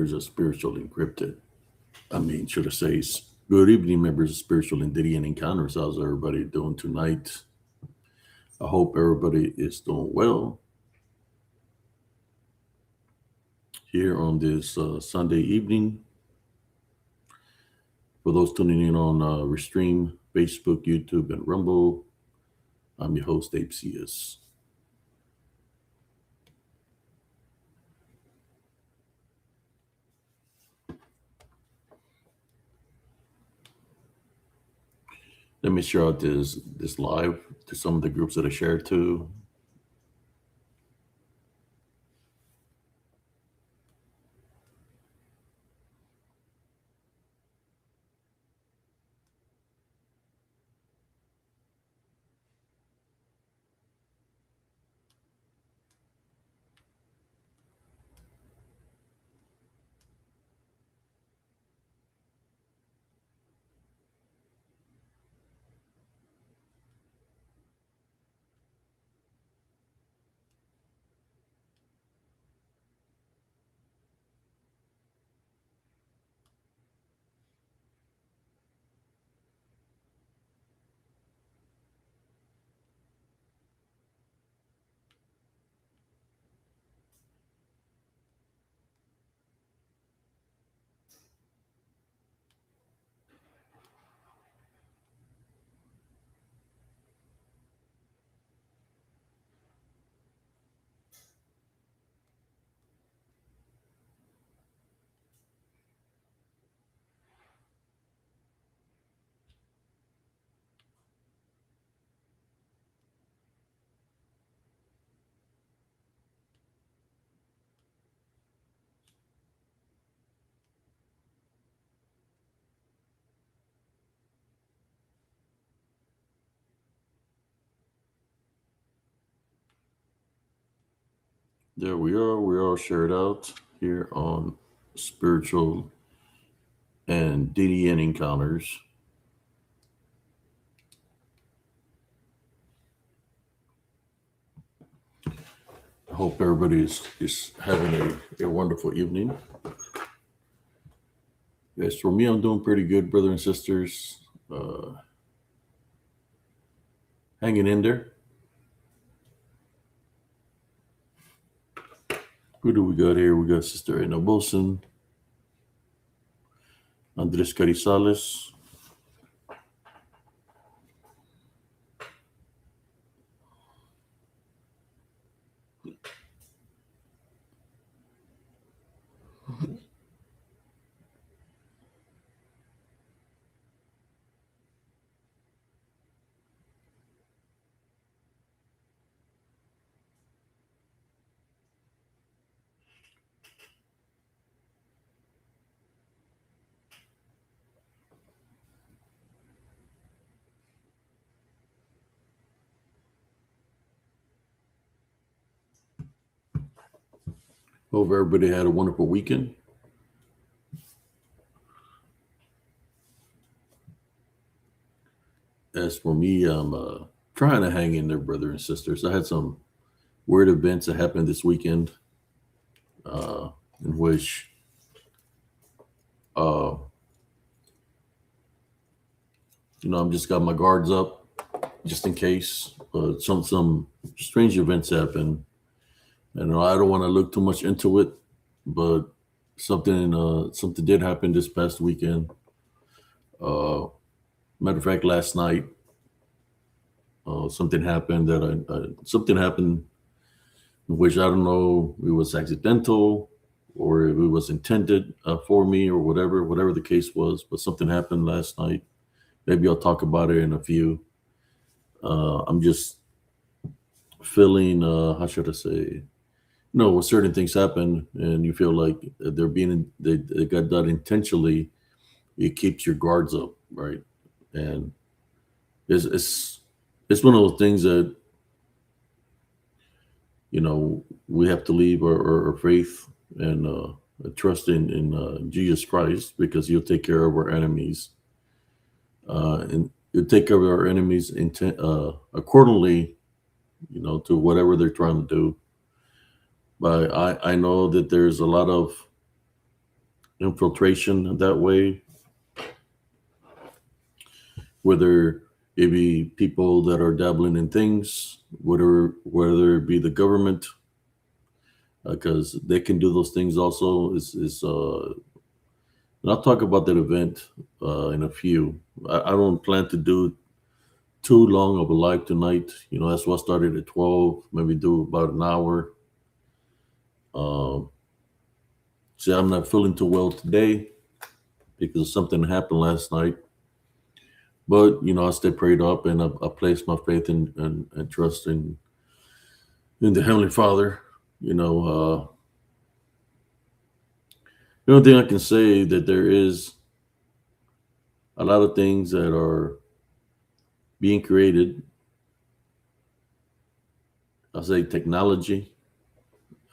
members of Spiritual Encrypted. Should I say, good evening, members of Spiritual Entity and Encounters. How's everybody doing tonight? I hope everybody is doing well here on this Sunday evening. For those tuning in on Restream, Facebook, YouTube, and Rumble, I'm your host, Abe CS. Let me share out this live to some of the groups that I shared to. There we are. We are shared out here on Spiritual and DDN Encounters. I hope everybody is having a wonderful evening. Yes, for me, I'm doing pretty good, brothers and sisters. Hanging in there. Who do we got here? We got Sister Edna Wilson, Andres Carizales. Hope everybody had a wonderful weekend. As for me, I'm trying to hang in there, brothers and sisters. I had some weird events that happened this weekend, in which I'm just got my guards up just in case. Some strange events happen, and I don't want to look too much into it, but something did happen this past weekend. Matter of fact, last night, something happened something happened in which I don't know if it was accidental or if it was intended for me or whatever the case was. But something happened last night. Maybe I'll talk about it in a few. I'm just feeling, how should I say? When certain things happen and you feel like they got done intentionally, it keeps your guards up, right? And it's one of those things that we have to leave our faith and trust in Jesus Christ, because He'll take care of our enemies, and He'll take care of our enemies accordingly, to whatever they're trying to do. But I know that there's a lot of infiltration that way, whether it be people that are dabbling in things, whether it be the government, because they can do those things also. And I'll talk about that event in a few. I don't plan to do too long of a live tonight. That's why I started at 12. Maybe do about an hour. Um, See, I'm not feeling too well today because something happened last night. But I stay prayed up, and I place my faith and trust in the Heavenly Father. You know, the only thing I can say that there is a lot of things that are being created. I say technology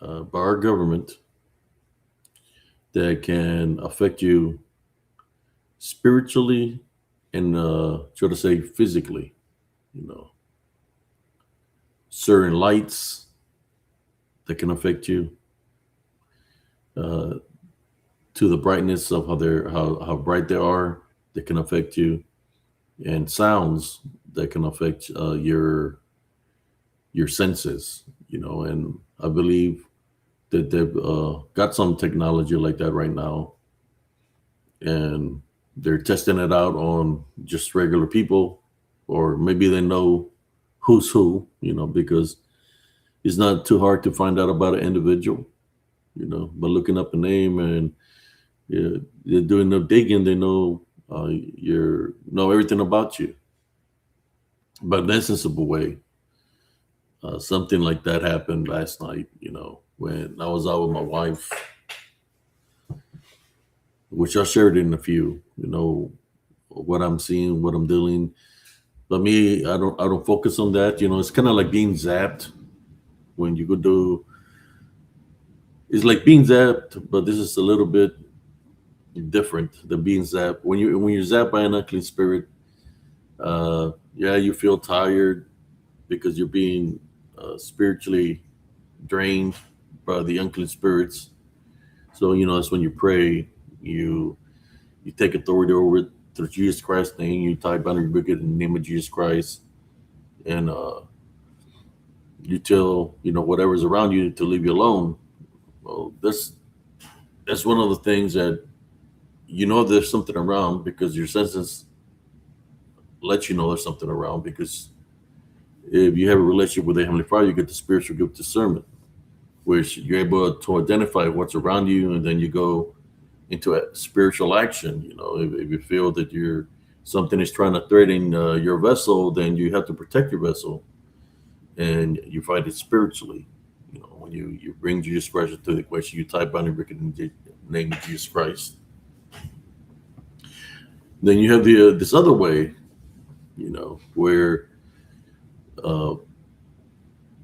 by our government that can affect you spiritually and should I say physically. You know, certain lights that can affect you uh, to the brightness of how bright they are that can affect you, and sounds that can affect your senses. And I believe that they've got some technology like that right now, and they're testing it out on just regular people, or maybe they know who's who. Because it's not too hard to find out about an individual. By looking up a name, and yeah, they're doing no digging. They know everything about you. But in a sensible way, something like that happened last night. When I was out with my wife, which I shared in a few. What I'm seeing, what I'm dealing. But me, I don't focus on that. It's kind of like being zapped when you go do. It's like being zapped, but this is a little bit different than being zapped. When you're zapped by an unclean spirit, yeah, you feel tired because you're being spiritually drained by the unclean spirits. So that's when you pray. You take authority over it through Jesus Christ's name. You tie bound and rebuke it in the name of Jesus Christ, and you tell whatever's around you to leave you alone. Well, that's one of the things that there's something around, because your senses let you know there's something around. Because if you have a relationship with the Heavenly Father, you get the spiritual gift of discernment, which you're able to identify what's around you, and then you go into a spiritual action. If you feel that something is trying to threaten your vessel, then you have to protect your vessel, and you fight it spiritually. When you bring Jesus Christ into the equation, you type on in the name of Jesus Christ. Then you have this other way, where uh,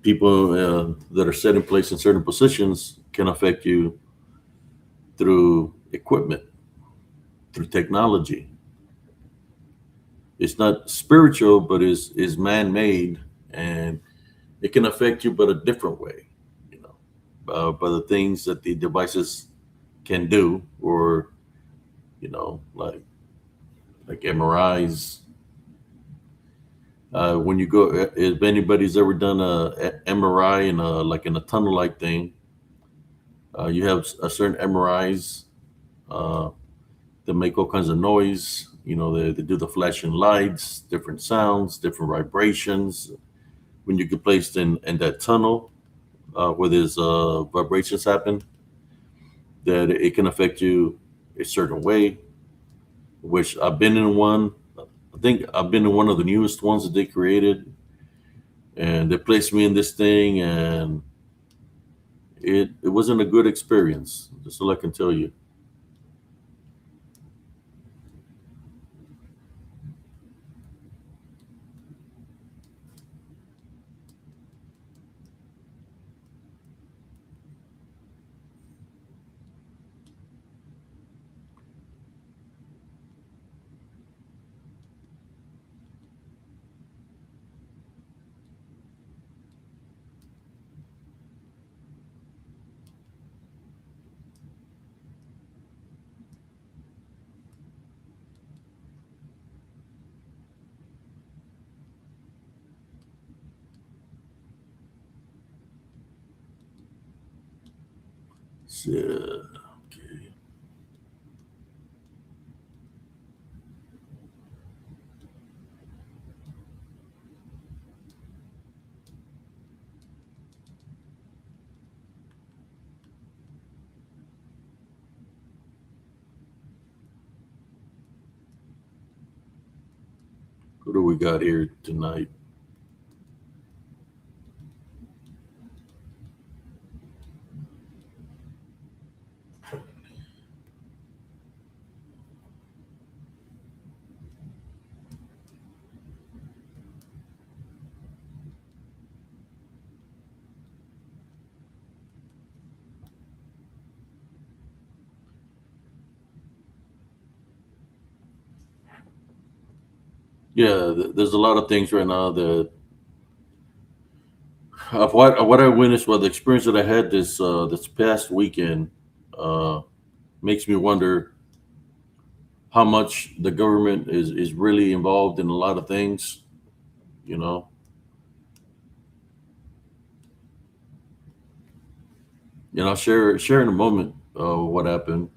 people that are set in place in certain positions can affect you through equipment, through technology. It's not spiritual, but is man made, and it can affect you, but a different way. You know, by the things that the devices can do, or like MRIs. When you go, if anybody's ever done a MRI in a tunnel like thing, you have a certain MRIs uh, that make all kinds of noise. They do the flashing lights, different sounds, different vibrations. When you get placed in that tunnel where there's vibrations happen, that it can affect you a certain way. Which I've been in one. I think I've been in one of the newest ones that they created, and they placed me in this thing, and it wasn't a good experience. Just all I can tell you. Okay. What do we got here tonight? Yeah, there's a lot of things right now that of what I witnessed, what the experience that I had this past weekend, uh, makes me wonder how much the government is really involved in a lot of things. You know, and I'll share in a moment what happened.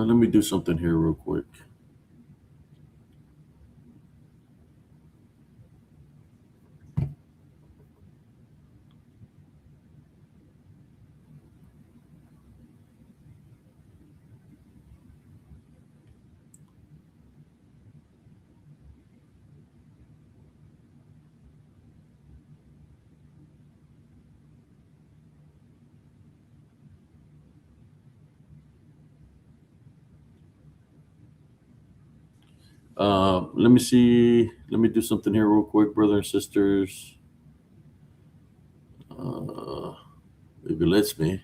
Let me do something here real quick. Let me see. Let me do something here real quick, brothers and sisters. Uh, if it lets me.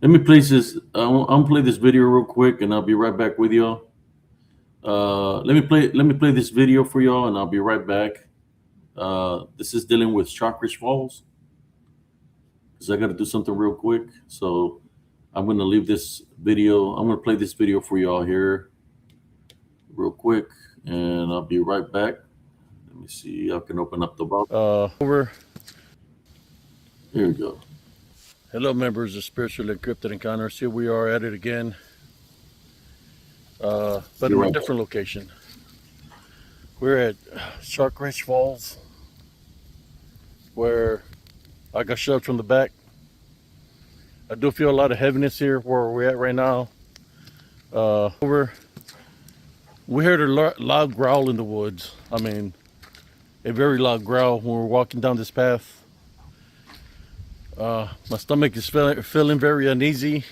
Let me play this. I'm gonna play this video real quick, and I'll be right back with y'all. Let me play this video for y'all, and I'll be right back. This is dealing with Chalkridge Falls, because I got to do something real quick. So I'm gonna leave this video. I'm gonna play this video for y'all here, real quick, and I'll be right back. Let me see. I can open up the box. Over. Here we go. Hello, members of Spiritual Encrypted Encounters. Here we are at it again, but in a different location. We're at Shark Ridge Falls, where I got shoved from the back. I do feel a lot of heaviness here where we're at right now. We heard a loud growl in the woods. I mean, a very loud growl when we're walking down this path. My stomach is feeling very uneasy.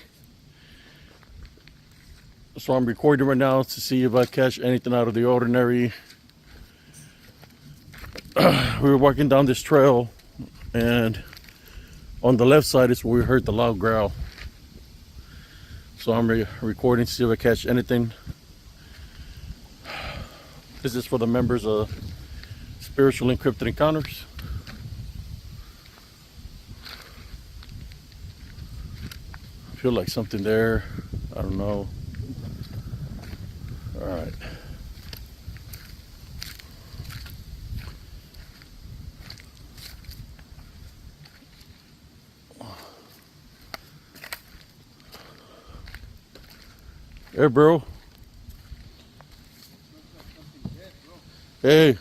So I'm recording right now to see if I catch anything out of the ordinary. We were walking down this trail, and on the left side is where we heard the loud growl. So I'm recording to see if I catch anything. This is for the members of Spiritual Encrypted Encounters. I feel like something there. I don't know. All right. Hey, bro. Hey,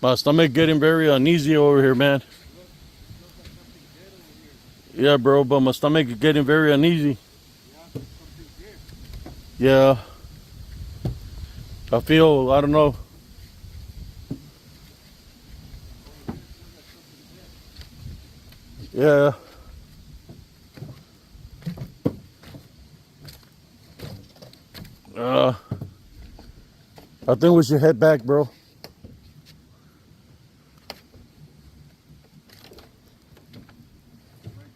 my stomach getting very uneasy over here, man. Yeah, bro, but my stomach is getting very uneasy. Yeah. I feel, I don't know. Yeah. I think we should head back, bro. Right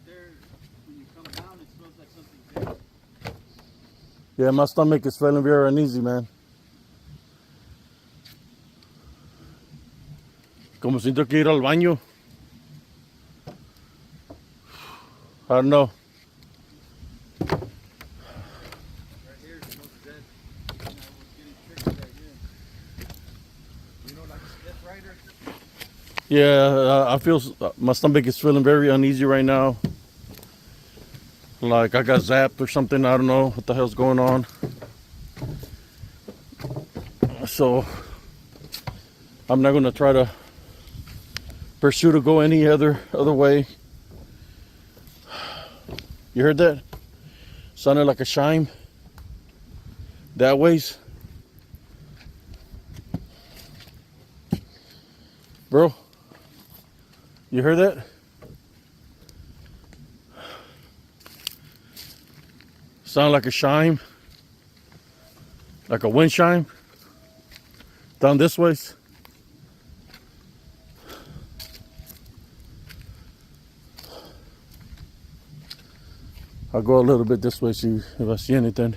there, when you come down, it smells like something's there. Yeah, my stomach is feeling very uneasy, man. Como siento que ir al baño. I don't know. Right here is the most dead. Now we're getting triggered right here. You know, like a stiff rider. Yeah, I feel my stomach is feeling very uneasy right now. Like I got zapped or something. I don't know what the hell's going on. So I'm not gonna try to pursue to go any other way. You heard that? Sounded like a chime. That ways. Bro, you heard that? Sound like a chime. Like a wind chime. Down this ways. I'll go a little bit this way, see if I see anything.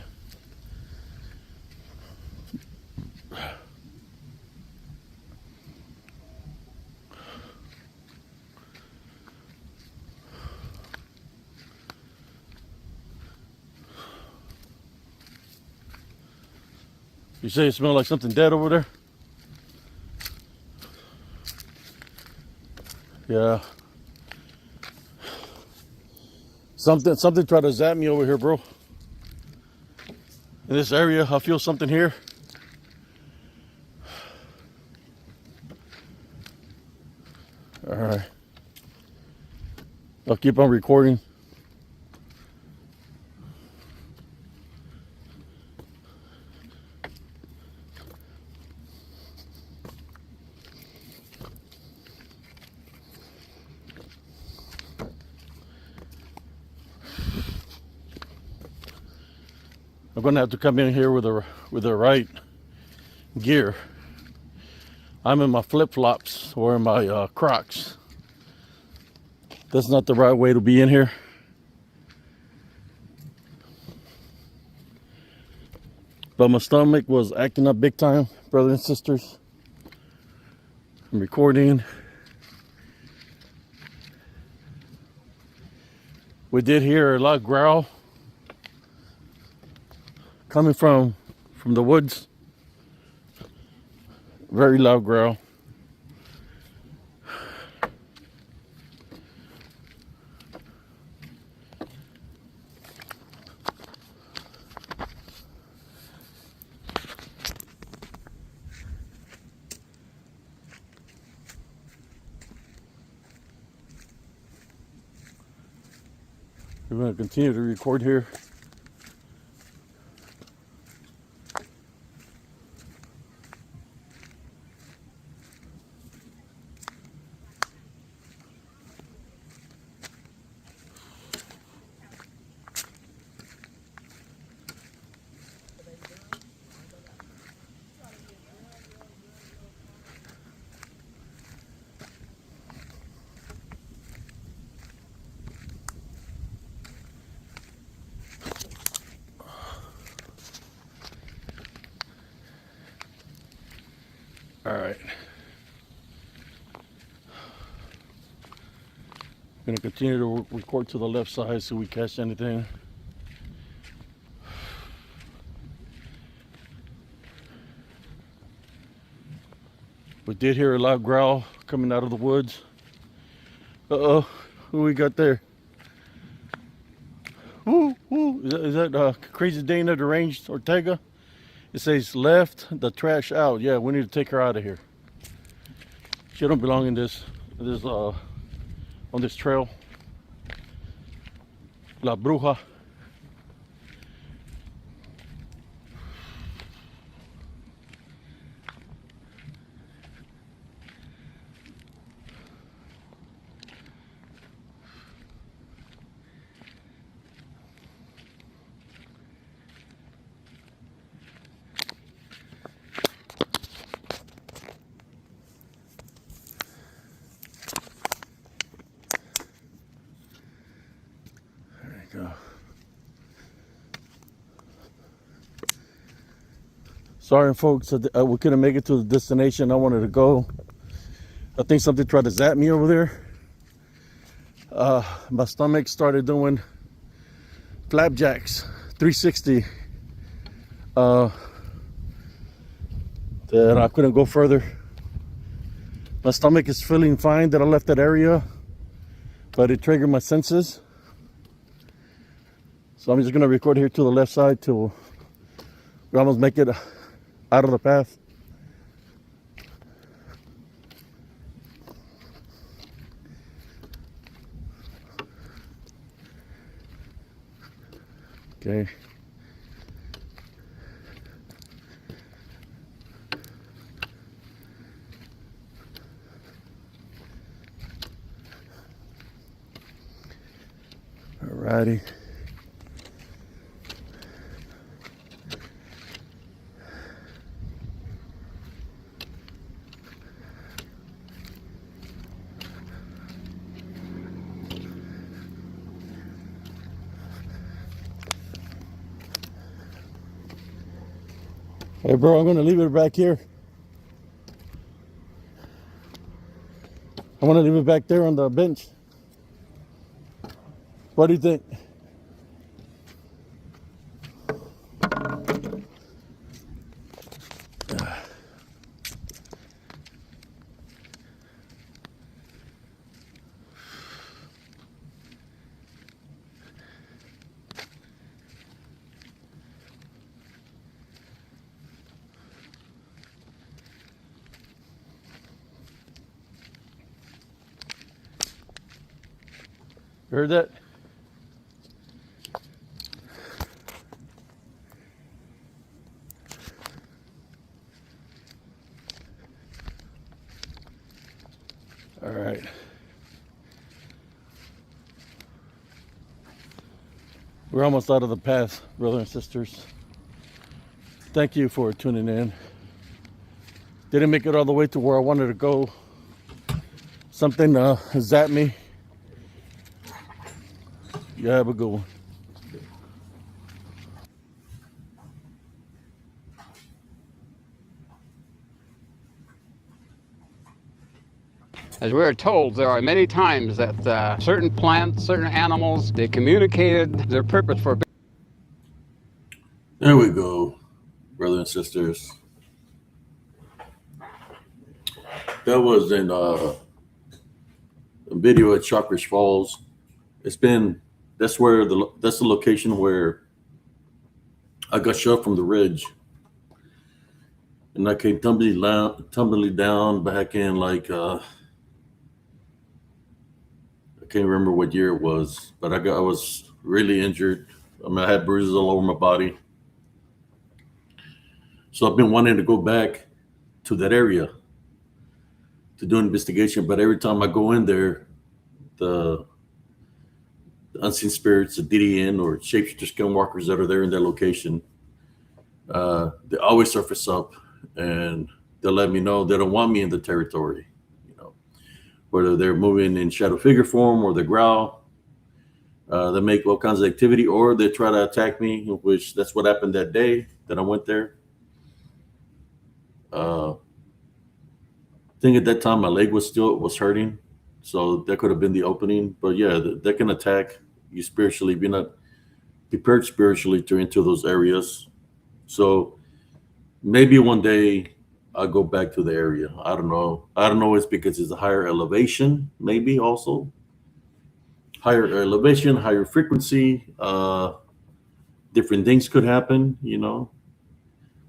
You say it smells like something dead over there? Yeah. Something tried to zap me over here, bro. In this area, I feel something here. All right. I'll keep on recording. I'm gonna have to come in here with the right gear. I'm in my flip-flops or in my Crocs. That's not the right way to be in here. But my stomach was acting up big time, brothers and sisters. I'm recording. We did hear a loud growl coming from the woods. Very loud growl. We're going to continue to record here. All right. Gonna continue to record to the left side so we catch anything. We did hear a loud growl coming out of the woods. Uh-oh, who we got there? Woo, woo. Is that Crazy Dana Deranged Ortega? It says left the trash out. Yeah, we need to take her out of here. She don't belong in this on this trail. La Bruja. Go. Sorry, folks, we couldn't make it to the destination I wanted to go. I think something tried to zap me over there. My stomach started doing flapjacks, 360. That I couldn't go further. My stomach is feeling fine that I left that area, but it triggered my senses. So I'm just gonna record here to the left side till we almost make it out of the path. Okay. Alrighty. Hey bro, I'm gonna leave it back here. I wanna leave it back there on the bench. What do you think? You heard that? All right. We're almost out of the path, brothers and sisters. Thank you for tuning in. Didn't make it all the way to where I wanted to go. Something zapped me. You have a good one. As we are told, there are many times that certain plants, certain animals, they communicated their purpose for. There we go, brothers and sisters. That was in a video at Chalkridge Falls. That's the location where I got shoved from the ridge, and I came tumbling down back in I can't remember what year it was, but I was really injured. I mean, I had bruises all over my body. So I've been wanting to go back to that area to do an investigation, but every time I go in there, the unseen spirits, the DDN or shapeshifter skinwalkers that are there in that location, they always surface up and they'll let me know they don't want me in the territory. Whether they're moving in shadow figure form or they growl, they make all kinds of activity, or they try to attack me, which that's what happened that day that I went there. I think at that time my leg was hurting, so that could have been the opening. But yeah, they can attack you spiritually. Be not prepared spiritually to enter those areas. So maybe one day I'll go back to the area. I don't know. It's because it's a higher elevation, maybe also higher elevation, higher frequency. Different things could happen,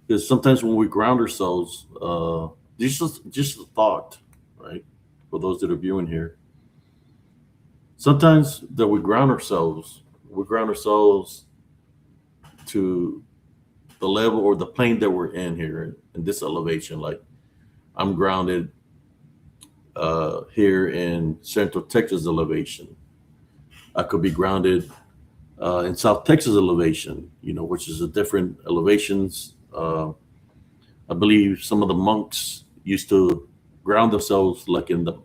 because sometimes when we ground ourselves, just a thought, right? For those that are viewing here, sometimes that we ground ourselves to the level or the plane that we're in here in this elevation. Like I'm grounded here in Central Texas elevation. I could be grounded in South Texas elevation, which is a different elevations. I believe some of the monks used to ground themselves like in the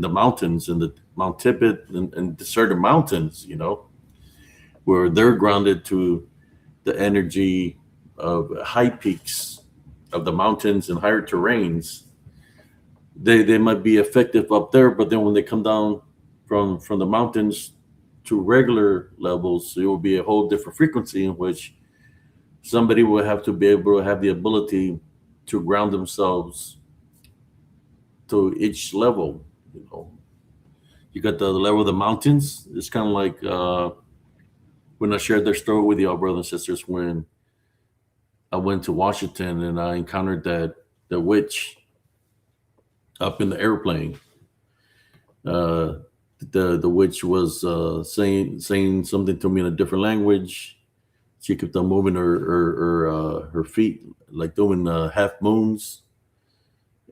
mountains, in the Mount Tibet and the certain mountains, where they're grounded to the energy of high peaks of the mountains and higher terrains. they might be effective up there, but then when they come down from the mountains to regular levels, it will be a whole different frequency in which somebody will have to be able to have the ability to ground themselves to each level. You know, you got the level of the mountains. It's kind of like when I shared their story with y'all, brothers and sisters, when I went to Washington and I encountered that witch up in the airplane. Uh, the witch was saying something to me in a different language. She kept on moving her feet like doing half moons,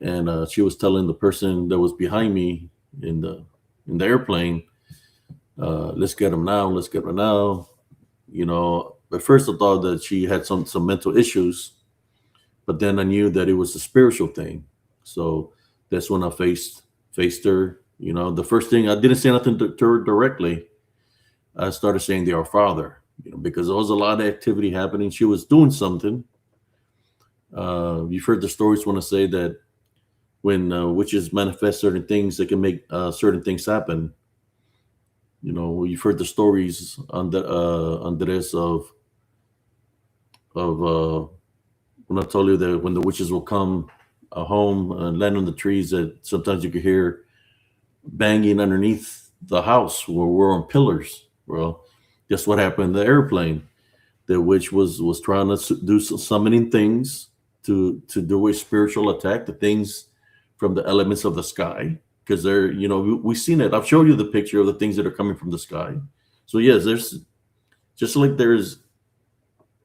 and she was telling the person that was behind me in the airplane, "Let's get him now. Let's get him now." You know, at first I thought that she had some mental issues, but then I knew that it was a spiritual thing. So that's when I faced her. You know, the first thing, I didn't say nothing to her directly. I started saying the Our Father, you know, because there was a lot of activity happening. She was doing something. You've heard the stories when I say that when witches manifest certain things, they can make certain things happen. You know, you've heard the stories on the Andres of when I told you that when the witches will come home and land on the trees, that sometimes you could hear banging underneath the house where we're on pillars. Well, guess what happened in the airplane? The witch was trying to do some summoning things to do a spiritual attack, the things from the elements of the sky, because they're, you know, we've seen it. I've showed you the picture of the things that are coming from the sky. So yes, there's just like there's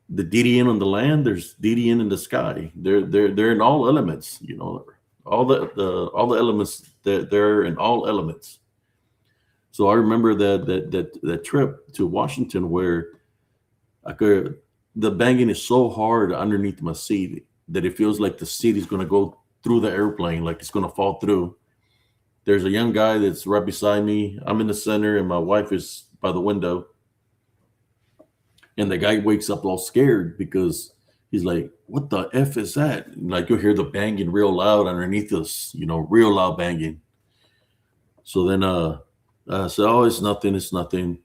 the DDN on the land, there's DDN in the sky. They're in all elements, you know, all the elements that they're in all elements. So I remember that trip to Washington where the banging is so hard underneath my seat that it feels like the seat is going to go through the airplane, like it's going to fall through. There's a young guy that's right beside me. I'm in the center and my wife is by the window. And the guy wakes up all scared because he's like, "What the F is that?" And like you'll hear the banging real loud underneath us, you know, real loud banging. So then I said, "Oh, it's nothing, it's nothing."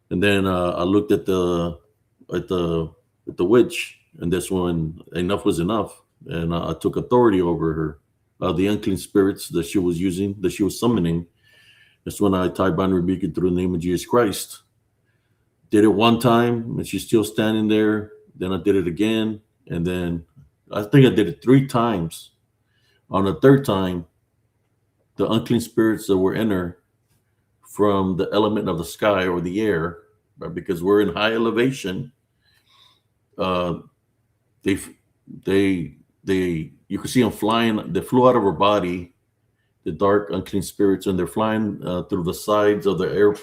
And then I looked at the witch, and that's when enough was enough. And I took authority over her. The unclean spirits that she was using, that she was summoning. That's when I tied, bind, rebuke it through the name of Jesus Christ. Did it one time, and she's still standing there. Then I did it again, and then I think I did it 3 times. On the third time, the unclean spirits that were in her from the element of the sky or the air, right, because we're in high elevation, uh, they you can see them flying. They flew out of her body, the dark unclean spirits, and they're flying through the sides of the air.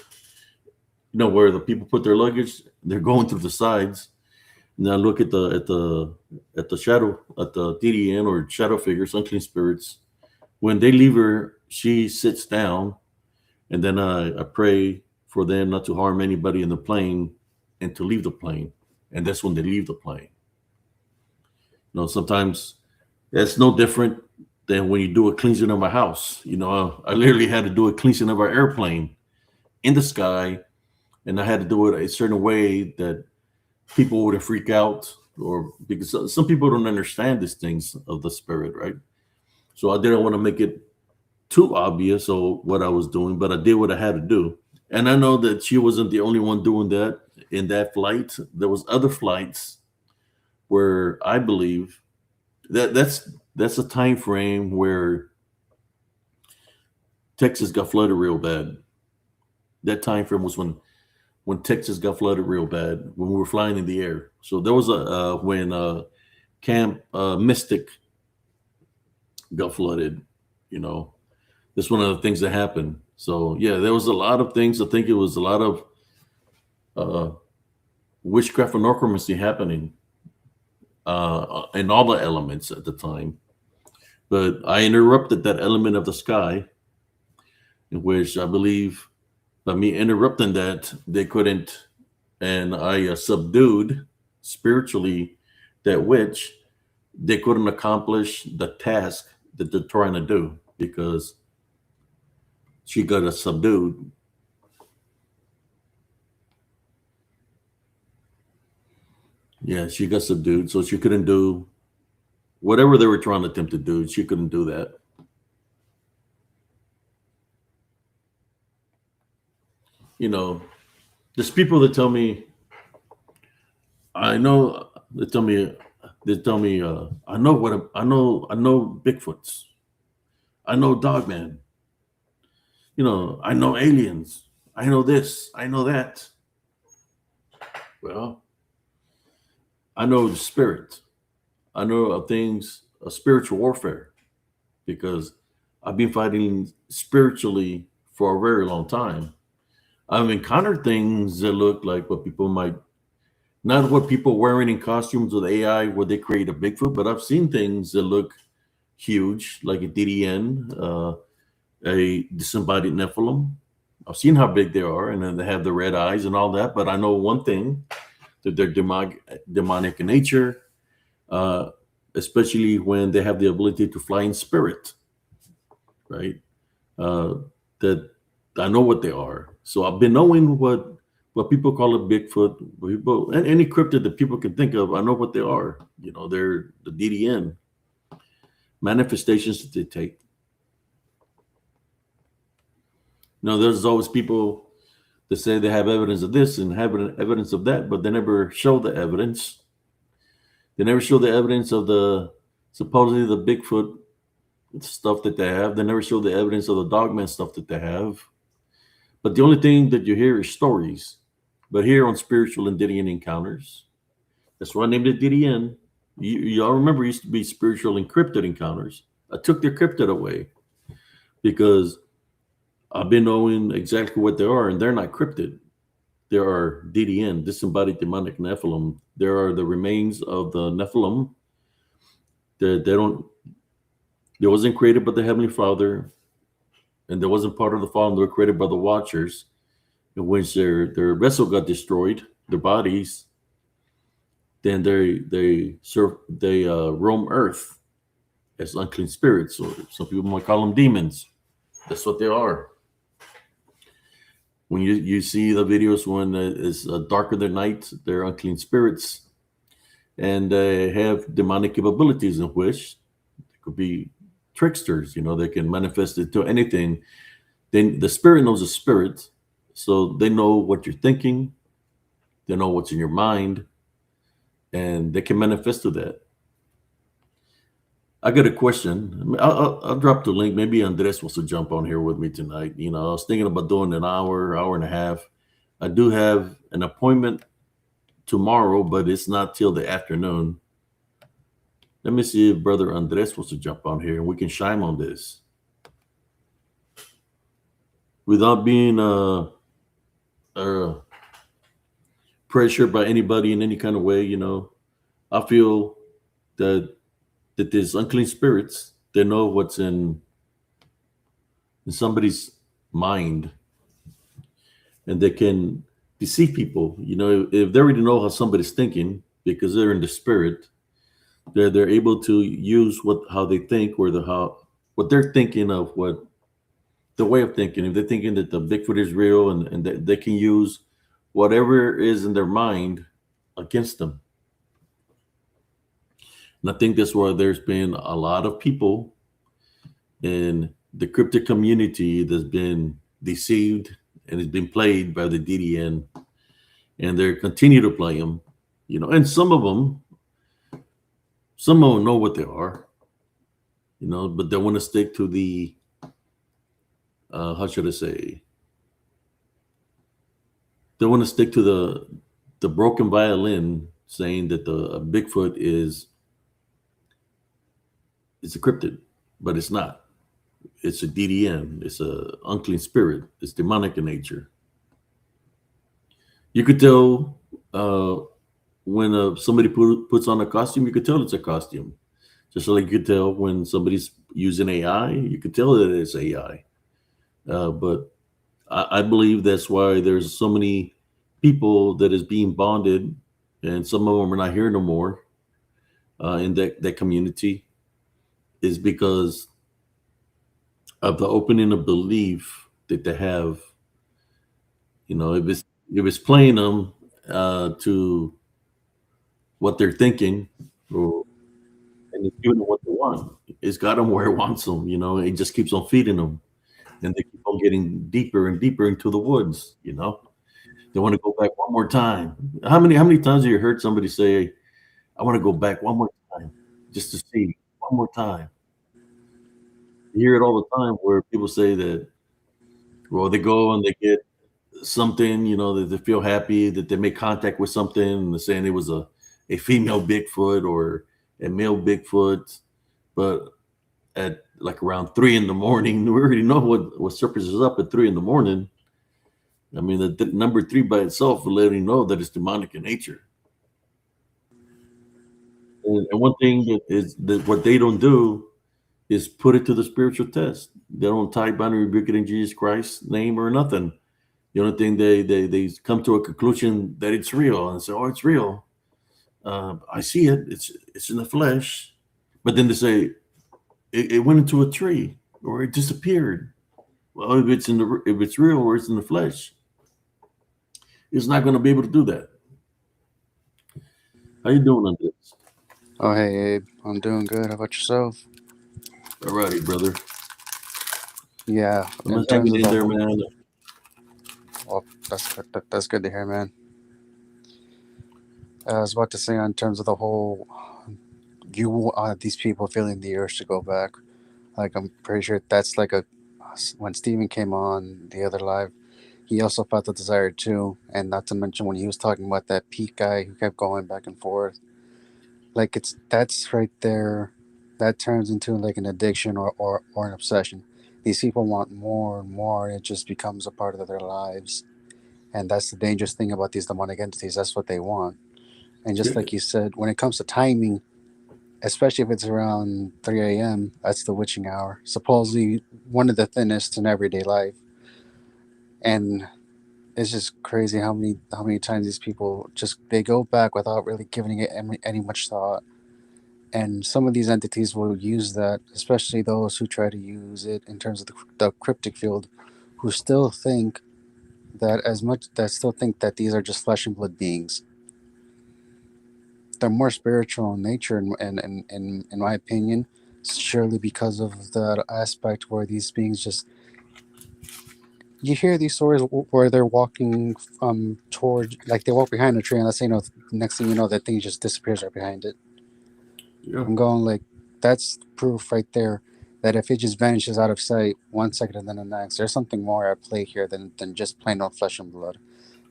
You know where the people put their luggage? They're going through the sides. Now look at the shadow, at the DDN or shadow figures, unclean spirits. When they leave her, she sits down, and then I pray for them not to harm anybody in the plane and to leave the plane. And that's when they leave the plane. You know, sometimes it's no different than when you do a cleansing of my house. You know, I literally had to do a cleansing of our airplane in the sky, and I had to do it a certain way that people wouldn't freak out, or because some people don't understand these things of the spirit, right? So I didn't want to make it too obvious of what I was doing, but I did what I had to do. And I know that she wasn't the only one doing that in that flight. There was other flights where I believe that's a time frame where Texas got flooded real bad. That time frame was when Texas got flooded real bad when we were flying in the air. So there was a when Camp Mystic got flooded. You know, that's one of the things that happened. So yeah, there was a lot of things. I think it was a lot of witchcraft and necromancy happening in all the elements at the time. But I interrupted that element of the sky, in which I believe by me interrupting that, they couldn't, and I subdued spiritually that witch. They couldn't accomplish the task that they're trying to do, because she got subdued. Yeah, she got subdued, so she couldn't do whatever they were trying to attempt to do. She couldn't do that. You know, there's people that tell me, I know, they tell me, I know I know Bigfoots, I know Dogman, I know aliens, I know this, I know that. Well, I know the spirit. I know of things of spiritual warfare, because I've been fighting spiritually for a very long time. I've encountered things that look like what people might, not what people wearing in costumes with AI where they create a Bigfoot, but I've seen things that look huge, like a DDN, a disembodied Nephilim. I've seen how big they are, and then they have the red eyes and all that. But I know one thing, that they're demonic in nature, especially when they have the ability to fly in spirit, right? That I know what they are. So I've been knowing what people call a Bigfoot, people, and any cryptid that people can think of. I know what they are. They're the DDN manifestations that they take. There's always people that say they have evidence of this and have evidence of that, but they never show the evidence. They never show the evidence of the supposedly the Bigfoot stuff that they have. They never show the evidence of the Dogman stuff that they have. But the only thing that you hear is stories. But here on Spiritual and DDN Encounters, that's why I named it DDN. Y'all remember it used to be Spiritual and Cryptid Encounters. I took their cryptid away because I've been knowing exactly what they are, and they're not cryptid. There are DDN, disembodied demonic Nephilim. There are the remains of the Nephilim. They wasn't created by the Heavenly Father, and they wasn't part of the fall. They were created by the Watchers, in which their vessel got destroyed, their bodies. Then they roam Earth as unclean spirits, or some people might call them demons. That's what they are. When you see the videos when it's darker than night, they're unclean spirits, and they have demonic capabilities, in which they could be tricksters. They can manifest it to anything. Then the spirit knows the spirit, so they know what you're thinking, they know what's in your mind, and they can manifest to that. I got a question. I'll drop the link. Maybe Andres wants to jump on here with me tonight. I was thinking about doing an hour and a half. I do have an appointment tomorrow, but it's not till the afternoon. Let me see if Brother Andres wants to jump on here and we can shine on this. Without being pressured by anybody in any kind of way, I feel that there's unclean spirits. They know what's in somebody's mind, and they can deceive people. If they already know how somebody's thinking because they're in the spirit, they're able to use how they think, or what they're thinking of, what the way of thinking. If they're thinking that the Bigfoot is real, and they can use whatever is in their mind against them. And I think that's why there's been a lot of people in the cryptid community that's been deceived and has been played by the DDN, and they continue to play them. And some of them know what they are, but they want to stick to the how should I say? They want to stick to the broken violin, saying that the Bigfoot is a cryptid, but it's not. It's a DDN. It's a unclean spirit. It's demonic in nature. You could tell when somebody puts on a costume. You could tell it's a costume. Just like you could tell when somebody's using AI. You could tell that it's AI. But I believe that's why there's so many people that is being bonded, and some of them are not here no more in that community. Is because of the opening of belief that they have. You know, if it's playing them to what they're thinking, or and it's giving them what they want. It's got them where it wants them. You know, it just keeps on feeding them, and they keep on getting deeper and deeper into the woods. You know, they want to go back one more time. How many times have you heard somebody say, "I want to go back one more time, just to see one more time"? You hear it all the time where people say that. Well, they go and they get something, that they feel happy that they make contact with something, and they're saying it was a female Bigfoot or a male Bigfoot, but at like around 3 in the morning, we already know what surfaces up at 3 in the morning. I mean, the number three by itself will let you know that it's demonic in nature. And one thing that is that what they don't do is put it to the spiritual test. They don't tie binary rebuke it in Jesus Christ's name or nothing. The only thing they come to a conclusion that it's real and say, "Oh, it's real. I see it. It's in the flesh." But then they say it went into a tree or it disappeared. Well, if it's real or it's in the flesh, it's not going to be able to do that. How you doing on this? Oh, hey, Abe. I'm doing good. How about yourself? All righty, brother. Yeah, I'm in just terms hanging of in the there, whole, man. well, that's good to hear, man. I was about to say, in terms of the whole, these people feeling the urge to go back. Like, I'm pretty sure that's like when Steven came on the other live, he also felt the desire too. And not to mention when he was talking about that Pete guy who kept going back and forth. Like, that's right there. That turns into like an addiction or an obsession. These people want more and more, and it just becomes a part of their lives. And that's the dangerous thing about these demonic entities. That's what they want. And just Yeah, like you said, when it comes to timing, especially if it's around 3 a.m., that's the witching hour. Supposedly one of the thinnest in everyday life. And it's just crazy how many times these people just they go back without really giving it any much thought. And some of these entities will use that, especially those who try to use it in terms of the cryptic field, who still think that still think that these are just flesh and blood beings. They're more spiritual in nature, in my opinion, surely because of that aspect where these beings just you hear these stories where they're walking toward, like, they walk behind a tree, and let's say, next thing you know, that thing just disappears right behind it. yeah, I'm going like, that's proof right there that if it just vanishes out of sight 1 second and then the next, there's something more at play here than just plain old flesh and blood.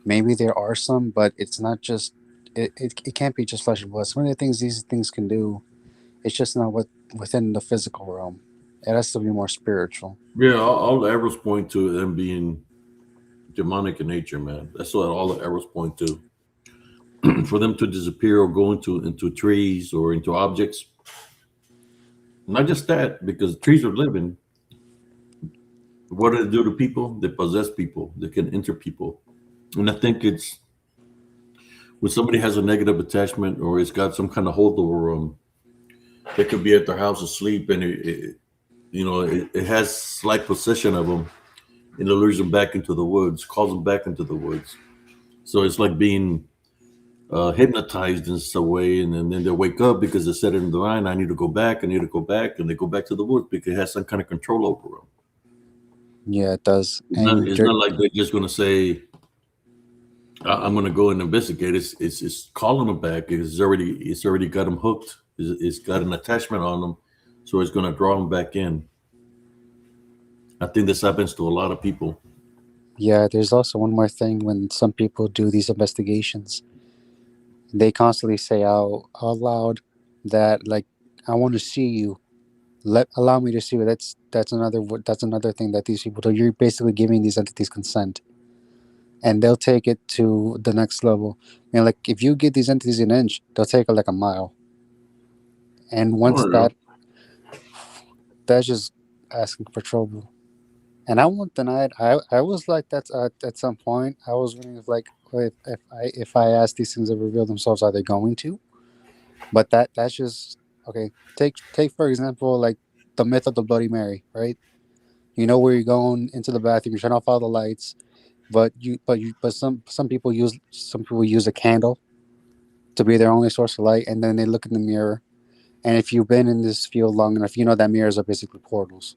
Maybe there are some, but it's not just it can't be just flesh and blood. Some of the things these things can do, it's just not within the physical realm. It has to be more spiritual. yeah. All the arrows point to them being demonic in nature, man. That's what all the arrows point to. For them to disappear or go into trees or into objects. Not just that, because trees are living. What do they do to people? They possess people. They can enter people. And I think it's when somebody has a negative attachment or it's got some kind of holdover, they could be at their house asleep, and it has slight possession of them, and it lures them back into the woods, calls them back into the woods. So it's like being hypnotized in some way, and then they wake up because they set it in the mind. I need to go back. I need to go back, and they go back to the woods because it has some kind of control over them. Yeah, it does. It's not. And It's not like they're just going to say, I'm going to go and investigate." It's calling them back because it's already got them hooked. It's got an attachment on them, so it's going to draw them back in. I think this happens to a lot of people. yeah, there's also one more thing. When some people do these investigations, they constantly say out loud that, like, I want to see you. Allow me to see you. That's another thing that these people do. You're basically giving these entities consent, and they'll take it to the next level. And like, if you give these entities an inch, they'll take it like a mile. And Oh, once yeah. that's just asking for trouble. And I won't deny it. I was like that at some point. I was wondering if, like, if I ask these things to reveal themselves, are they going to? But that's just okay. Take for example, like, the myth of the Bloody Mary, right? You know where you're going into the bathroom. You turn off all the lights, but some people use a candle to be their only source of light, and then they look in the mirror. And if you've been in this field long enough, you know that mirrors are basically portals.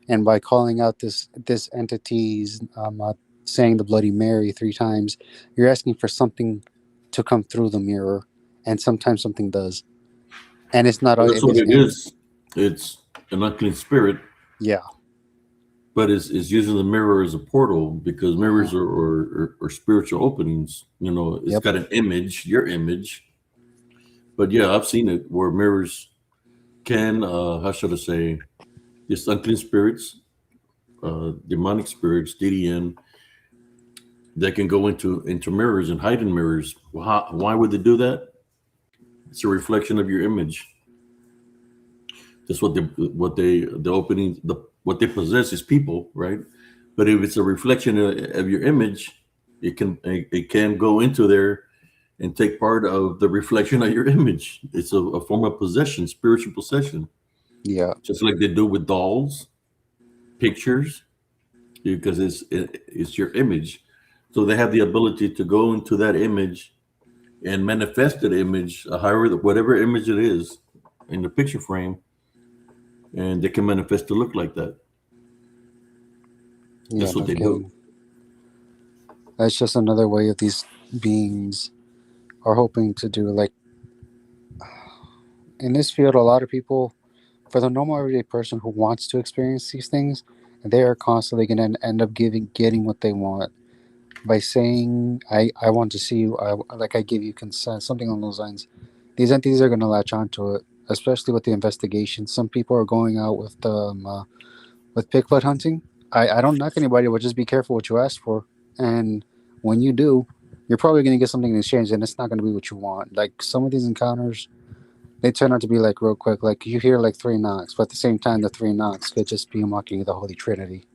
And by calling out this entity's saying the Bloody Mary 3 times, you're asking for something to come through the mirror, and sometimes something does, and it's not. Well, that's what It's, it is. It's an unclean spirit, yeah, but it's using the mirror as a portal because mirrors are spiritual openings. You know, it's Yep. got an image, your image. But yeah, I've seen it where mirrors can, how should I say, just unclean spirits, demonic spirits, DDN, that can go into mirrors and hide in mirrors. Why would they do that? It's a reflection of your image. That's what the opening what they possess is people, right? But if it's a reflection of your image, it can go into there and take part of the reflection of your image. It's a form of possession, spiritual possession, yeah, just like they do with dolls, pictures, because it's your image. So they have the ability to go into that image and manifest that image, however, whatever image it is in the picture frame, and they can manifest to look like that. yeah. That's what No they do. kidding. That's just another way of these beings are hoping to do. Like in this field, a lot of people, for the normal everyday person who wants to experience these things, they are constantly going to end up getting what they want by saying, I want to see you. I give you consent," something along those lines. These entities are going to latch onto it, especially with the investigation. Some people are going out with Bigfoot hunting. I don't knock anybody, but just be careful what you ask for. And when you do, you're probably going to get something in exchange, and it's not going to be what you want. Like some of these encounters, they turn out to be like real quick. Like you hear like 3 knocks, but at the same time, the 3 knocks could just be mocking the Holy Trinity.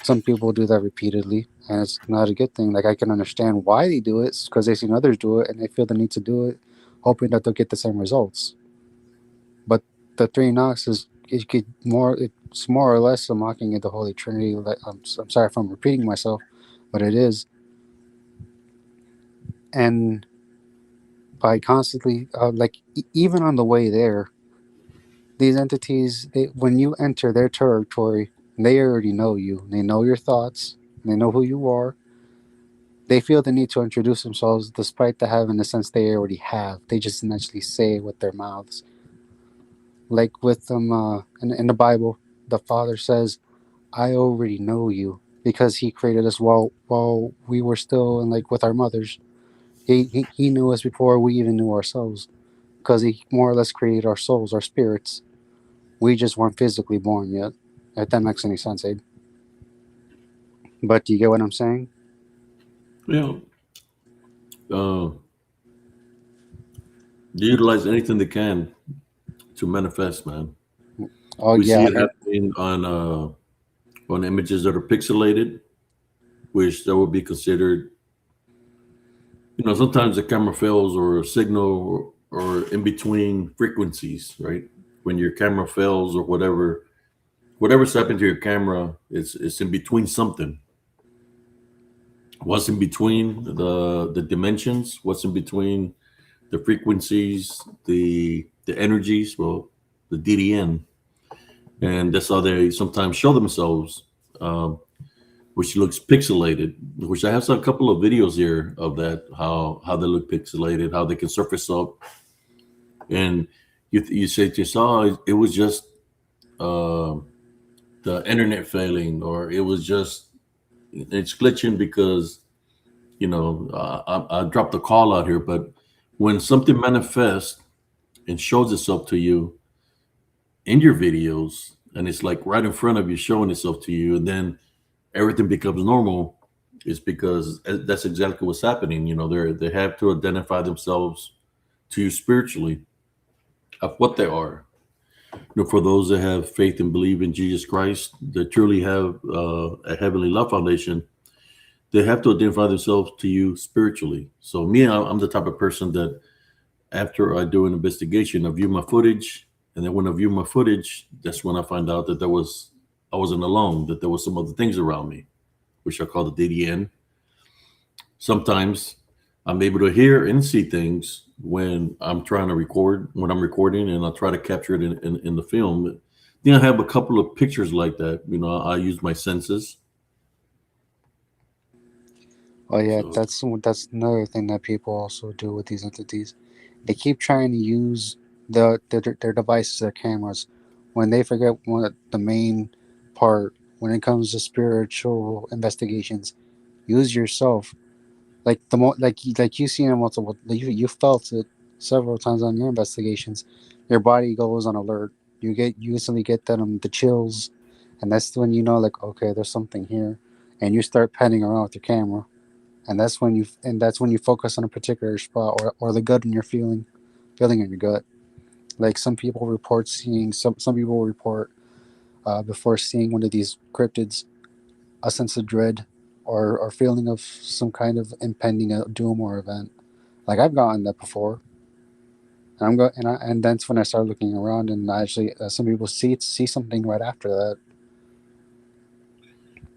Some people do that repeatedly, and it's not a good thing. Like I can understand why they do it because they've seen others do it, and they feel the need to do it, hoping that they'll get the same results. But the 3 knocks it's more or less a mocking of the Holy Trinity. Like, I'm sorry if I'm repeating myself, but it is. And by constantly even on the way there, these entities, when you enter their territory, they already know you. They know your thoughts. They know who you are. They feel the need to introduce themselves despite the having a sense they already have. They just naturally say it with their mouths. Like with them in the Bible, the Father says, I already know you because he created us while we were still in like with our mothers. He knew us before we even knew ourselves because he more or less created our souls, our spirits. We just weren't physically born yet. If that makes any sense, Abe. But do you get what I'm saying? Yeah. They utilize anything they can to manifest, man. Oh We see yeah, it happening on images that are pixelated, which that would be considered. You know, sometimes the camera fails or a signal or in between frequencies, right? When your camera fails or whatever's happened to your camera, it's in between something. What's in between the dimensions? What's in between the frequencies, the energies? Well, the DDN, and that's how they sometimes show themselves, which looks pixelated. Which I have a couple of videos here of that, how they look pixelated, how they can surface up, and you say to yourself, oh, it was just the internet failing, or it was just it's glitching because I dropped the call out here. But when something manifests and shows itself to you in your videos, and it's like right in front of you showing itself to you, and then everything becomes normal, is because that's exactly what's happening. They have to identify themselves to you spiritually of what they are. For those that have faith and believe in Jesus Christ, that truly have a heavenly love foundation, they have to identify themselves to you spiritually. So me, I'm the type of person that after I do an investigation, I view my footage, and then when I view my footage, that's when I find out that there was I wasn't alone, that there was some other things around me, which I call the DDN. Sometimes I'm able to hear and see things when I'm trying to record, when I'm recording, and I try to capture it in the film. Then I have a couple of pictures like that. I use my senses. Oh yeah, So that's another thing that people also do with these entities. They keep trying to use their devices, their cameras, when they forget the main part when it comes to spiritual investigations. Use yourself, like like you seen it multiple. You felt it several times on your investigations. Your body goes on alert. You instantly get the chills, and that's when you know like okay, there's something here, and you start panning around with your camera, and that's when you focus on a particular spot or the gut in your feeling in your gut. Like some people report seeing some people report before seeing one of these cryptids a sense of dread or feeling of some kind of impending doom or event. Like I've gotten that before, and and that's when I started looking around, and actually some people see something right after that.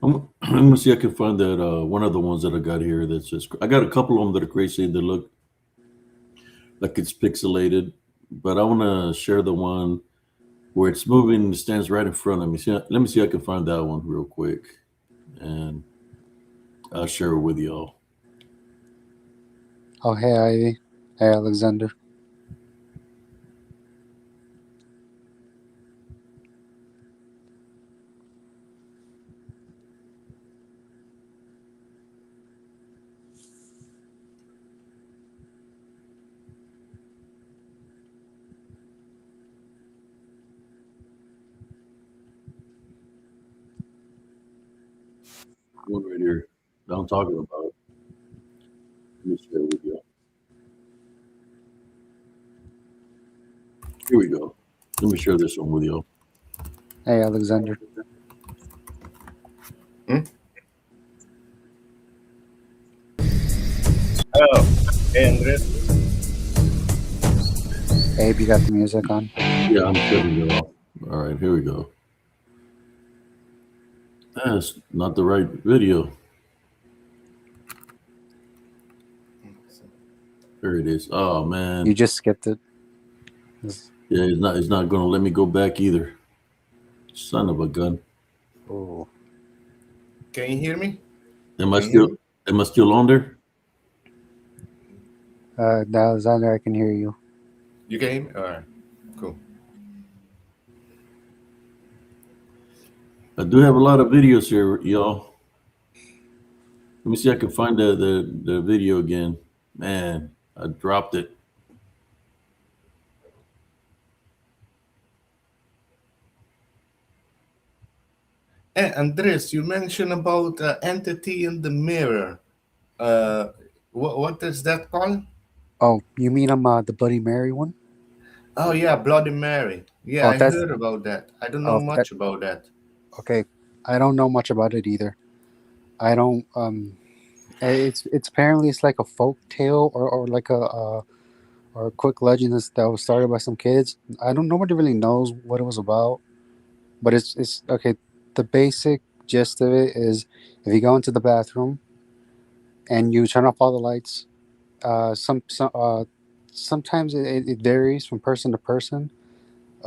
I'm gonna see if I can find that one of the ones that I got here that's just. I got a couple of them that are crazy. They look like it's pixelated, but I want to share the one where it's moving and it stands right in front of me. Let me see if I can find that one real quick, and I'll share it with y'all. Oh hey Ivy, hey Alexander. One right here that I'm talking about. Let me share it with y'all. Here we go. Let me share this one with y'all. Hey Alexander. Hmm? Oh, hey, Andres. Abe, you got the music on? Yeah, I'm shutting it off. All right, here we go. That's not the right video. There it is. Oh You man. just skipped it. Yeah, it's not gonna let me go back either. Son of a gun. Oh, Can you hear me? Am I Can you hear still me? am I still on there? Alexander, I can hear you. You can hear me? All right, cool. I do have a lot of videos here, y'all. Let me see if I can find the video again. Man, I dropped it. Hey, Andres, you mentioned about entity in the mirror. Uh, what is that called? Oh, you mean I'm the Bloody Mary one? Oh yeah, Bloody Mary. Yeah, Oh, I that's heard about that. I don't know oh that much about that. okay. I don't know much about it either. I don't it's apparently it's like a folk tale or like a or a quick legend that was started by some kids. I don't Nobody really knows what it was about, but it's okay. The basic gist of it is if you go into the bathroom and you turn off all the lights, sometimes it varies from person to person.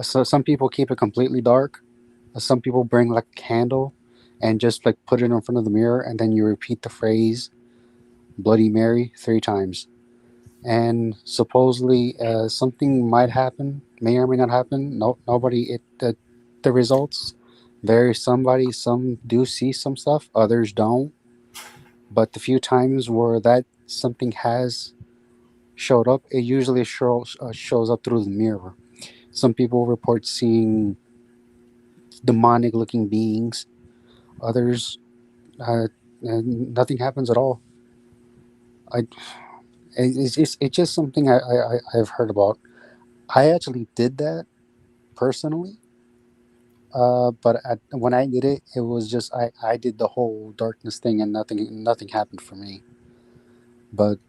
So some people keep it completely dark. Some people bring like a candle and just like put it in front of the mirror, and then you repeat the phrase Bloody Mary 3 times. And supposedly something might happen, may or may not happen. No, nobody. The results vary. Some do see some stuff, others don't. But the few times where that something has showed up, it usually shows up through the mirror. Some people report seeing demonic looking beings. Others, nothing happens at all. I it's just something I've heard about. I actually did that personally, but when I did it, it was just I did the whole darkness thing and nothing happened for me. But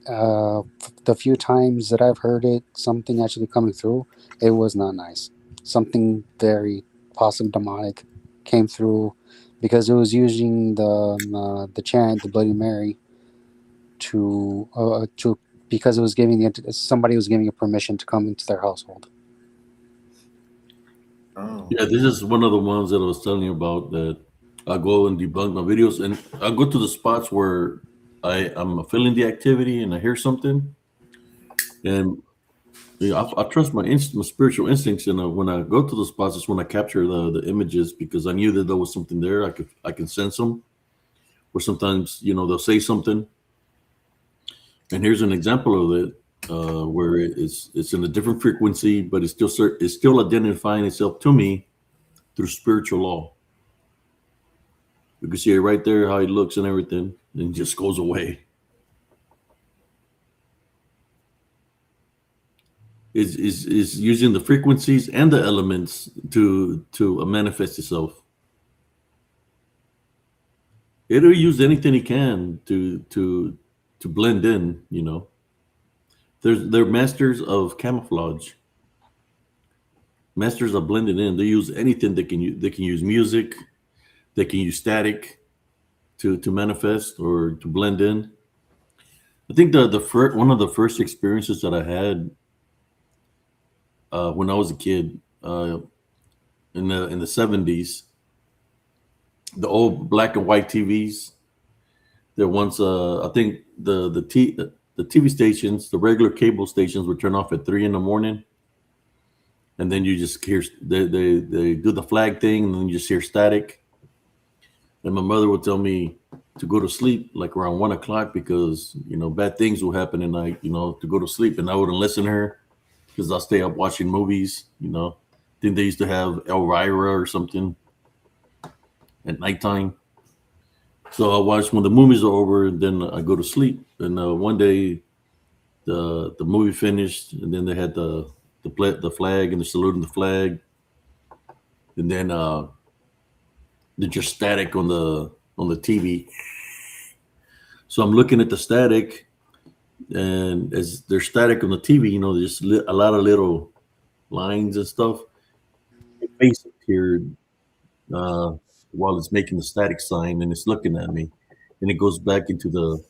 the few times that I've heard it, something actually coming through, it was not nice. Something very possibly demonic came through because it was using the chant, the Bloody Mary, to because it was giving somebody was giving it permission to come into their household. Oh. Yeah, this is one of the ones that I was telling you about that I go and debunk my videos, and I go to the spots where I'm feeling the activity and I hear something, and I trust my spiritual instincts, and when I go to the spots, it's when I capture the images because I knew that there was something there. I can sense them, or sometimes they'll say something, and here's an example of it where it's in a different frequency, but it's still identifying itself to me through spiritual law. You can see it right there, how he looks and everything, and it just goes away. Is using the frequencies and the elements to manifest itself. It'll use anything he can to blend in. They're masters of camouflage, masters of blending in. They use anything they can use. They can use music. They can use static to manifest or to blend in. I think one of the first experiences that I had when I was a kid in the 70s, the old black and white TVs. There once I think the TV stations, the regular cable stations, would turn off at 3 in the morning, and then you just hear they do the flag thing, and then you just hear static. And my mother would tell me to go to sleep like around 1 o'clock because bad things will happen at night. To go to sleep, and I wouldn't listen to her because I'll stay up watching movies. I think they used to have Elvira or something at nighttime. So I watch when the movies are over, and then I go to sleep. And one day, the movie finished, and then they had the flag and the saluting the flag, and then there's just static on the TV. So I'm looking at the static, and as there's static on the TV, there's a lot of little lines and stuff. My face appeared uh, while it's making the static sign, and it's looking at me, and it goes back into the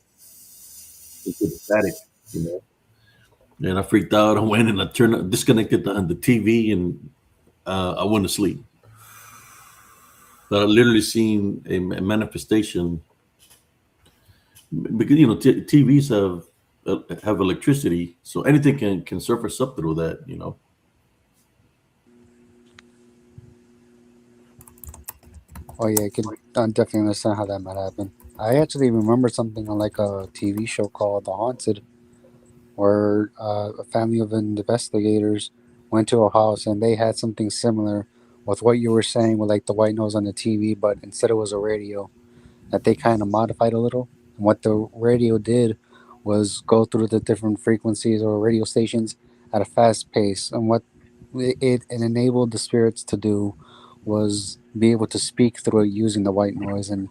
static, you know. And I freaked out. I went and disconnected the TV, and I went to sleep. But I literally seen a manifestation because TVs have electricity, so anything can surface up through that. Oh yeah, I can definitely understand how that might happen. I actually remember something on like a TV show called The Haunted, where a family of investigators went to a house and they had something similar with what you were saying with like the white noise on the TV, but instead it was a radio that they kind of modified a little. And what the radio did was go through the different frequencies or radio stations at a fast pace. And what it enabled the spirits to do was be able to speak through it using the white noise. And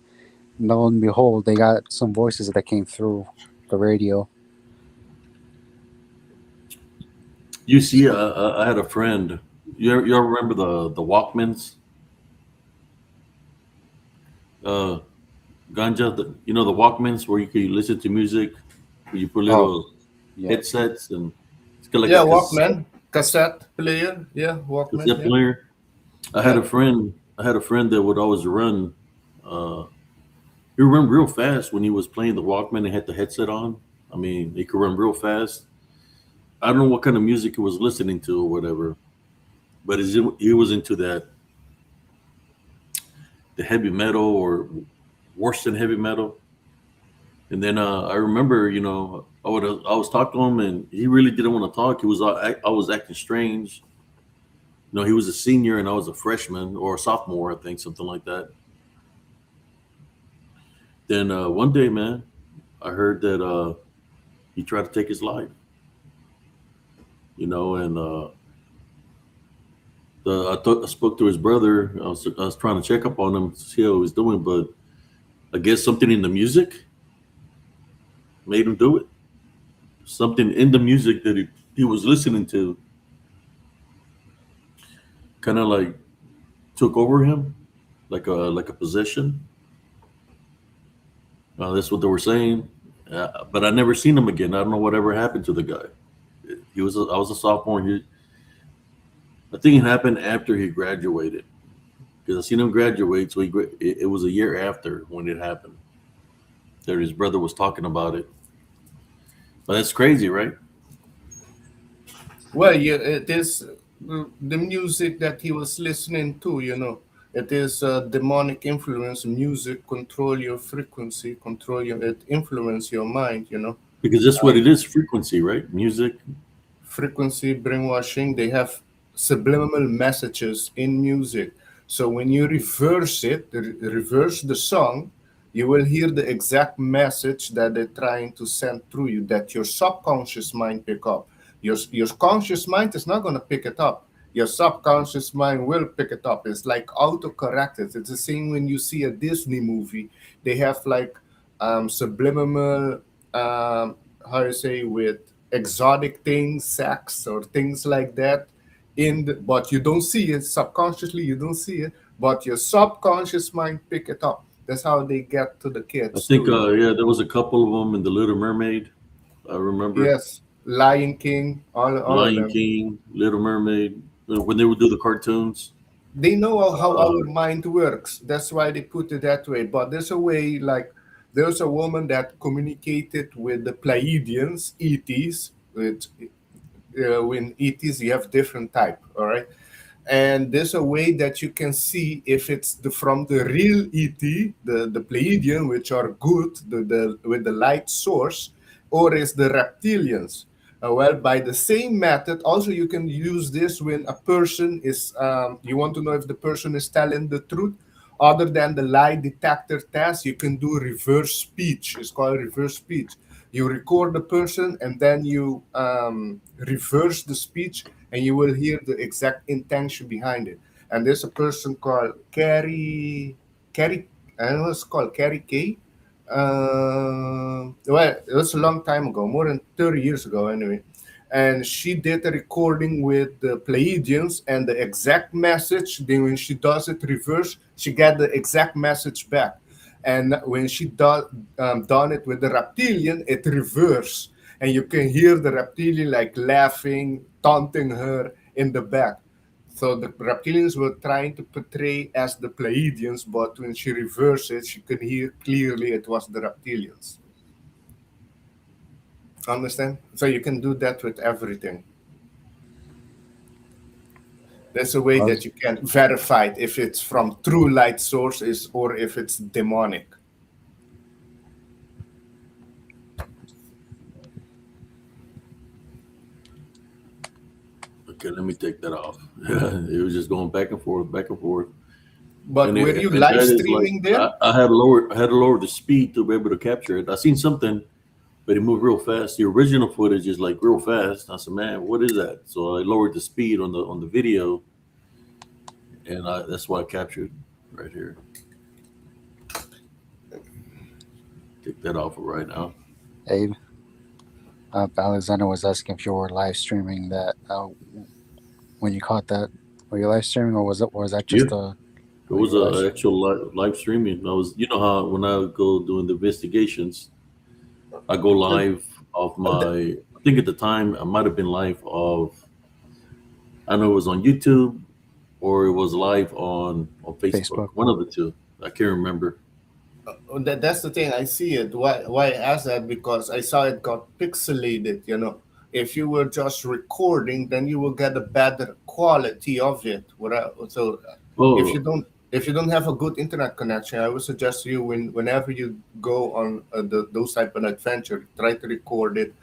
lo and behold, they got some voices that came through the radio. You see, I had a friend. You ever remember the Walkmans? Uh, Ganja, the Walkmans where you could listen to music, where you put Oh, little yeah. headsets, and it's kind of Yeah, like a Walkman, cassette player. Yeah, Walkman. cassette Yeah. player. I had Yeah. a friend. I had a friend that would always run. Uh, he would run real fast when he was playing the Walkman and had the headset on. I mean, he could run real fast. I don't know what kind of music he was listening to or whatever, but he was into the heavy metal or worse than heavy metal. And then I remember, I was talking to him, and he really didn't want to talk. I was acting strange. He was a senior and I was a freshman or a sophomore, I think, something like that. Then one day, man, I heard that he tried to take his life. And I spoke to his brother. I was trying to check up on him to see how he was doing, but I guess something in the music made him do it. Something in the music that he was listening to kind of like took over him. like a possession. That's what they were saying. But I never seen him again. I don't know whatever happened to the guy. I was a sophomore. I think it happened after he graduated because I seen him graduate. So it was a year after when it happened. That his brother was talking about it. But that's crazy, right? Well, yeah, it is the music that he was listening to, you know. It is demonic influence. Music control your frequency, it influence your mind, you know. Because that's what it is, frequency, right? Music. Frequency brainwashing. They have subliminal messages in music. So when you reverse it, reverse the song, you will hear the exact message that they're trying to send through you, that your subconscious mind pick up. Your conscious mind is not going to pick it up. Your subconscious mind will pick it up. It's like autocorrected. It's the same when you see a Disney movie. They have like subliminal, how you say, with exotic things, sex or things like that. But you don't see it subconsciously. You don't see it, but your subconscious mind pick it up. That's how they get to the I kids think, too. You know? yeah, there was a couple of them in The Little Mermaid. I remember Yes, Lion King, all of Lion them. King, Little Mermaid. When they would do the cartoons. They know how Uh, our mind works. That's why they put it that way. But there's a way, like there's a woman that communicated with the Pleiadians, ETs. When ETs, you have different type. All right, and there's a way that you can see if it's from the real ET, the Pleiadian, which are good, the with the light source, or is the reptilians. Well, by the same method, also you can use this when a person is, you want to know if the person is telling the truth. Other than the lie detector test, you can do reverse speech. It's called reverse speech. You record the person and then you reverse the speech, and you will hear the exact intention behind it. And there's a person called Carrie, I don't know what's called, Carrie K. Well, it was a long time ago, more than 30 years ago, anyway. And she did a recording with the Pleiadians, and the exact message. Then, when she does it reverse, she get the exact message back. And when she done it with the reptilian, it reverse, and you can hear the reptilian like laughing, taunting her in the back. So the reptilians were trying to portray as the Pleiadians, but when she reversed it, she could hear clearly it was the reptilians. Understand? So you can do that with everything. There's a way I that was, you can verify it if it's from true light sources or if it's demonic. okay, let me take that off. It was just going back and forth, back and forth. But were you And live that is like streaming there? I had to lower the speed to be able to capture it. I seen something, but it moved real fast. The original footage is like real fast. I said, man, what is that? So I lowered the speed on the video, and that's why I captured right here. Take that off right now. Abe, Alexander was asking if you were live streaming that. When you caught that, were you live streaming, or was that Yeah, just a? it Oh, you was were live a streaming. actual live streaming. I was, you know how when I go doing the investigations, I go The, live of the, my. I think at the time I might have been live of. I know it was on YouTube or it was live on Facebook. Facebook. One of the two. I can't remember. that's the thing. I see it. Why I asked that? Because I saw it got pixelated. You know, if you were just recording, then you will get a better quality of it. So if you Oh, don't have a good internet connection, I would suggest you whenever you go on those type of adventure, try to record it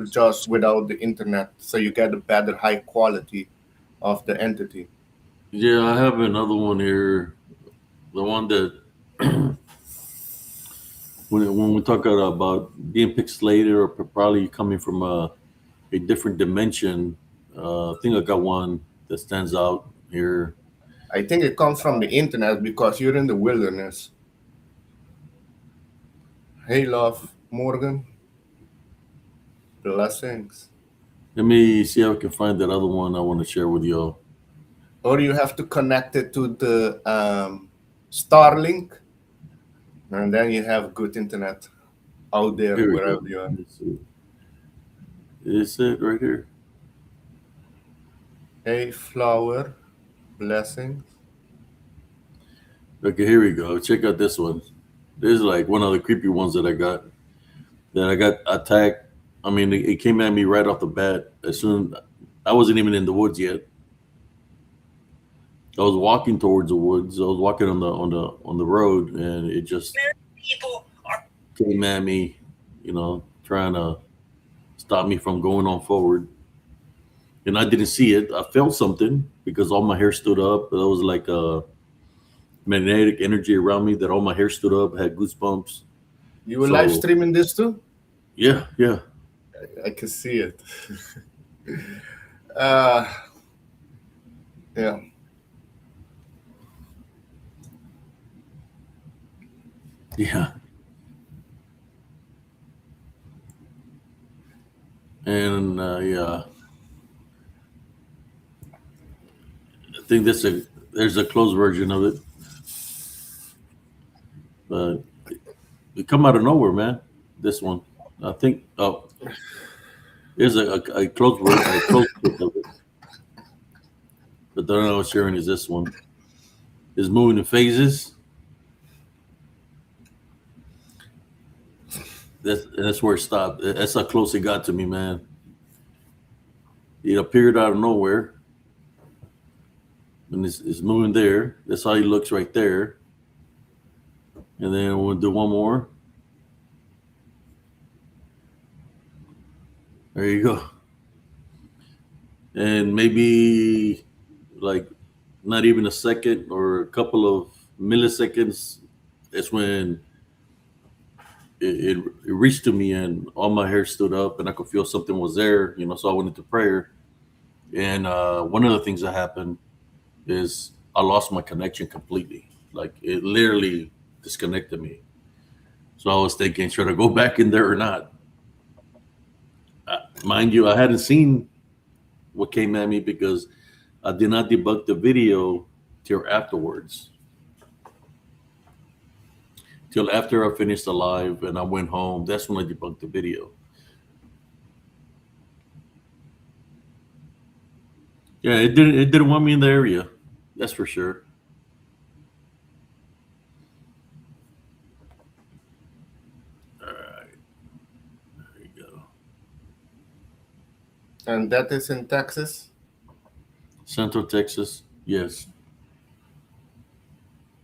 just without the internet, so you get a better high quality of the entity. yeah, I have another one here. The one that when we talk about being pixelated or probably coming from a different dimension, I think I got one that stands out here. I think it comes from the internet because you're in the wilderness. Hey, love, Morgan, blessings. Let me see if I can find that other one I want to share with y'all. Or you have to connect it to the Starlink, and then you have good internet out there Here we go. wherever you are. Let's see. Is it right here? Hey, flower, blessings. Okay, here we go. Check out this one. This is like one of the creepy ones that I got. That I got attacked. I mean, it came at me right off the bat. As soon I wasn't even in the woods yet. I was walking towards the woods. I was walking on the road, and it just came at me. Trying to stop me from going on forward. And I didn't see it. I felt something because all my hair stood up. There was like a magnetic energy around me that all my hair stood up. Had goosebumps. You were live So streaming this too? yeah, yeah, I can see it. uh, yeah. yeah. And yeah, I think there's a closed version of it, but it come out of nowhere, man. This one, I think. Oh, there's a closed clip of it, but the one I was sharing is this one. It's moving in phases. That's where it stopped. That's how close it got to me, man. It appeared out of nowhere, and it's moving there. That's how he looks right there. And then we'll do one more. There you go. And maybe like not even a second or a couple of milliseconds, that's when it reached to me and all my hair stood up and I could feel something was there, so I went into prayer. And one of the things that happened is I lost my connection completely. Like it literally disconnected me. So I was thinking, should I go back in there or not? Mind you, I hadn't seen what came at me because I did not debug the video till afterwards. Till after I finished the live and I went home, that's when I debunked the video. Yeah, it didn't want me in the area. That's for sure. All right, there you go. And that is in Texas. Central Texas, yes.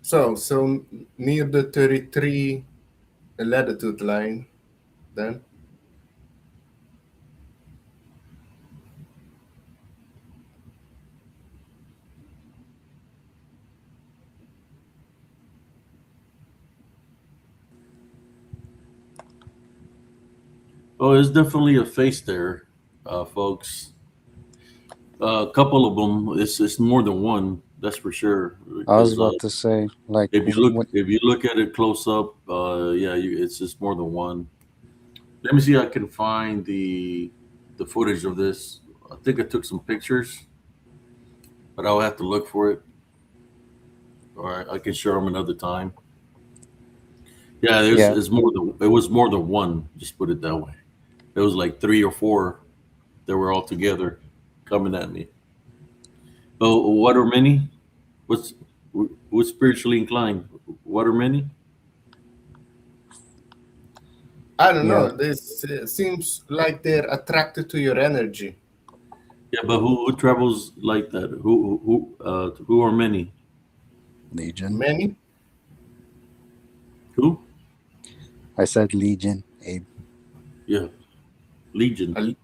So near the 33 latitude line, then. Oh, it's definitely a face there, folks. A couple of them. It's more than one. That's for sure. I was Because about to say, like, if you look at it close up, yeah, it's just more than one. Let me see if I can find the footage of this. I think I took some pictures, but I'll have to look for it. Or I can share them another time. Yeah, yeah, it was more than one. Just put it that way. It was like three or four that were all together coming at me. Oh, what are many? What's what's spiritually inclined? What are many? I don't yeah. know. This seems like they're attracted to your energy. Yeah, but who travels like that? Who are many? Legion. Many? Who? I said Legion, Abe. Yeah, Legion. A,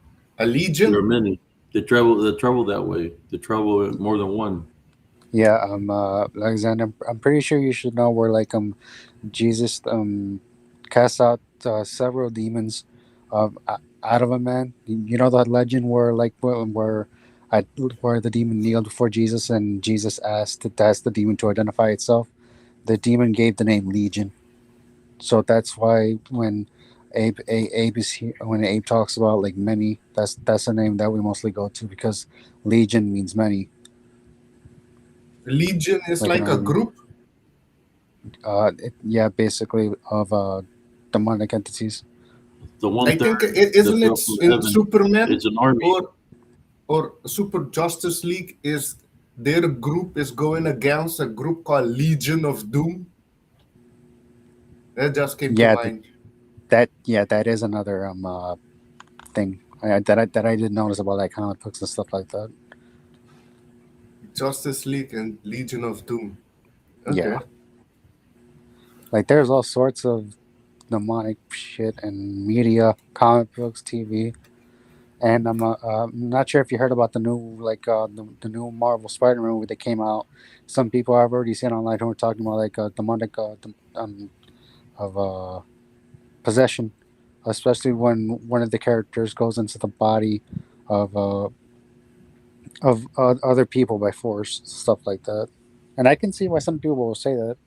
a There are legion? many. They travel that way. They travel more than one. Yeah, Alexander. I'm pretty sure you should know where Jesus cast out several demons out of a man. You know that legend where where the demon kneeled before Jesus and Jesus asked the demon to identify itself. The demon gave the name Legion. So that's why when Abe is here, when Abe talks about like many, that's the name that we mostly go to because Legion means many, Legion is like an like a army. group? Yeah, basically of demonic entities. The I one think third that isn't it fell from in heaven Superman is an army. or Super Justice League is their group is going against a group called Legion of Doom. That just came to Yeah, mind. that is another thing that I did notice about like comic books and stuff like that. Justice League and Legion of Doom. Yeah, Okay. like there's all sorts of demonic shit in media, comic books, TV, and I'm not sure if you heard about the new the new Marvel Spider-Man movie that came out. Some people I've already seen online who are talking about like demonic of possession, especially when one of the characters goes into the body of other people by force, stuff like that. And I can see why some people will say that.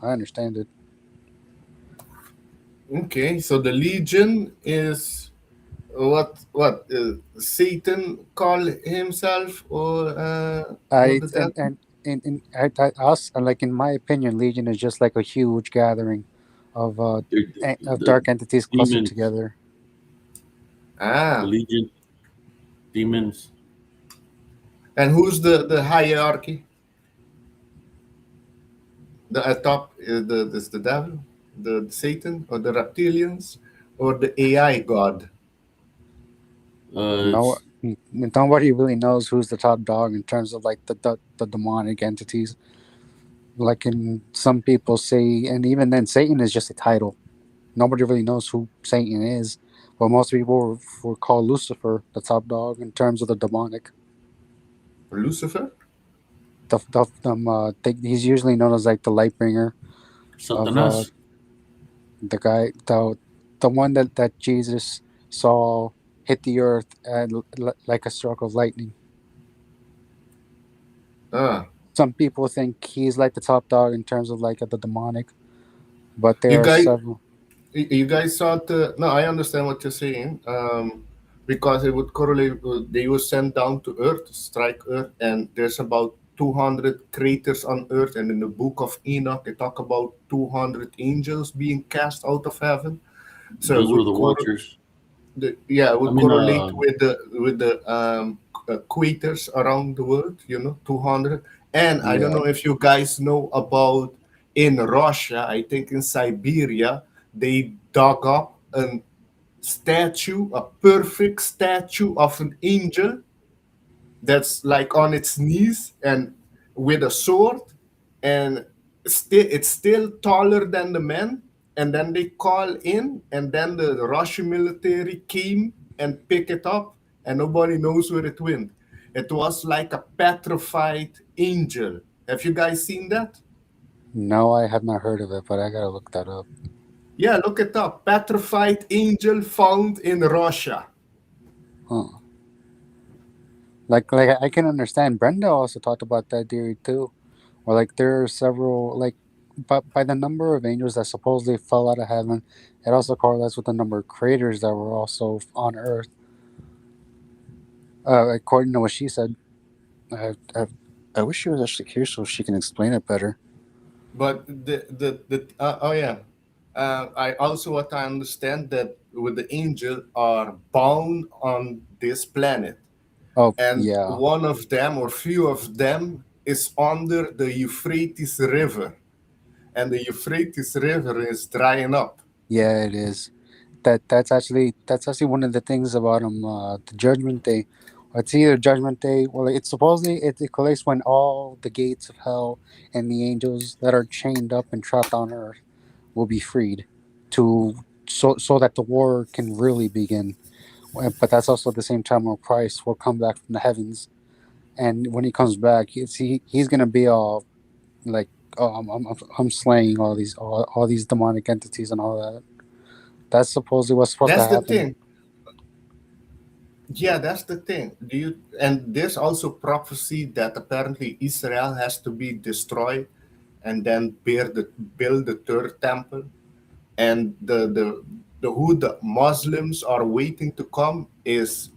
I understand it. Okay. So the Legion is what Satan call himself or I the devil? I us like in my opinion, Legion is just like a huge gathering of of The dark entities clustered demons, together. the Ah. legion, demons. And who's the hierarchy? The at top is the devil, the Satan, or the reptilians, or the AI god. No, It's nobody really knows who's the top dog in terms of like the demonic entities. Like in some people say, and even then, Satan is just a title. Nobody really knows who Satan is. But most people will call Lucifer the top dog in terms of the demonic. Lucifer. He's usually known as like the light bringer of Satanas. the guy, the one that Jesus saw hit the earth and like a stroke of lightning. Ah, Some people think he's like the top dog in terms of like the demonic, but you there are guys, several. you guys saw the. No, I understand what you're saying. Because it would correlate. They were sent down to Earth, to strike Earth, and there's about 200 craters on Earth. And in the Book of Enoch, they talk about 200 angels being cast out of heaven. So it Those were would the watchers. yeah, it I would mean, correlate with the equators around the world. 200. And I don't Yeah, know if you guys know about in Russia. I think in Siberia they dug up a statue, a perfect statue of an angel that's like on its knees and with a sword, and it's still taller than the men. And then they call in, and then the Russian military came and pick it up, and nobody knows where it went. It was like a petrified angel. Have you guys seen that? no, I have not heard of it, but I gotta look that up. Yeah, look it up. Petrified angel found in Russia. Huh. Like I can understand. Brenda also talked about that theory too, or like there are several like, but by the number of angels that supposedly fell out of heaven, it also correlates with the number of craters that were also on Earth. According to what she said, I, I, I wish she was actually here so she can explain it better. But oh yeah, I also what I understand that with the angel are bound on this planet, Oh and yeah, one of them or few of them is under the Euphrates River, and the Euphrates River is drying up. yeah, it is. That's actually one of the things about the Judgment Day. It's either Judgment Day, well, it's supposedly it collects when all the gates of hell and the angels that are chained up and trapped on Earth will be freed, to so that the war can really begin. But that's also at the same time where Christ will come back from the heavens, and when he comes back, he's gonna be all like, oh, I'm slaying all these demonic entities and all that. That's supposedly what's supposed to That's the happen. thing. Yeah, that's the thing. Do you and there's also prophecy that apparently Israel has to be destroyed and then build the third temple, and the who the Muslims are waiting to come is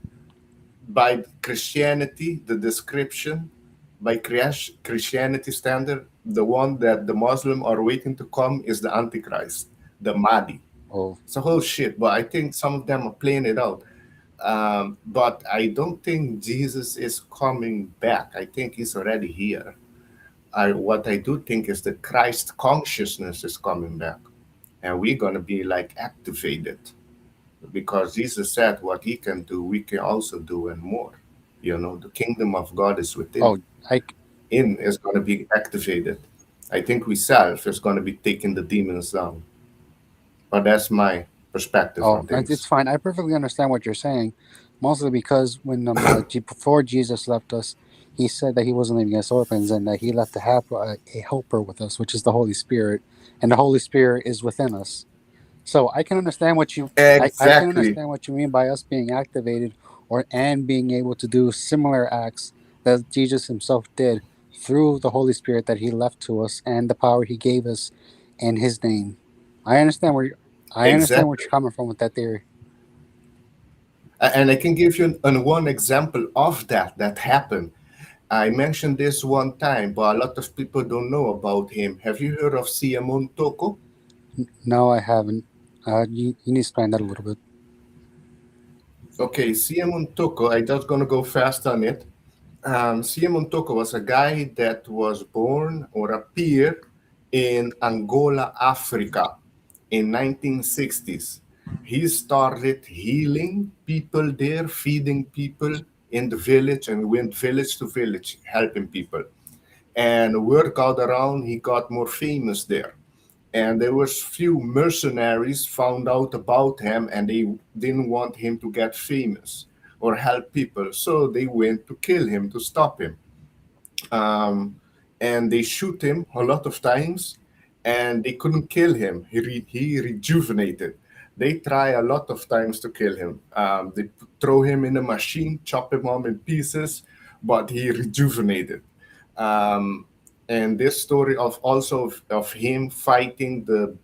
by Christianity, the description. by Christianity standard, the one that the Muslim are waiting to come is the Antichrist, the Mahdi. Oh, It's a whole shit, but I think some of them are playing it out. But I don't think Jesus is coming back. I think he's already here. What I do think is the Christ consciousness is coming back, and we're gonna be like activated because Jesus said what he can do, we can also do and more. You know, the kingdom of God is within. oh, I, In is gonna be activated. I think we self is gonna be taking the demons down. But that's my perspective oh, on it's things. fine. I perfectly understand what you're saying, mostly because when before Jesus left us, he said that he wasn't leaving us orphans and that he left a helper with us, which is the Holy Spirit, and the Holy Spirit is within us. So I can understand I can Exactly. understand what you mean by us being activated or and being able to do similar acts that Jesus himself did through the Holy Spirit that he left to us and the power he gave us in his name. I understand where I understand where Exactly. you're coming from with that theory. And I can give you one example of that happened. I mentioned this one time, but a lot of people don't know about him. Have you heard of Siamon Toko? No, I haven't. You need to explain that a little bit. Okay, Siamon Toko, I just gonna go fast on it. Siamon Toko was a guy that was born or appeared in Angola, Africa in 1960s. He started healing people there, feeding people in the village, and went village to village helping people. And word got around, he got more famous there. And there was few mercenaries found out about him, and they didn't want him to get famous or help people, so they went to kill him to stop him. um, and they shoot him a lot of times, and they couldn't kill him. He rejuvenated. They try a lot of times to kill him. They throw him in a machine, chop him up in pieces, but he rejuvenated. Um, and this story of also of him fighting the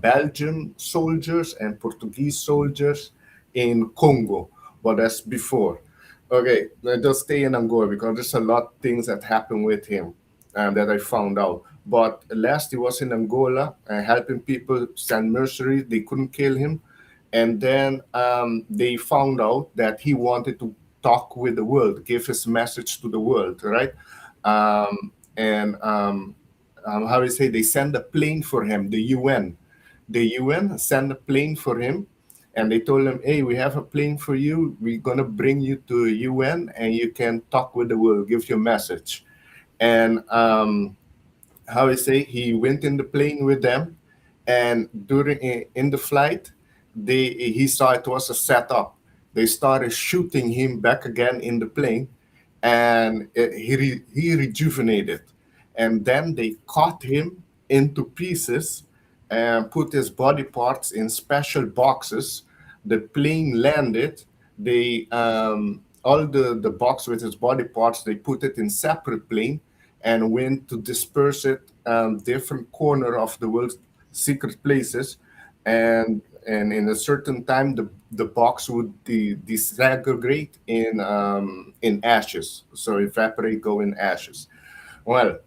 Belgian soldiers and Portuguese soldiers in Congo, but that's before. Okay, let's just stay in Angola because there's a lot of things that happened with him that I found out. But last he was in Angola helping people send mercenaries. They couldn't kill him. And then they found out that he wanted to talk with the world, give his message to the world, right? And how do you say, they send a plane for him, the UN. The UN sent a plane for him, and they told him, hey, we have a plane for you. We're going to bring you to UN, and you can talk with the world, give your message. And how I say, he went in the plane with them, and during in the flight, he saw it was a setup. They started shooting him back again in the plane, and he rejuvenated. And then they cut him into pieces and put his body parts in special boxes. The plane landed. They all the box with his body parts. They put it in separate plane and went to disperse it different corner of the world, secret places, and in a certain time the box would disintegrate in ashes, so evaporate, go in ashes. Well,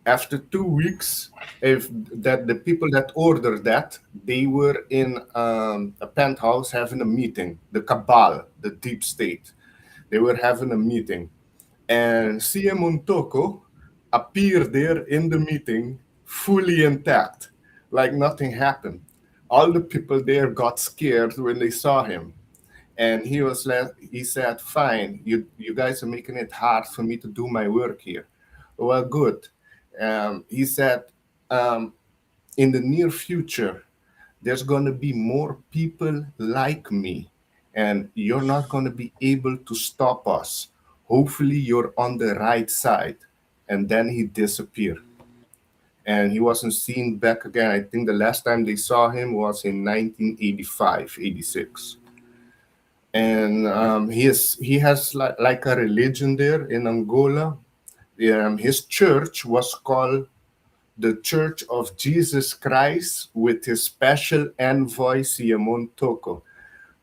after 2 weeks, if that the people that ordered that, they were in a penthouse having a meeting, the cabal, the deep state, they were having a meeting, and CM Untoko appeared there in the meeting fully intact, like nothing happened. All the people there got scared when they saw him. And he said, fine, you guys are making it hard for me to do my work here. Well, good. He said, um, in the near future, there's going to be more people like me, and you're not going to be able to stop us. Hopefully, you're on the right side. And then he disappeared, and he wasn't seen back again. I think the last time they saw him was in 1985, 86. And he has like a religion there in Angola. His church was called the Church of Jesus Christ with his special envoy Siamon Toko.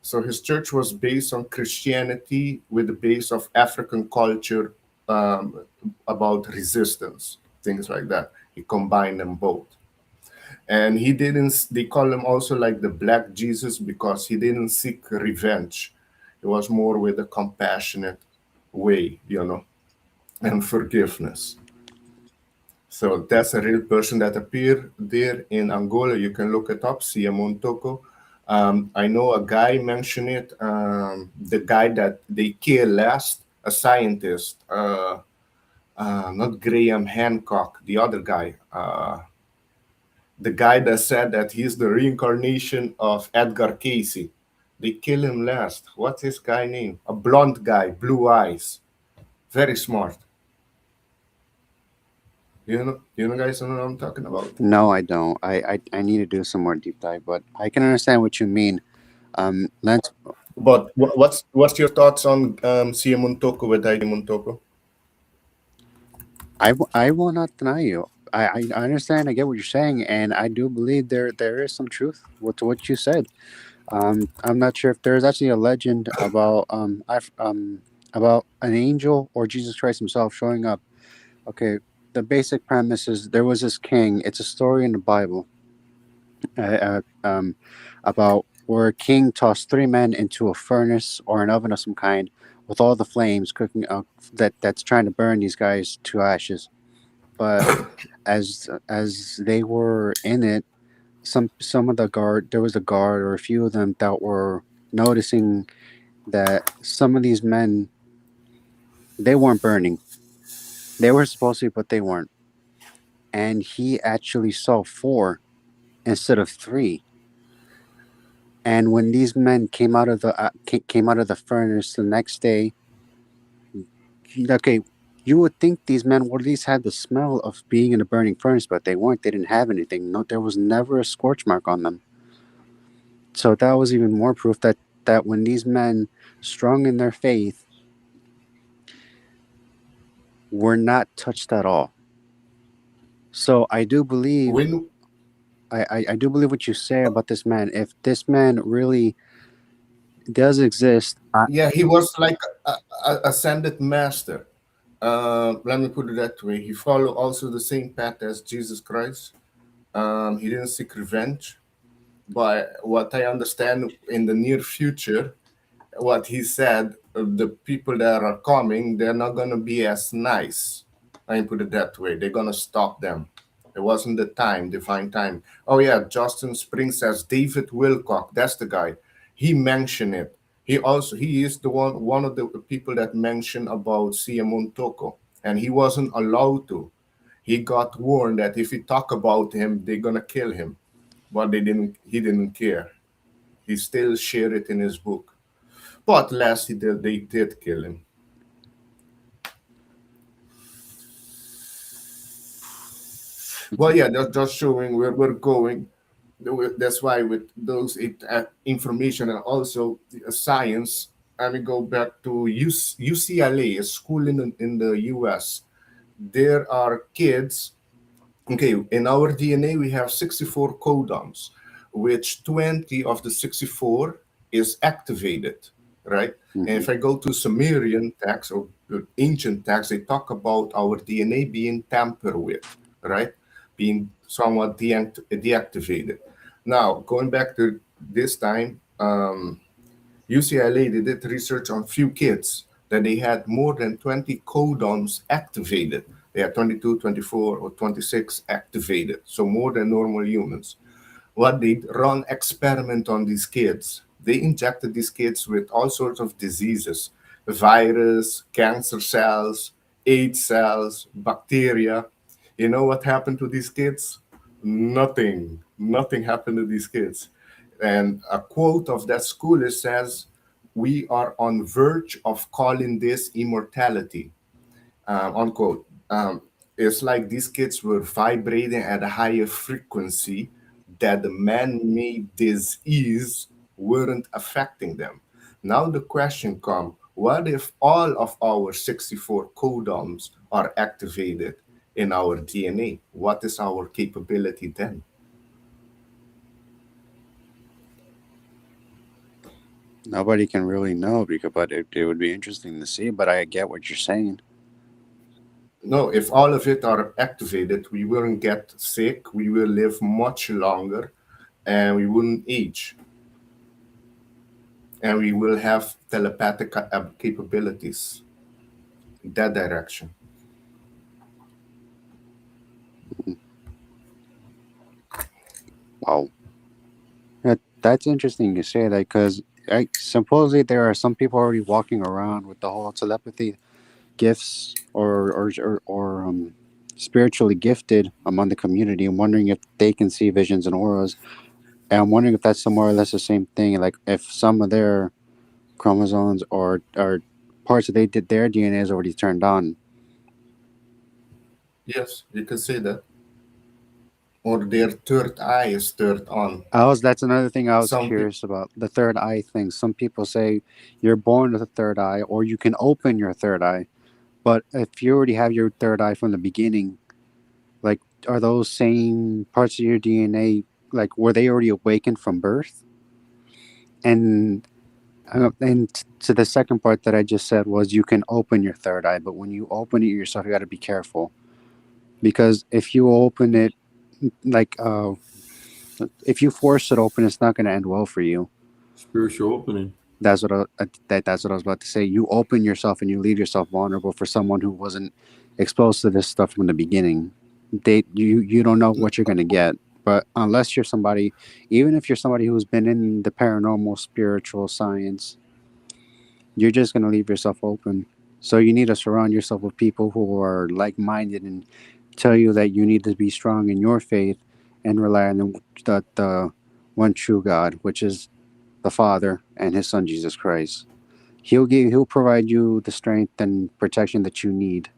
So his church was based on Christianity with the base of African culture about resistance, things like that. He combined them both. And he didn't, they call him also like the Black Jesus because he didn't seek revenge. It was more with a compassionate way, and forgiveness. So that's a real person that appeared there in Angola. You can look it up, Siamon Toko. I know a guy mentioned it, the guy that they killed last, a scientist, not Graham Hancock, the other guy, the guy that said that he's the reincarnation of Edgar Casey. They kill him last. What's his guy name? A blonde guy, blue eyes, very smart. Guys, know what I'm talking about. No, I don't. I need to do some more deep dive, but I can understand what you mean. Lance, But what's your thoughts on Sia Montoko with Heidi Montoko? I will not deny you. I understand. I get what you're saying, and I do believe there is some truth to what you said. I'm not sure if there's actually a legend about an angel or Jesus Christ himself showing up. Okay, the basic premise is there was this king. It's a story in the Bible uh, uh, um, about where a king tossed three men into a furnace or an oven of some kind with all the flames cooking up that's trying to burn these guys to ashes. But as they were in it, some of the guard there was a guard or a few of them that were noticing that some of these men they weren't burning. They were supposed to, but they weren't. And he actually saw four instead of three. And when these men came out of the furnace the next day, okay, you would think these men would at least had the smell of being in a burning furnace, but they weren't. They didn't have anything. No, there was never a scorch mark on them. So that was even more proof that when these men, strong in their faith, were not touched at all. So I do believe When I do believe what you say about this man. If this man really does exist, Yeah, he was like a ascended master. Let me put it that way. He followed also the same path as Jesus Christ. He didn't seek revenge, but what I understand in the near future, what he said, the people that are coming, they're not going to be as nice. I put it that way. They're going to stop them. It wasn't the time, divine time. Oh, yeah, Justin Spring says David Wilcock. That's the guy. He mentioned it. He is the one of the people that mentioned about Siamon Toko, and he wasn't allowed to. He got warned that if he talk about him, they're gonna kill him. But they didn't. He didn't care. He still shared it in his book. But last they did kill him. Well, yeah, that's just showing where we're going. That's why with those information and also science, I mean, go back to UCLA, a school in the US. There are kids. Okay, in our DNA, we have 64 codons, which 20 of the 64 is activated, right? And mhm. if I go to Sumerian text or ancient text, they talk about our DNA being tampered with, right? Being somewhat deactivated. Now, going back to this time, UCLA, they did research on few kids that they had more than 20 codons activated. They had 22, 24, or 26 activated, so more than normal humans. What they run experiment on these kids. They injected these kids with all sorts of diseases, virus, cancer cells, AIDS cells, bacteria. You know what happened to these kids? Nothing. Nothing happened to these kids. And a quote of that school is says, "We are on verge of calling this immortality." Unquote. It's like these kids were vibrating at a higher frequency that the man-made disease weren't affecting them. Now the question comes: what if all of our 64 codons are activated in our DNA? What is our capability then? Nobody can really know because, but it would be interesting to see. But I get what you're saying. No, if all of it are activated, we wouldn't get sick, we will live much longer, and we wouldn't age, and we will have telepathic capabilities in that direction. Wow. That's interesting you say that because supposedly there are some people already walking around with the whole telepathy gifts or spiritually gifted among the community. I'm wondering if they can see visions and auras. And I'm wondering if that's more or less the same thing. Like if some of their chromosomes or parts that they did their DNA is already turned on. Yes, you can say that. Or their third eye is turned on. That's another thing I was Some people, curious about, the third eye thing. Some people say you're born with a third eye, or you can open your third eye. But if you already have your third eye from the beginning, like, are those same parts of your DNA, like, were they already awakened from birth? And to the second part that I just said was you can open your third eye, but when you open it yourself, you got to be careful because if you open it, like, if you force it open, it's not going to end well for you. Spiritual opening. That's what I was about to say. You open yourself and you leave yourself vulnerable for someone who wasn't exposed to this stuff from the beginning. You don't know what you're gonna get. But unless you're somebody, even if you're somebody who's been in the paranormal, spiritual science, you're just gonna leave yourself open. So you need to surround yourself with people who are like-minded and tell you that you need to be strong in your faith and rely on the one true God, which is the Father and His Son Jesus Christ. He'll provide you the strength and protection that you need.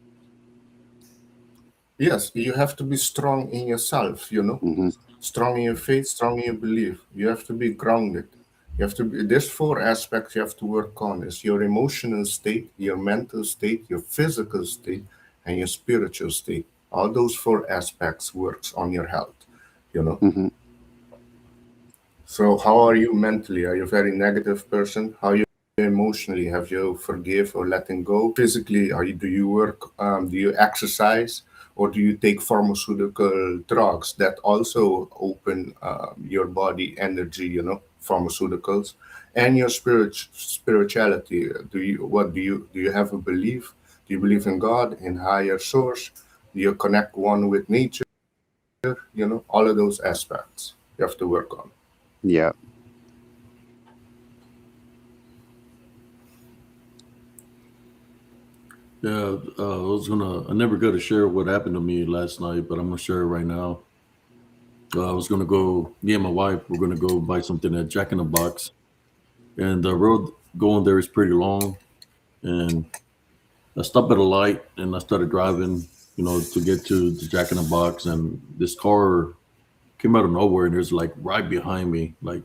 yes, you have to be strong in yourself, Hmm. strong in your faith, strong in your belief. You have to be grounded. You have to be, there's four aspects you have to work on. Is your emotional state, your mental state, your physical state, and your spiritual state. All those four aspects works on your health. Hmm. So how are you mentally? Are you a very negative person? How are you emotionally? Have you forgive or letting go? Physically, do you work? Do you exercise? Or do you take pharmaceutical drugs that also open your body energy? Pharmaceuticals, and your spirituality. Do you have a belief? Do you believe in God, in higher source? Do you connect one with nature? All of those aspects you have to work on. Yeah. Yeah, I never got to share what happened to me last night, but I'm gonna share it right now. I was gonna go, me and my wife, we're gonna go buy something at Jack in the Box, and the road going there is pretty long. And I stopped at a light and I started driving, to get to the Jack in the Box, and this car came out of nowhere and it was like right behind me, like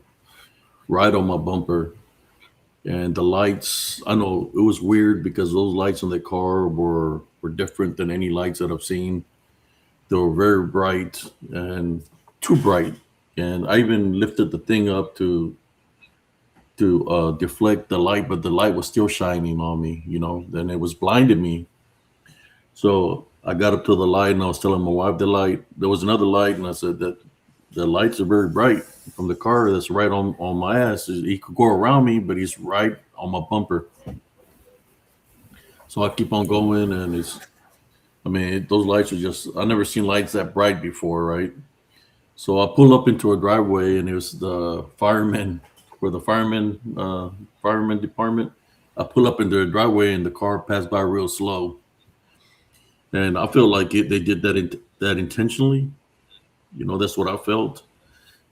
right on my bumper. And the lights, I know it was weird because those lights on the car were different than any lights that I've seen. They were very bright and too bright. And I even lifted the thing up to deflect the light, but the light was still shining on me. Then it was blinding me. So I got up to the light and I was telling my wife the light. There was another light, and I said that the lights are very bright from the car that's right on my ass. He could go around me, but he's right on my bumper. So I keep on going, and those lights are just, I never seen lights that bright before, right? So I pull up into a driveway, and it was the firemen, for the fireman department. I pull up into the driveway, and the car passed by real slow. And I feel like they did that intentionally. That's what I felt,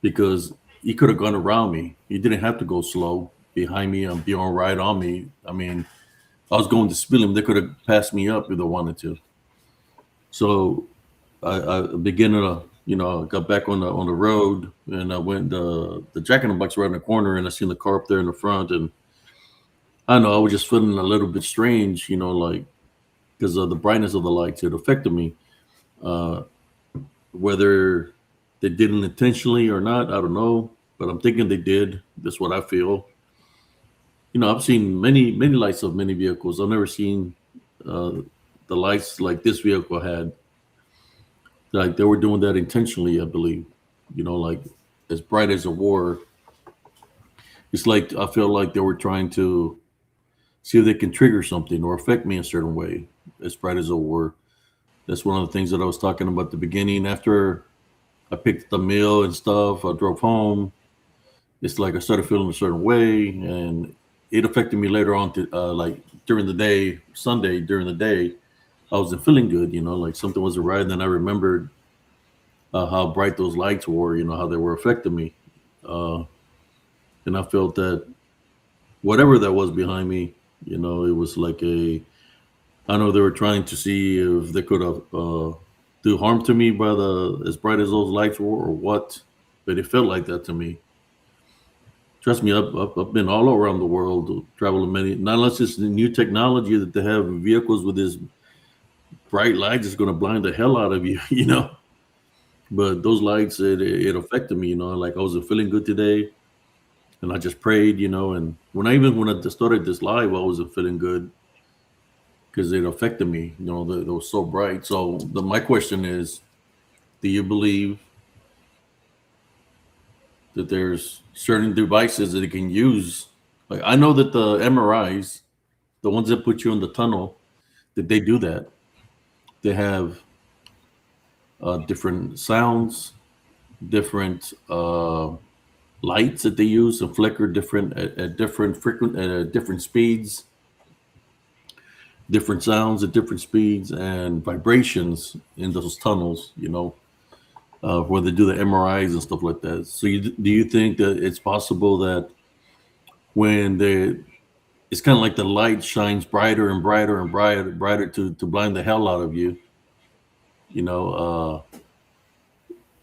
because he could have gone around me. He didn't have to go slow behind me and be on right on me. I was going to speed limit. They could have passed me up if they wanted to. So I began to, got back on the road, and I went the Jack in the Box right in the corner, and I seen the car up there in the front, and I know I was just feeling a little bit strange, like because of the brightness of the lights, it affected me. Uh, whether they did it intentionally or not, I don't know, but I'm thinking they did. That's what I feel. I've seen many lights of many vehicles. I've never seen uh, the lights like this vehicle had, like they were doing that intentionally, I believe. Like as bright as a war. It's like I feel like they were trying to see if they can trigger something or affect me in a certain way, as bright as a war. That's one of the things that I was talking about at the beginning. After I picked up the meal and stuff, I drove home. It's like I started feeling a certain way, and it affected me later on. Like during the day, Sunday during the day, I wasn't feeling good. Like something wasn't right. And then I remembered how bright those lights were. How they were affecting me, uh, and I felt that whatever that was behind me, it was like I know they were trying to see if they could have do harm to me by the as bright as those lights were or what, but it felt like that to me. Trust me, I've been all around the world, traveling many. Not unless it's the new technology that they have vehicles with this bright lights is going to blind the hell out of you, But those lights, it affected me, Like I wasn't feeling good today, and I just prayed, And when I started this live, I wasn't feeling good because it affected me. They were so bright. So my question is, do you believe that there's certain devices that it can use? Like I know that the MRIs, the ones that put you in the tunnel, that they do that. They have different sounds, different lights that they use and flicker different at different frequent different speeds, different sounds at different speeds and vibrations in those tunnels. Where they do the MRIs and stuff like that. So, do you think that it's possible that when it's kind of like the light shines brighter and brighter and brighter to blind the hell out of you? You know,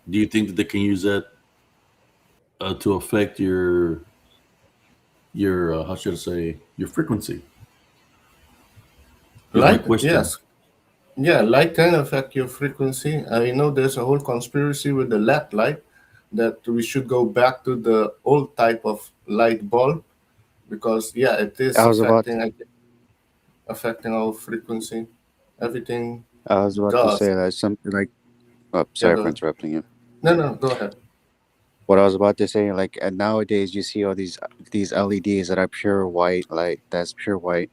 do you think that they can use that to affect your how should I say your frequency? Is my Light, question. yes. Yeah, light can affect your frequency. I know there's a whole conspiracy with the LED light that we should go back to the old type of light bulb because yeah, it is I was about affecting our frequency. Everything I was about to does. say that something like. Oh, Yeah, sorry go for ahead. interrupting you. No, no, go ahead. What I was about to say, like nowadays, you see all these LEDs that are pure white light. That's pure white.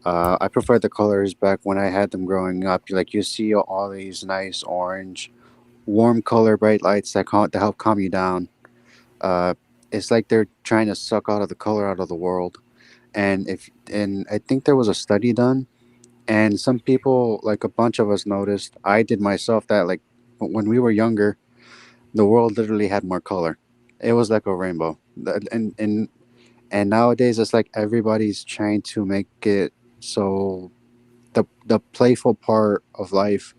I prefer the colors back when I had them growing up. Like you see all these nice orange, warm color, bright lights that help calm you down. Uh, it's like they're trying to suck out of the color out of the world. And I think there was a study done, and some people, like a bunch of us, noticed. I did myself that like when we were younger, the world literally had more color. It was like a rainbow. And nowadays it's like everybody's trying to make it so the playful part of life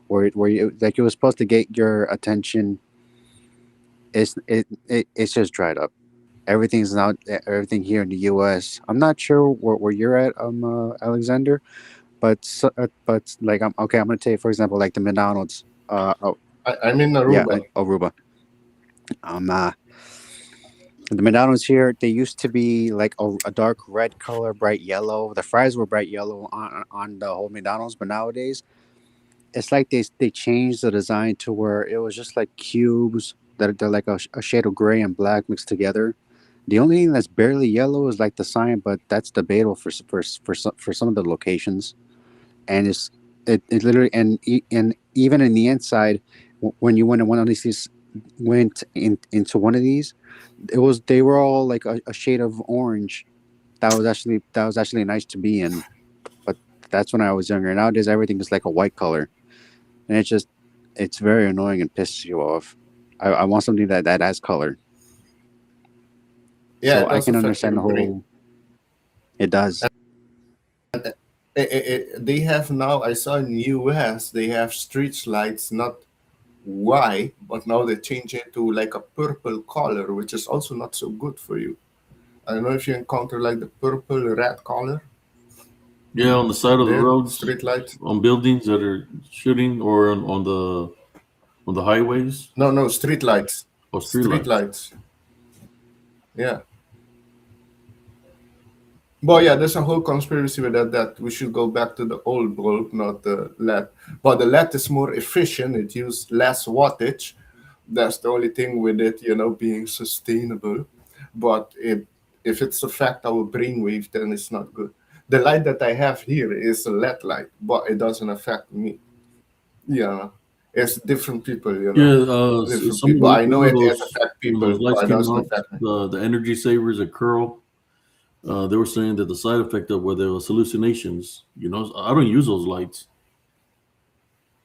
where you like it was supposed to get your attention it's just dried up. Everything's now everything here in the US. I'm not sure where you're at, Alexander, but like I'm okay, I'm gonna take for example like the McDonald's I'm in yeah, Aruba. Aruba. Um uh, The McDonald's here, they used to be like a dark red color, bright yellow. The fries were bright yellow on the whole McDonald's, but nowadays it's like they changed the design to where it was just like cubes that they're like a shade of gray and black mixed together. The only thing that's barely yellow is like the sign, but that's debatable for some of the locations. And it literally and even in the inside, when you went in one of these into one of these, they were all like a shade of orange. That was actually nice to be in. But that's when I was younger. Nowadays everything is like a white color, and it's very annoying and pisses you off. I want something that has color. Yeah, So it I does can affect understand your the brain. whole. It does. They have now. I saw in US they have street lights, not white, but now they change it to like a purple color, which is also not so good for you. I don't know if you encounter like the purple red color Yeah, on the side of the there, roads, street lights. on buildings that are shooting, or on the highways No, no, street lights. or street Street lights. lights. Yeah. But yeah, there's a whole conspiracy with that we should go back to the old bulb, not the LED. But the LED is more efficient. It uses less wattage. That's the only thing with it, being sustainable. But if it's affect our brainwave, then it's not good. The light that I have here is a LED light, but it doesn't affect me. Yeah, it's different people, Yeah, different some of people. those, I know remember it those affect when people, those lights but it came doesn't out, affect me. the energy savers at Curl, they were saying that the side effect of where there was hallucinations. I don't use those lights.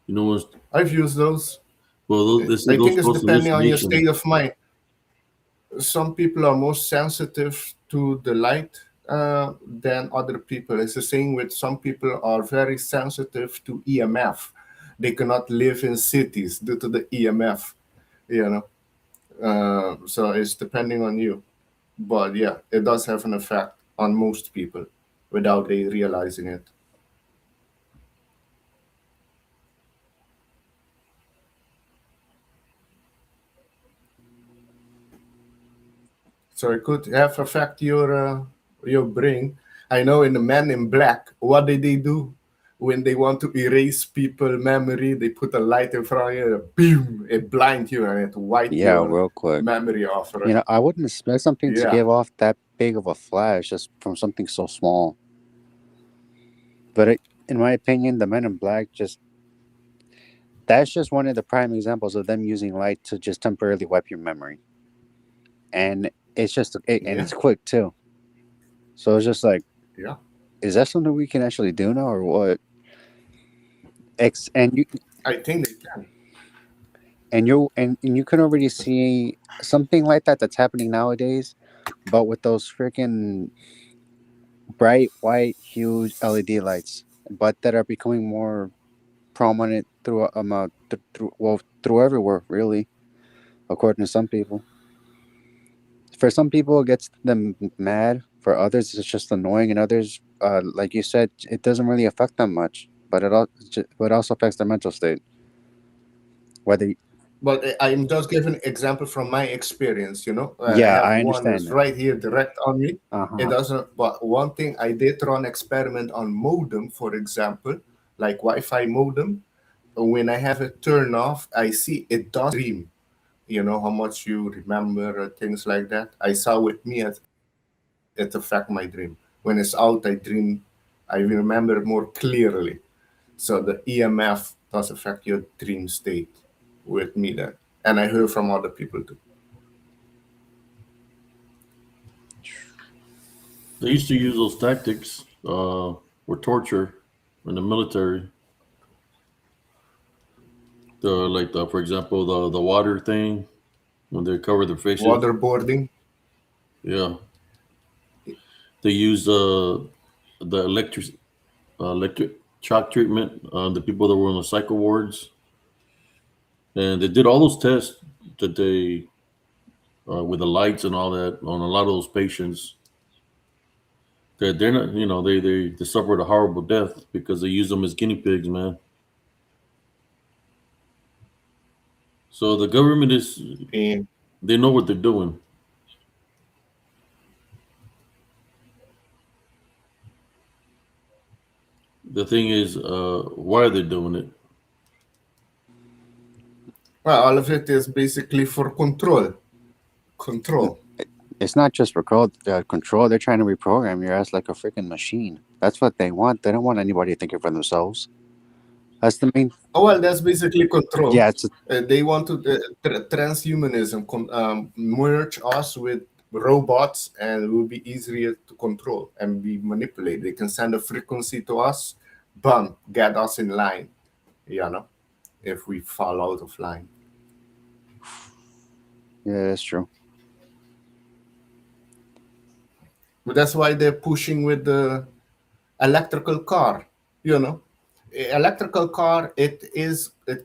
You know, what's- I've used those. well, they say I those think it's cause depending on your hallucinations. state of mind. Some people are more sensitive to the light than other people. It's the same with some people are very sensitive to EMF. They cannot live in cities due to the EMF, you know. So it's depending on you. But yeah, it does have an effect on most people without they realizing it. So it could have affect your brain. I know in the Men in Black, what did they do when they want to erase people memory? They put a light in front of you, boom, it blind you and it wipe Yeah, your real quick. memory off, You right? know, I wouldn't expect something to Yeah, give off that big of a flash just from something so small. But in my opinion, the Men in Black that's just one of the prime examples of them using light to just temporarily wipe your memory, and and yeah, it's quick too. So it's just like, yeah. is that something we can actually do now, or what? And I think they can. you can already see something like that's happening nowadays, but with those freaking bright white huge LED lights, but that are becoming more prominent through everywhere, really, according to some people. For some people, it gets them mad. For others, it's just annoying, and others, like you said, it doesn't really affect them much. But it also affects their mental state. Whether But I'm just giving example from my experience. I Yeah, have I one understand that's that. right here, direct on me. Uh It huh. doesn't. But one thing I did run experiment on modem, for example, like Wi-Fi modem. When I have it turned off, I see it does dream. How much you remember, things like that. I saw with me it affect my dream. When it's out, I dream. I remember more clearly. So the EMF does affect your dream state with me then. And I heard from other people too. They used to use those tactics for torture in the military. For example, the water thing when they cover their faces. Waterboarding. Yeah, they use the electric shock treatment on the people that were on the cycle wards, and they did all those tests that they with the lights and all that on a lot of those patients. They're not, they suffered a horrible death because they use them as guinea pigs, man. So the government is And they know what they're doing. The thing is, why are they doing it? well, all of it is basically for control. Control. It's not just for control. They're trying to reprogram your ass like a freaking machine. That's what they want. They don't want anybody thinking for themselves. That's the main. Oh, well, that's basically control. Yeah, They want to transhumanism, merge us with robots, and it will be easier to control and be manipulated. They can send a frequency to us, bam, get us in line. If we fall out of line. yeah, that's true. But that's why they're pushing with the electrical car. You know, electrical car, it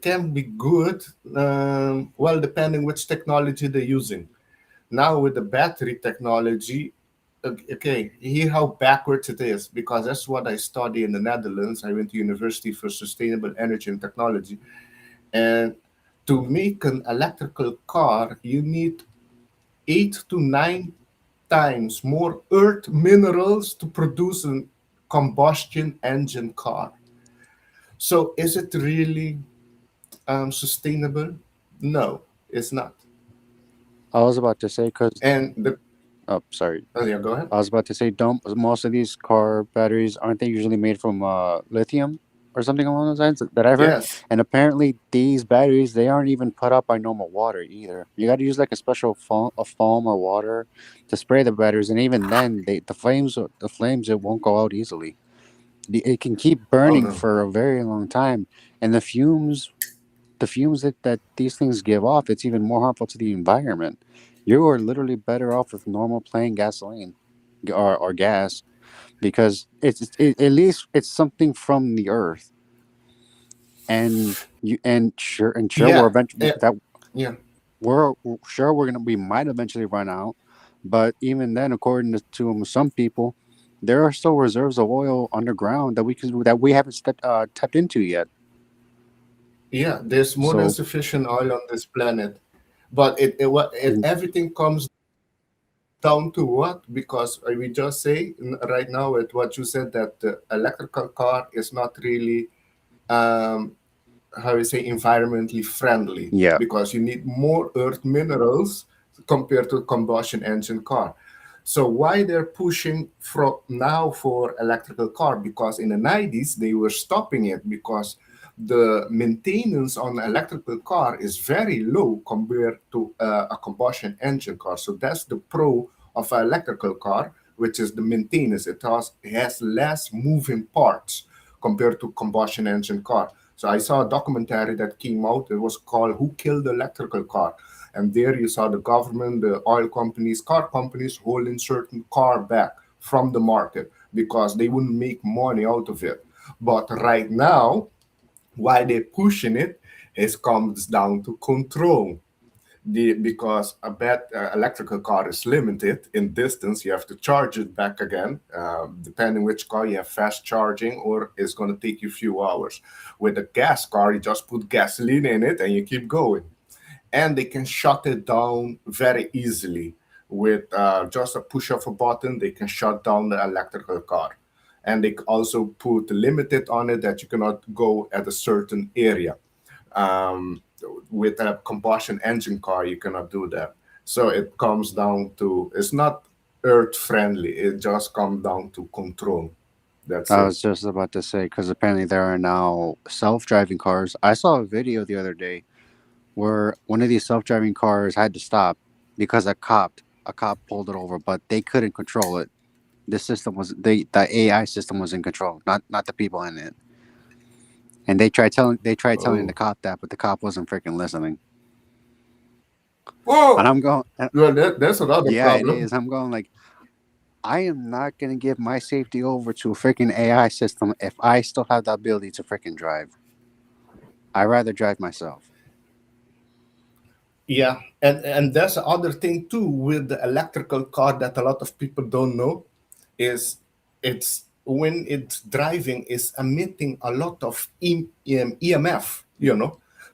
can be good. Well, depending which technology they're using. Now with the battery technology, okay, hear how backwards it is, because that's what I study in the Netherlands. I went to University for Sustainable Energy and Technology, and to make an electrical car, you need 8 to 9 times more earth minerals to produce a combustion engine car. So is it really sustainable? No, it's not. I was about to say because And the oh, sorry. oh yeah, go ahead. I was about to say, don't most of these car batteries aren't they usually made from lithium or something along those lines that I've heard? Yes. And apparently, these batteries they aren't even put up by normal water either. You got to use like a special foam or water to spray the batteries, and even then, the flames it won't go out easily. It can keep Oh burning no. for a very long time, and the fumes that these things give off, it's even more harmful to the environment. You are literally better off with normal plain gasoline or gas because at least it's something from the earth, and sure we're Yeah. eventually that Yeah. we're sure we might eventually run out, but even then, according to some people, there are still reserves of oil underground that we haven't tapped into yet. Yeah. There's more than So sufficient oil on this planet, but in, everything comes down to what? Because we just say right now with what you said that the electrical car is not really um, how you say environmentally friendly yeah, because you need more earth minerals compared to combustion engine car. So why they're pushing from now for electrical car? Because in the 90s they were stopping it because the maintenance on electrical car is very low compared to a combustion engine car. So that's the pro of an electrical car, which is the maintenance. It has less moving parts compared to combustion engine car. So I saw a documentary that came out. It was called "Who Killed the Electrical Car?" And there you saw the government, the oil companies, car companies holding certain car back from the market because they wouldn't make money out of it. But right now, why they're pushing it, it comes down to control. Because a electrical car is limited in distance, you have to charge it back again. Depending which car you have fast charging, or it's going to take you a few hours. With a gas car, you just put gasoline in it and you keep going, and they can shut it down very easily with just a push of a button. They can shut down the electrical car, and they also put limited on it that you cannot go at a certain area. um, with a combustion engine car you cannot do that. So it comes down to, it's not earth friendly, it just comes down to control. That's I it. was just about to say because apparently there are now self-driving cars. I saw a video the other day where one of these self-driving cars had to stop because a cop pulled it over, but they couldn't control it. The AI system was in control, not the people in it. And they tried telling the Oh, cop that, but the cop wasn't freaking listening. And whoa. I'm going, Well, that's another yeah, it problem. is. I'm going like I am not gonna give my safety over to a freaking AI system if I still have the ability to freaking drive. I'd rather drive myself. Yeah, and that's the other thing too with the electrical car that a lot of people don't know is it's when it's driving is emitting a lot of EMF,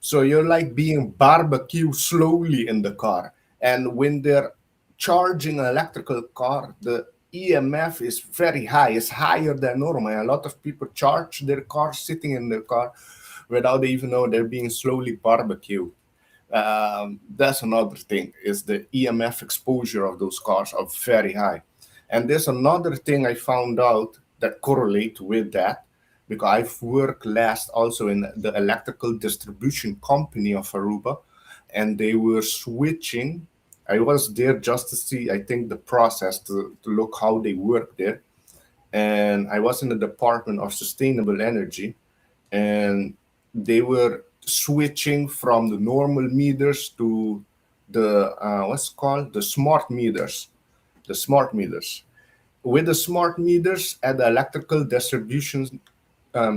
So you're like being barbecue slowly in the car. And when they're charging an electrical car, the EMF is very high. It's higher than normal. A lot of people charge their car sitting in the car without they even know they're being slowly barbecued. That's another thing, is the EMF exposure of those cars are very high. And there's another thing I found out that correlate with that, because I've worked last also in the electrical distribution company of Aruba, and they were switching. I was there just to see, I think, the process to look how they work there. And I was in the Department of Sustainable Energy, and they were switching from the normal meters to the what's called the smart meters. The smart meters. With the smart meters at the electrical distribution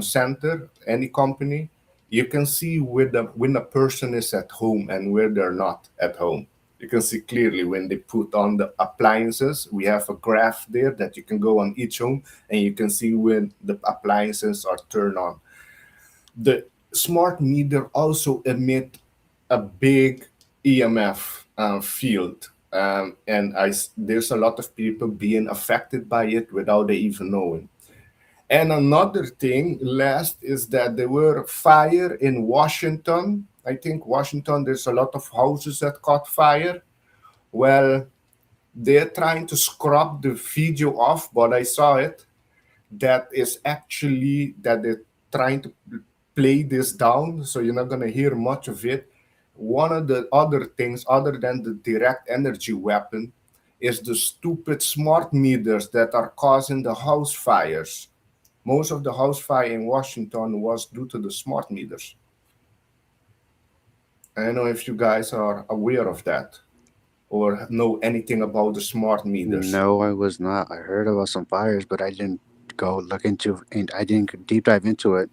center, any company, you can see when a person is at home and where they're not at home. You can see clearly when they put on the appliances. We have a graph there that you can go on each home, and you can see when the appliances are turned on. The smart meter also emit a big EMF field. and there's a lot of people being affected by it without they even knowing. And another thing, last, is that there were fire in Washington. I think Washington, there's a lot of houses that caught fire. Well, they're trying to scrub the video off, but I saw it. That is actually that they're trying to play this down, so you're not gonna hear much of it. One of the other things, other than the direct energy weapon, is the stupid smart meters that are causing the house fires. Most of the house fire in Washington was due to the smart meters. I don't know if you guys are aware of that or know anything about the smart meters. No, I was not. I heard about some fires, but I didn't go look into, and I didn't deep dive into it.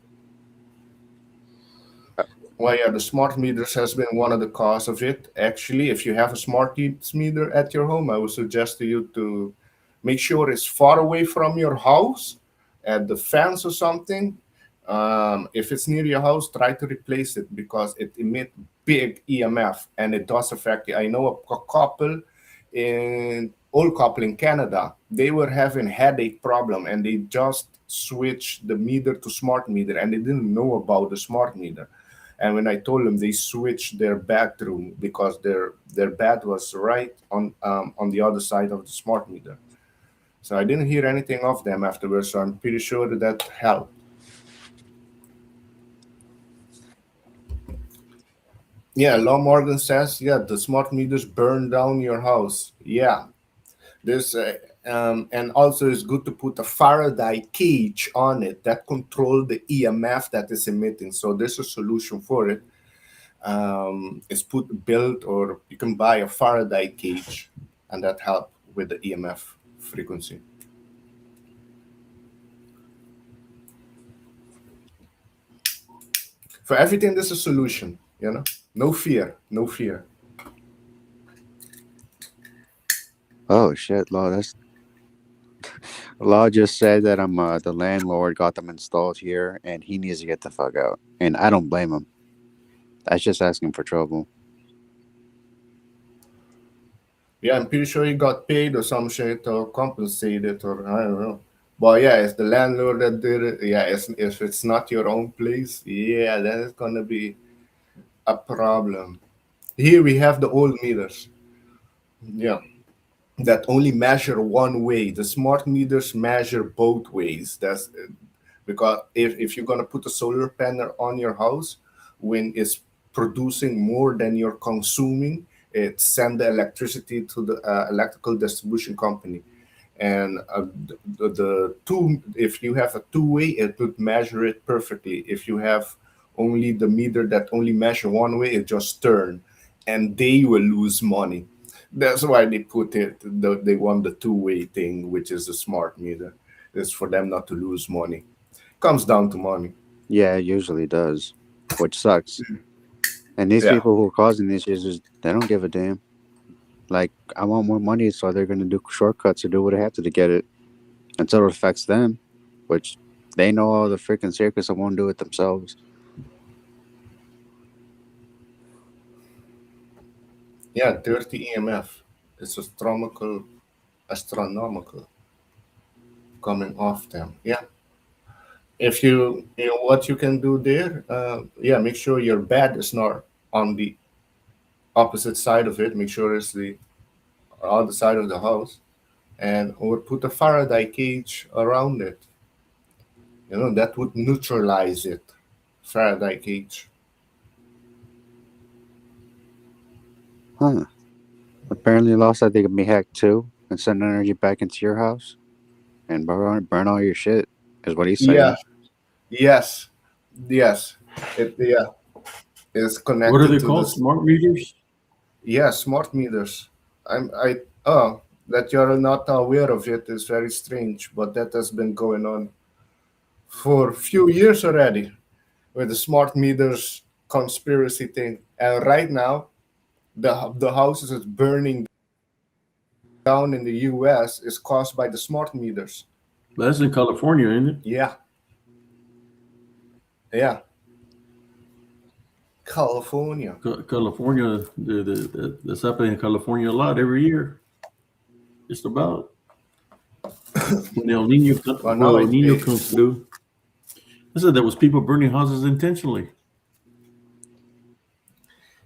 Well, yeah, the smart meters has been one of the cause of it. Actually, if you have a smart meter at your home, I would suggest to you to make sure it's far away from your house, at the fence or something. If it's near your house, try to replace it because it emits big EMF and it does affect you. I know a couple in old couple in Canada. They were having headache problem and they just switched the meter to smart meter and they didn't know about the smart meter. And when I told them, they switched their bathroom because their bed was right on the other side of the smart meter. So I didn't hear anything of them afterwards. So I'm pretty sure that that helped. Yeah, Law Morgan says, yeah, the smart meters burn down your house. Yeah, this and also it's good to put a Faraday cage on it that control the EMF that is emitting. So there's a solution for it. It's built, or you can buy a Faraday cage, and that help with the EMF frequency. For everything, there's a solution. No fear, no fear. Oh shit, Law. That's Law just said that I'm the landlord got them installed here, and he needs to get the fuck out. And I don't blame him. That's just asking for trouble. Yeah, I'm pretty sure he got paid or some shit or compensated or I don't know. But yeah, it's the landlord that did it. Yeah, if it's not your own place, yeah, then it's gonna be a problem. Here we have the old meters. Yeah, that only measure one way. The smart meters measure both ways. That's because if you're gonna put a solar panel on your house, when it's producing more than you're consuming, it send the electricity to the electrical distribution company. And the two, if you have a two-way, it would measure it perfectly. If you have only the meter that only measure one way, it just turn, and they will lose money. That's why they put it. They want the two-way thing, which is a smart meter. It's for them not to lose money. Comes down to money. Yeah, it usually does, which sucks. And these Yeah. people who are causing these issues, they don't give a damn. Like, I want more money, so they're gonna do shortcuts or do what they have to get it until it affects them, which they know all the freaking circus and won't do it themselves. Yeah, dirty EMF. It's astronomical coming off them. Yeah. If you know what you can do there, yeah, make sure your bed is not on the opposite side of it. Make sure it's the other side of the house, and or put a Faraday cage around it. That would neutralize it. Faraday cage. Huh. Apparently, Law said they can be hacked too and send energy back into your house and burn all your shit, is what he's Yeah. saying. Yes. Yes. It yeah is What are connected they to called? this. Smart meters? Yeah, smart meters. Oh, that you're not aware of it is very strange, but that has been going on for a few years already with the smart meters conspiracy thing. And right now, the houses is burning down in the U.S. is caused by the smart meters. That's in California, isn't it? Yeah, yeah. California. California, that's happening in California a lot every year. Just about when But when now El Nino comes through. I said there was people burning houses intentionally.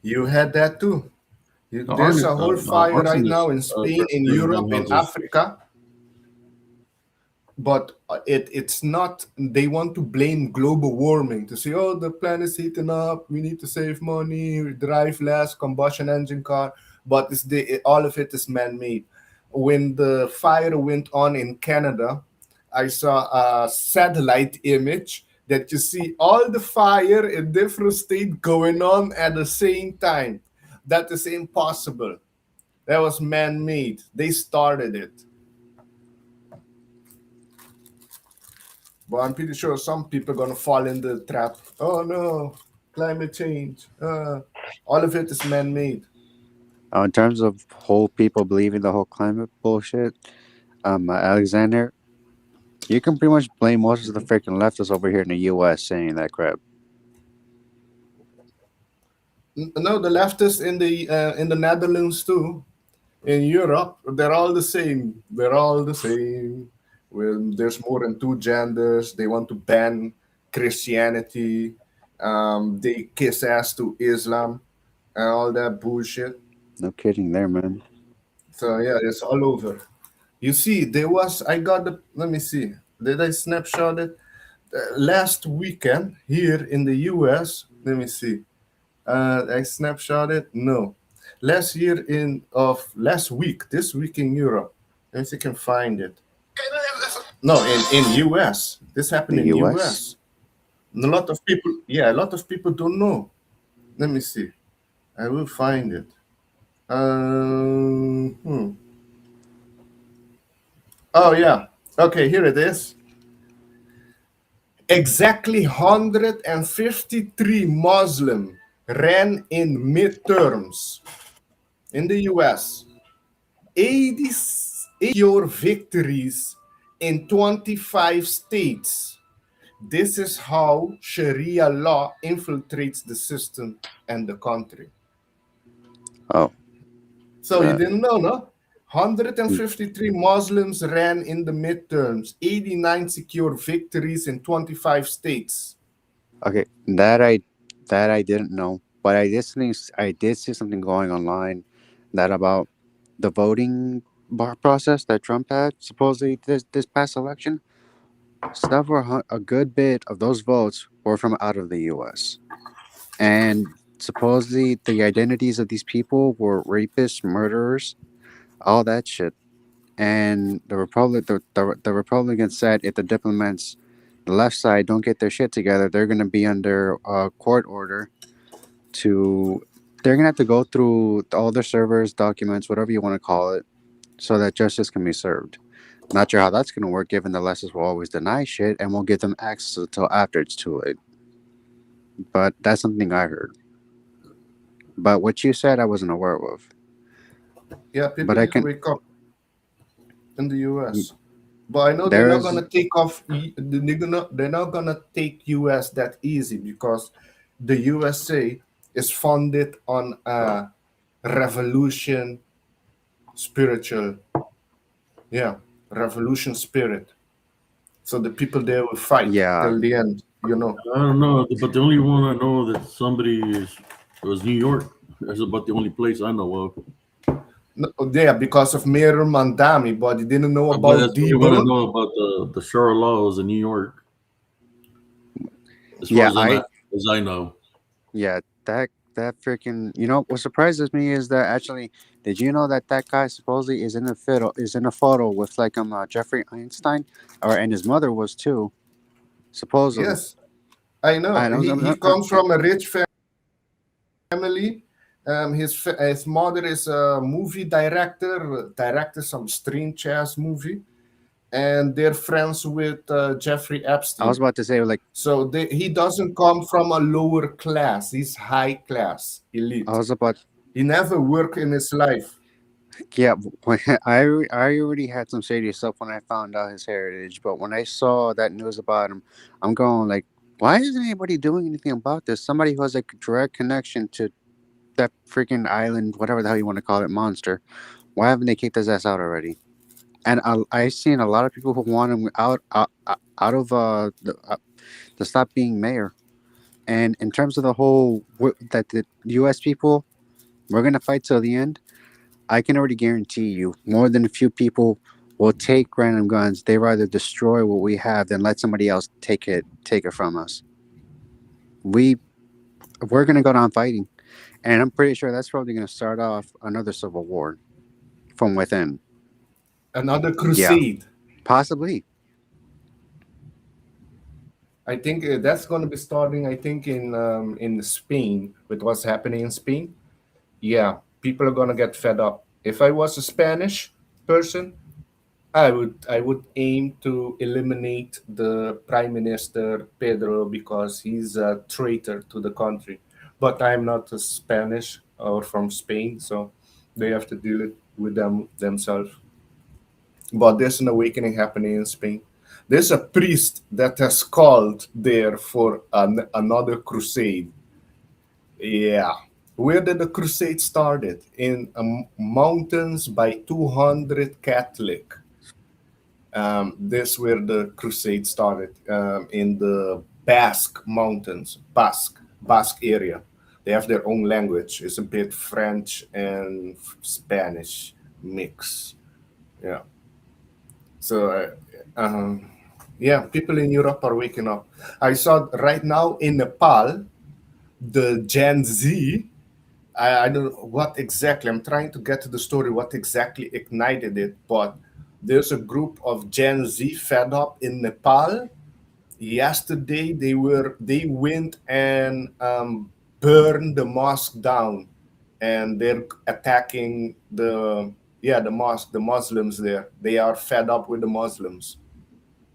you had that too. There's a whole fire right now Arsonists in Spain, in burning Europe, down in houses. Africa. But it's not. They want to blame global warming to say, oh, the planet's heating up. We need to save money, drive less combustion engine car. But all of it is man-made. When the fire went on in Canada, I saw a satellite image that you see all the fire in different states going on at the same time. That is impossible. That was man-made. They started it. But I'm pretty sure some people are gonna fall in the trap. Oh no, climate change. All of it is man-made. In terms of whole people believing the whole climate bullshit, Alexander, you can pretty much blame most of the freaking leftists over here in the U.S. saying that crap. No, the leftists in the Netherlands too, in Europe, they're all the same. They're all the same. When there's more than two genders, they want to ban Christianity. They kiss ass to Islam and all that bullshit. No kidding there, man. So yeah, it's all over. You see, there was I got the let me see. Did I snapshot it? Last weekend here in the US, let me see. I snapshot it. No, last week, this week in Europe. Let me see if I can find it. No, in US. This happened The in U.S. US. And a lot of people, yeah, a lot of people don't know. Let me see. I will find it. Hmm. Oh yeah. Okay, here it is. Exactly 153 Muslim ran in midterms in the US. 80 secure victories in 25 states. This is how Sharia law infiltrates the system and the country. Oh, So you that. didn't know, no? 153 Muslims ran in the midterms, 89 secure victories in 25 states. Okay, that I didn't know, but I did see something going online that about the voting process that Trump had supposedly this past election. Stuff were a good bit of those votes were from out of the U.S. and supposedly the identities of these people were rapists, murderers, all that shit. And the Republicans said if the diplomats, the left side, don't get their shit together, they're gonna be under a court order to. They're gonna have to go through all their servers, documents, whatever you want to call it, so that justice can be served. Not sure how that's gonna work, given the leftists will always deny shit and won't give them access until after it's too late. But that's something I heard. But what you said, I wasn't aware of. Yeah, But people I need to can. wake up in the US. But I know they're There not is. gonna take off. They're not gonna take US that easy because the USA is founded on a revolution spiritual, yeah, revolution spirit. So the people there will fight Yeah. till the end. You know. I don't know, but the only one I know that somebody is was New York. That's about the only place I know of. No, yeah, because of Mayor Mandami, but you didn't know But about that's the only one I D-Bone. know about the Sharia laws in New York, as far Yeah. as I know. Yeah, that freaking. You know what surprises me is that actually, did you know that that guy supposedly is in a photo with like Jeffrey Einstein, or and his mother was too, supposedly. Yes, I know. I don't. He comes from a rich family. His mother is a movie director, directed some strange ass movie, and they're friends with Jeffrey I was Epstein. about to say like So he doesn't come from a lower class. He's high class, I elite. was about. He never worked in his life. Yeah, when I already had some shady stuff when I found out his heritage, but when I saw that news about him, I'm going like, Why isn't anybody doing anything about this? Somebody who has a direct connection to that freaking island, whatever the hell you want to call it, monster. Why haven't they kicked his ass out already? And I've seen a lot of people who want him out of to stop being mayor. And in terms of the whole that the U.S. people, we're gonna fight till the end. I can already guarantee you, more than a few people will take random guns. They rather destroy what we have than let somebody else take it from us. We we're gonna go down fighting, and I'm pretty sure that's probably gonna start off another civil war from within. Another Yeah, crusade. possibly. I think that's going to be starting. I think in Spain with what's happening in Spain. Yeah, people are going to get fed up. If I was a Spanish person, I would aim to eliminate the Prime Minister Pedro because he's a traitor to the country. But I'm not a Spanish or from Spain, so they have to deal it with them themselves. But there's an awakening happening in Spain. There's a priest that has called there for another crusade. Yeah. Where did the crusade started? In mountains by 200 Catholic. This where the crusade started, in the Basque mountains, Basque area. They have their own language. It's a bit French and Spanish mix. Yeah. So, yeah, people in Europe are waking up. I saw right now in Nepal, the Gen Z. I don't know what exactly. I'm trying to get to the story. What exactly ignited it? But there's a group of Gen Z fed up in Nepal. Yesterday, they went and burned the mosque down, and they're attacking the mosque, the Muslims there. They are fed up with the Muslims.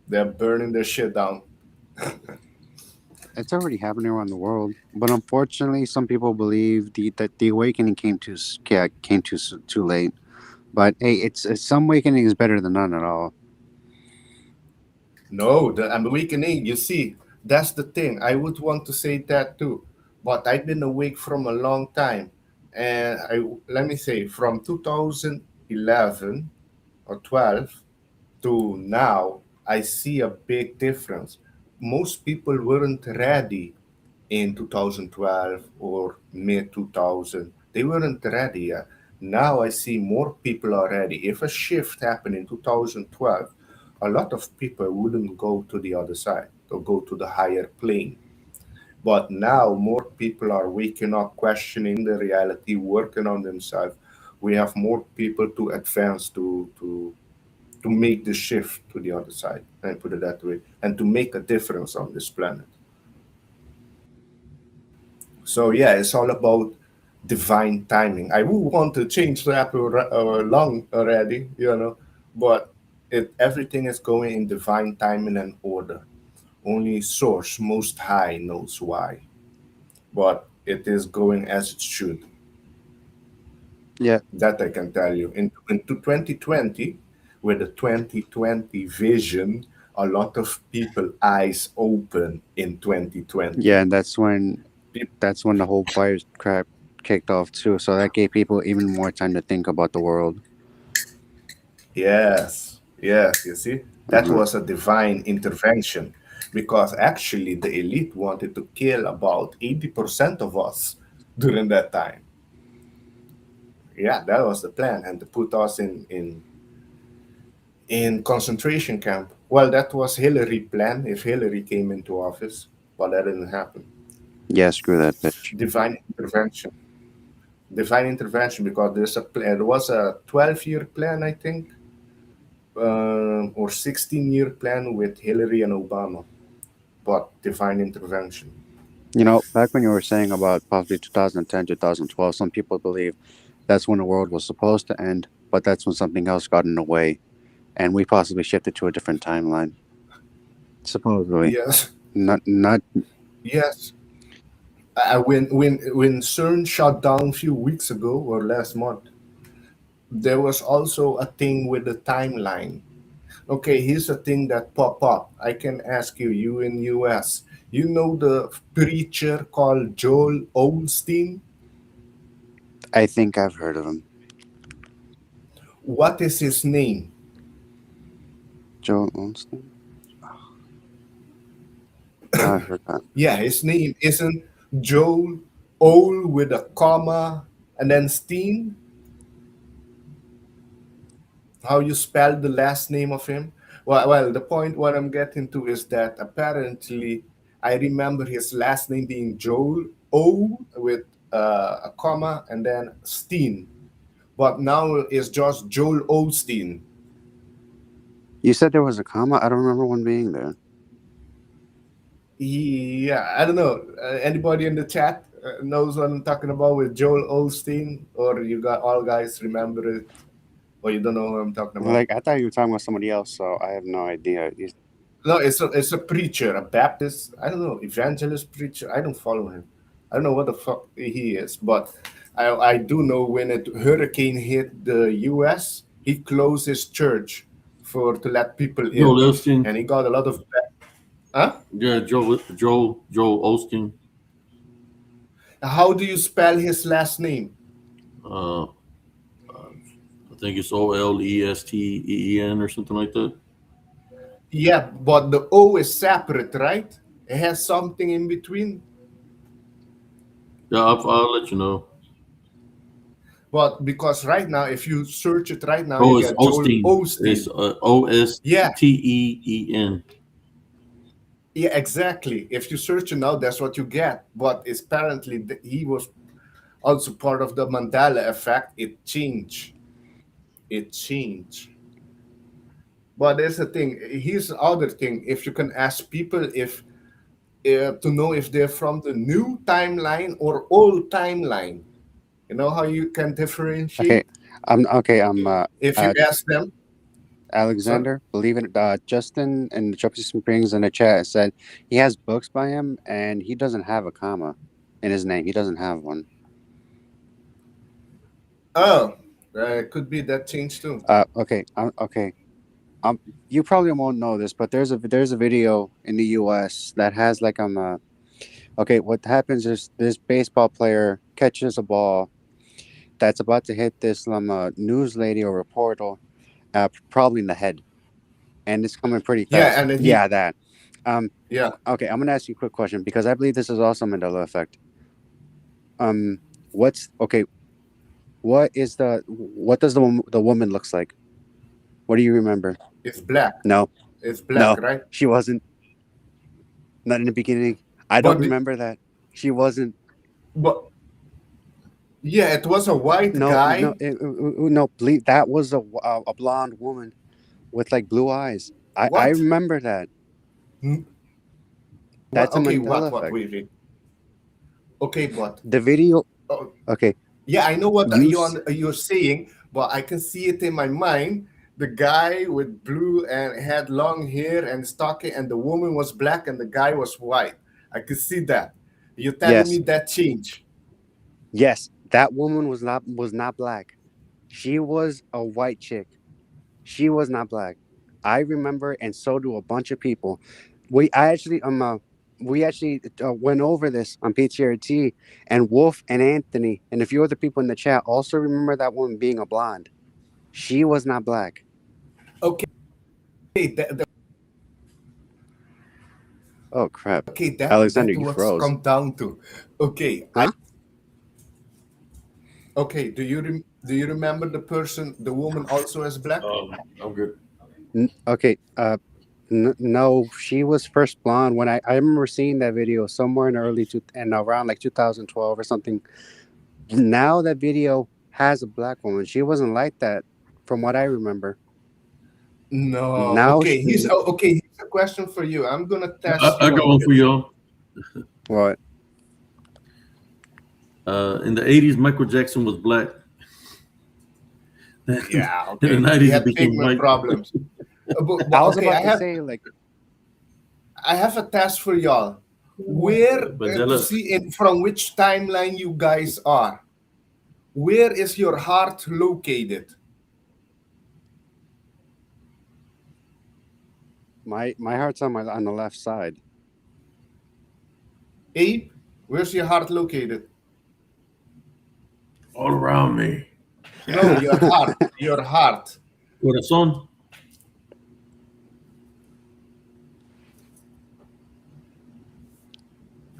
They're burning their shit down. It's already happening around the world, but unfortunately, some people believe that the awakening came too late. But hey, it's some awakening is better than none at all. No, the awakening, you see, that's the thing. I would want to say that too. But I've been awake from a long time. And let me say, from 2011 or 12 to now, I see a big difference. Most people weren't ready in 2012 or mid 2000. They weren't ready yet. Now I see more people are ready. If a shift happened in 2012, a lot of people wouldn't go to the other side or go to the higher plane. But now more people are waking up, questioning the reality, working on themselves. We have more people to advance to make the shift to the other side, and put it that way, and to make a difference on this planet. So yeah, it's all about divine timing. I would want to change that long already, but everything is going in divine timing and order. Only Source Most High knows why, but it is going as it should. Yeah, That I can tell you. Into 2020, with the 2020 vision, a lot of people eyes open in 2020. yeah, and that's when the whole virus crap kicked off too. So that gave people even more time to think about the world. Yes, yes, you see, that Uh-huh. was a divine intervention because actually the elite wanted to kill about 80% of us during that time. Yeah, that was the plan, and to put us in concentration camp. Well, that was Hillary plan if Hillary came into office, but that didn't happen. Yeah, screw that bitch. Divine intervention. Divine intervention because there was a 12-year plan, I think, or 16-year plan with Hillary and Obama, but divine intervention. Back when you were saying about possibly 2010, 2012, some people believe that's when the world was supposed to end, but that's when something else got in the way, and we possibly shifted to a different timeline. Supposedly, Yes, not. yes. When CERN shut down a few weeks ago or last month, there was also a thing with the timeline. Okay, here's a thing that pop up. I can ask you, you in US, you know the preacher called Joel Osteen? I think I've heard of him. What is his name? Joe Olstein. I heard that. Yeah, his name isn't Joel Ol with a comma and then Steen. How you spell the last name of him? Well, the point what I'm getting to is that apparently I remember his last name being Joel O with a comma and then Steen, but now it's just Joel Osteen. You said there was a comma. I don't remember one being there. Yeah, I don't know. Anybody in the chat knows what I'm talking about with Joel Osteen, or you got all guys remember it, or you don't know what I'm talking about? Like I thought you were talking about somebody else, so I have no idea. No, it's a preacher, a Baptist. I don't know, evangelist preacher. I don't follow him. I don't know what the fuck he is, but I do know when a hurricane hit the U.S., he closed his church for to let people in, Joel Osteen. and he got a lot of. Huh? Yeah, Joel Osteen. How do you spell his last name? Uh, I think it's Olesteen or something like that. Yeah, but the O is separate, right? It has something in between. Yeah, I'll let you know. But because right now, if you search it right now, you Oh, it's get Joel Osteen. It's Osteen. Yeah, Osteen. yeah, exactly. If you search it now, that's what you get. But it's apparently he was also part of the Mandela effect. It changed. It changed. But there's the thing. Here's the other thing. If you can ask people if to know if they're from the new timeline or old timeline, you know how you can Okay, differentiate I'm if you ask them. So, Alexander. Believe it. Justin and Jupiter Springs in the chat said he has books by him, and he doesn't have a comma in his name. He doesn't have one. oh, it could be that changed too. Okay. Okay. You probably won't know this, but there's a video in the U.S. that has like okay, what happens is this baseball player catches a ball that's about to hit this news lady or reporter, probably in the head, and it's coming pretty Yeah, fast. and then Yeah, that. Um, yeah, okay, I'm gonna ask you a quick question because I believe this is also Mandela effect. What's okay? What does the woman looks like? What do you remember? it's black. No, It's black, no, right? she wasn't. Not in the beginning. I don't But remember that. She wasn't. but yeah, it was a white No, no, guy. no. Believe that was a blonde woman with like blue eyes. I What? remember that. Hmm? What? That's a Okay, Mandela what? effect. Wait, wait. Okay, but The video. oh, Okay, yeah, I know what you. s- you're saying, but I can see it in my mind. The guy with blue and had long hair and stocky, and the woman was black, and the guy was white. I could see that. You're telling me Yes, that change? yes. That woman was not black. She was a white chick. She was not black. I remember, and so do a bunch of people. We actually went over this on PTRT, and Wolf and Anthony and a few other people in the chat also remember that woman being a blonde. She was not black. Okay, that, Oh crap, okay, Alexander, that you what's froze. come down to. Okay, Huh? okay. Do you remember the person, the woman also as black? I'm good. Okay. No, she was first blonde when I remember seeing that video somewhere in early and around like 2012 or something. Now that video has a black woman. She wasn't like that from what I remember. No. Now Okay, here's a question for you. I'm gonna test I you got on one for this. y'all. what? In the '80s, Michael Jackson was black. In Yeah. the Okay. He '90s, he had became pigment white. problems. I But was okay, about to say like I have a test for y'all. Where to Mandela. see in from which timeline you guys are? Where is your heart located? My heart's on the left side. Abe, where's your heart located? All around me. No, your heart. Your heart. Corazón.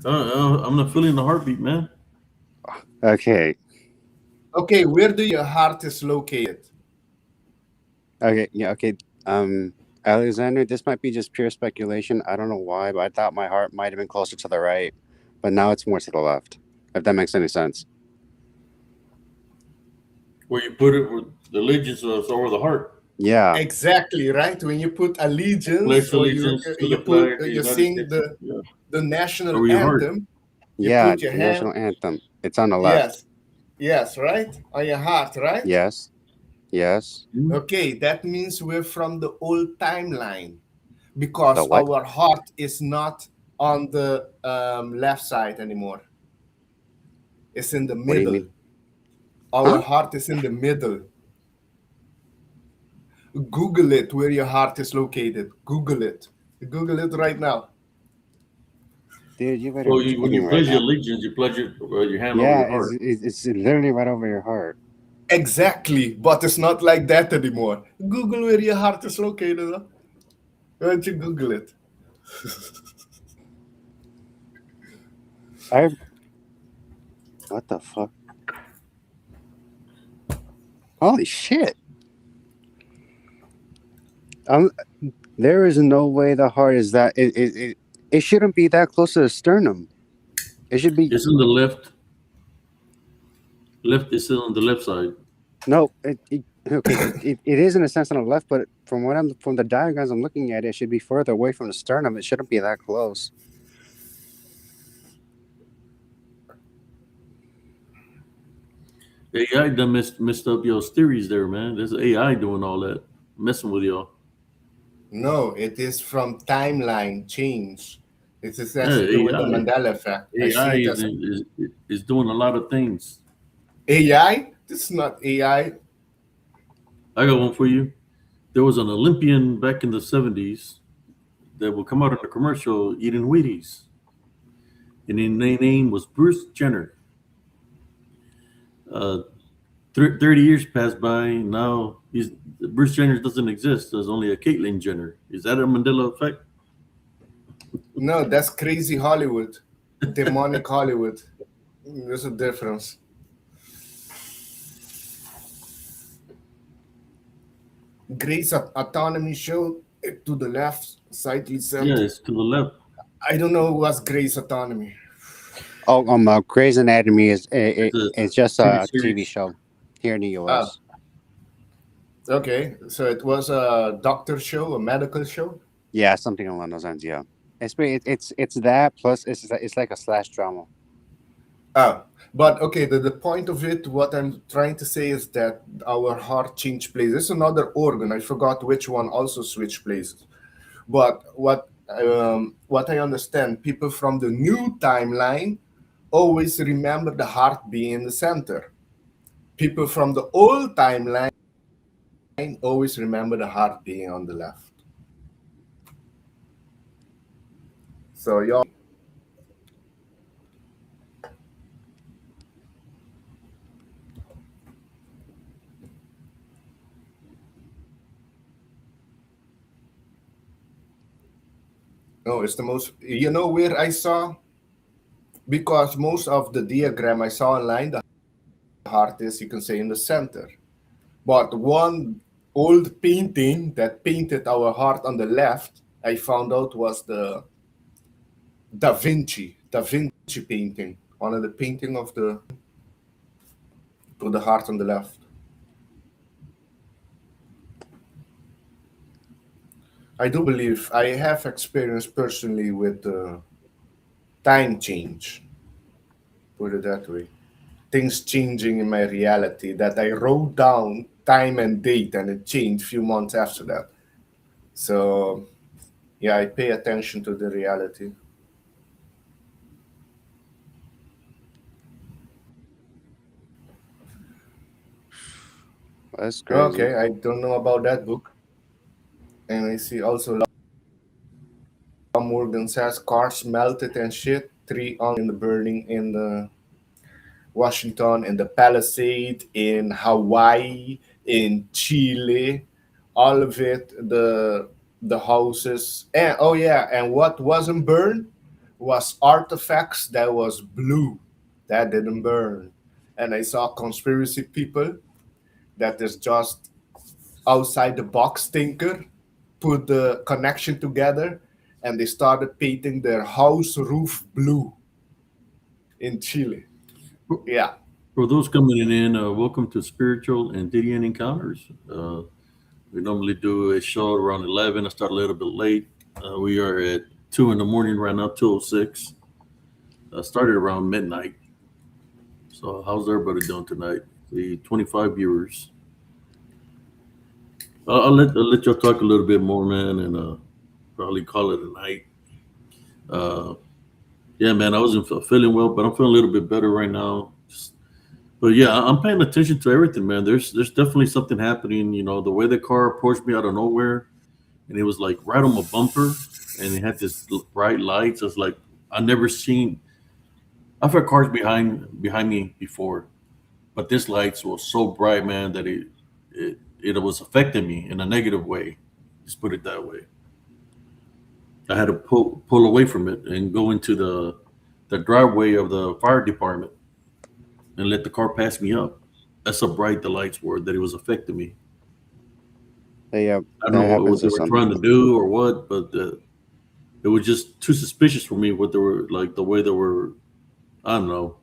I'm not feeling the heartbeat, man. Okay. Okay, where do your heart is located? Okay. Yeah. Okay. Alexander, this might be just pure speculation. I don't know why, but I thought my heart might have been closer to the right, but now it's more to the left. If that makes any sense. Where you put it, where the allegiance is over the heart. Yeah. Exactly, right. When you put allegiance, Pledge or allegiance to you the flag put of the you United sing States. Yeah. the national Over your heart. anthem, you Yeah. put your hand. National anthem. It's on the left. Yes, yes, right, on your heart, right. Yes. Yes. Hmm? Okay, that means we're from the old timeline The because what? our heart is not on the left side anymore. It's in the What do you middle. mean? Our Huh? heart is in the middle. Google it where your heart is located. Google it. Google it right now. Dude, you better So be when kidding you right pledge your now. allegiance, you pledge it, your hand over Yeah. your heart. It's literally right over your heart. Exactly, but it's not like that anymore. Google where your heart is located. Huh? Why don't you Google it? I. What the fuck? Holy shit! Um, there is no way the heart is that. It shouldn't be that close to the sternum. It should be. It's in the left. Left is still on the left side. No, okay. It is in a sense on the left, but from the diagrams I'm looking at, it should be further away from the sternum. It shouldn't be that close. AI done messed up your theories there, man. There's AI doing all that, messing with y'all. No, it is from timeline change. It has Yeah, to do with the AI. Mandela effect. I see AI it as is doing a lot of things. AI. This is not AI. I got one for you. There was an Olympian back in the 70s that would come out in a commercial eating Wheaties. And his name was Bruce Jenner. Uh, 30 years passed by. Now Bruce Jenner doesn't exist. There's only a Caitlyn Jenner. Is that a Mandela effect? No, that's crazy Hollywood, demonic Hollywood. There's a difference. Grey's Autonomy show to the left, slightly Yeah, center. it's to the left. I don't know what's Grey's Autonomy. Oh, Grey's Anatomy is It's a it's just TV a TV series. show here in the Ah, U.S. okay. So it was a doctor show, a medical show. Yeah, something along those lines. Yeah, it's that plus it's like a slash drama. Ah, but okay, the point of it, what I'm trying to say is that our heart changed places. There's another organ, I forgot which one also switched places. But what I understand, people from the new timeline always remember the heart being in the center. People from the old timeline always remember the heart being on the left. So y'all, no, it's the most. You know where I saw, because most of the diagram I saw online, the heart is, you can say, in the center. But one old painting that painted our heart on the left, I found out was the Da Vinci painting, one of the painting of the to the heart on the left. I do believe I have experience personally with time change. Put it that way. Things changing in my reality that I wrote down time and date, and it changed a few months after that. So yeah, I pay attention to the reality. That's crazy. Okay, I don't know about that book, and I see also Morgan says cars melted and shit. Three on in the burning in the Washington, in the Palisade, in Hawaii, in Chile, all of it. The houses, and oh yeah, and what wasn't burned was artifacts that was blue, that didn't burn. And I saw conspiracy people that is just outside the box thinker put the connection together, and they started painting their house roof blue in Chile. For, Yeah. for those coming in, welcome to Spiritual and Gideon Encounters. We normally do a show around 11. I start a little bit late. We are at 2 in the morning right now, 2:06. Started around midnight. So how's everybody doing tonight? The 25 viewers. I'll let y'all talk a little bit more, man, and probably call it a night. Uh, yeah, man, I wasn't feeling well, but I'm feeling a little bit better right now. But yeah, I'm paying attention to everything, man. There's definitely something happening. You know, the way the car approached me out of nowhere, and it was like right on my bumper, and it had this bright lights. I was like, I never seen. I've had cars behind me before, but this lights was so bright, man, that it was affecting me in a negative way. Just put it that way. I had to pull away from it and go into the driveway of the fire department and let the car pass me up. That's how bright the lights were that it was affecting me. Yeah, I don't that know what happens they to were some trying to people. do or what, but it was just too suspicious for me. What they were like, the way they were. I don't know.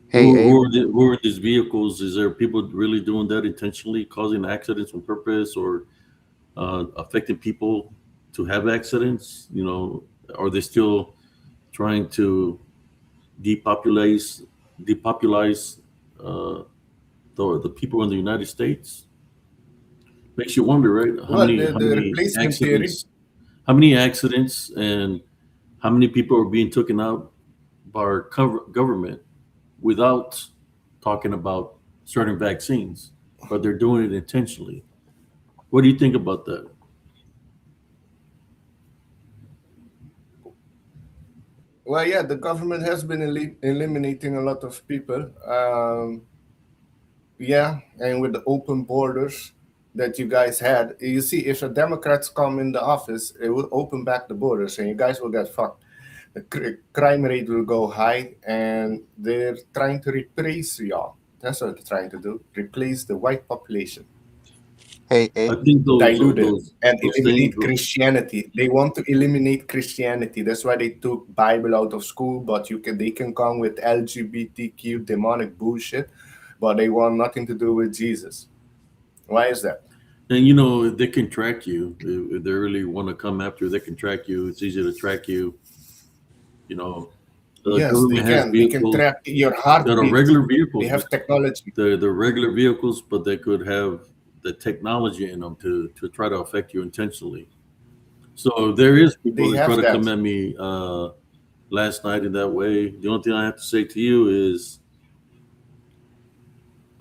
Hey, Abe. Who are these vehicles? Is there people really doing that intentionally, causing accidents on purpose, or affecting people to have accidents? You know, are they still trying to depopulize depopulize uh, the people in the United States? Makes you wonder, right? Well, How the many replacement theory. accidents? How many accidents and how many people are being taken out by our government without talking about certain vaccines, but they're doing it intentionally? What do you think about that? Well, yeah, the government has been eliminating a lot of people. Yeah, and with the open borders that you guys had, you see, if the Democrats come in the office, it will open back the borders, and you guys will get fucked. The crime rate will go high, and they're trying to replace y'all. That's what they're trying to do: replace the white population, Hey, I Abe. think dilute it, and those things. eliminate Christianity. They want to eliminate Christianity. That's why they took Bible out of school. But they can come with LGBTQ demonic bullshit, but they want nothing to do with Jesus. Why is that? And you know, they can track you if they really want to come after you. They can track you. It's easy to track you. You know, the Yes, they government has can. They can vehicles track your that are heartbeat. regular They vehicles, man. have technology. They're regular vehicles, but they could have the technology in them to try to affect you intentionally. So there is people They that try have to that. come at me last night in that way. The only thing I have to say to you is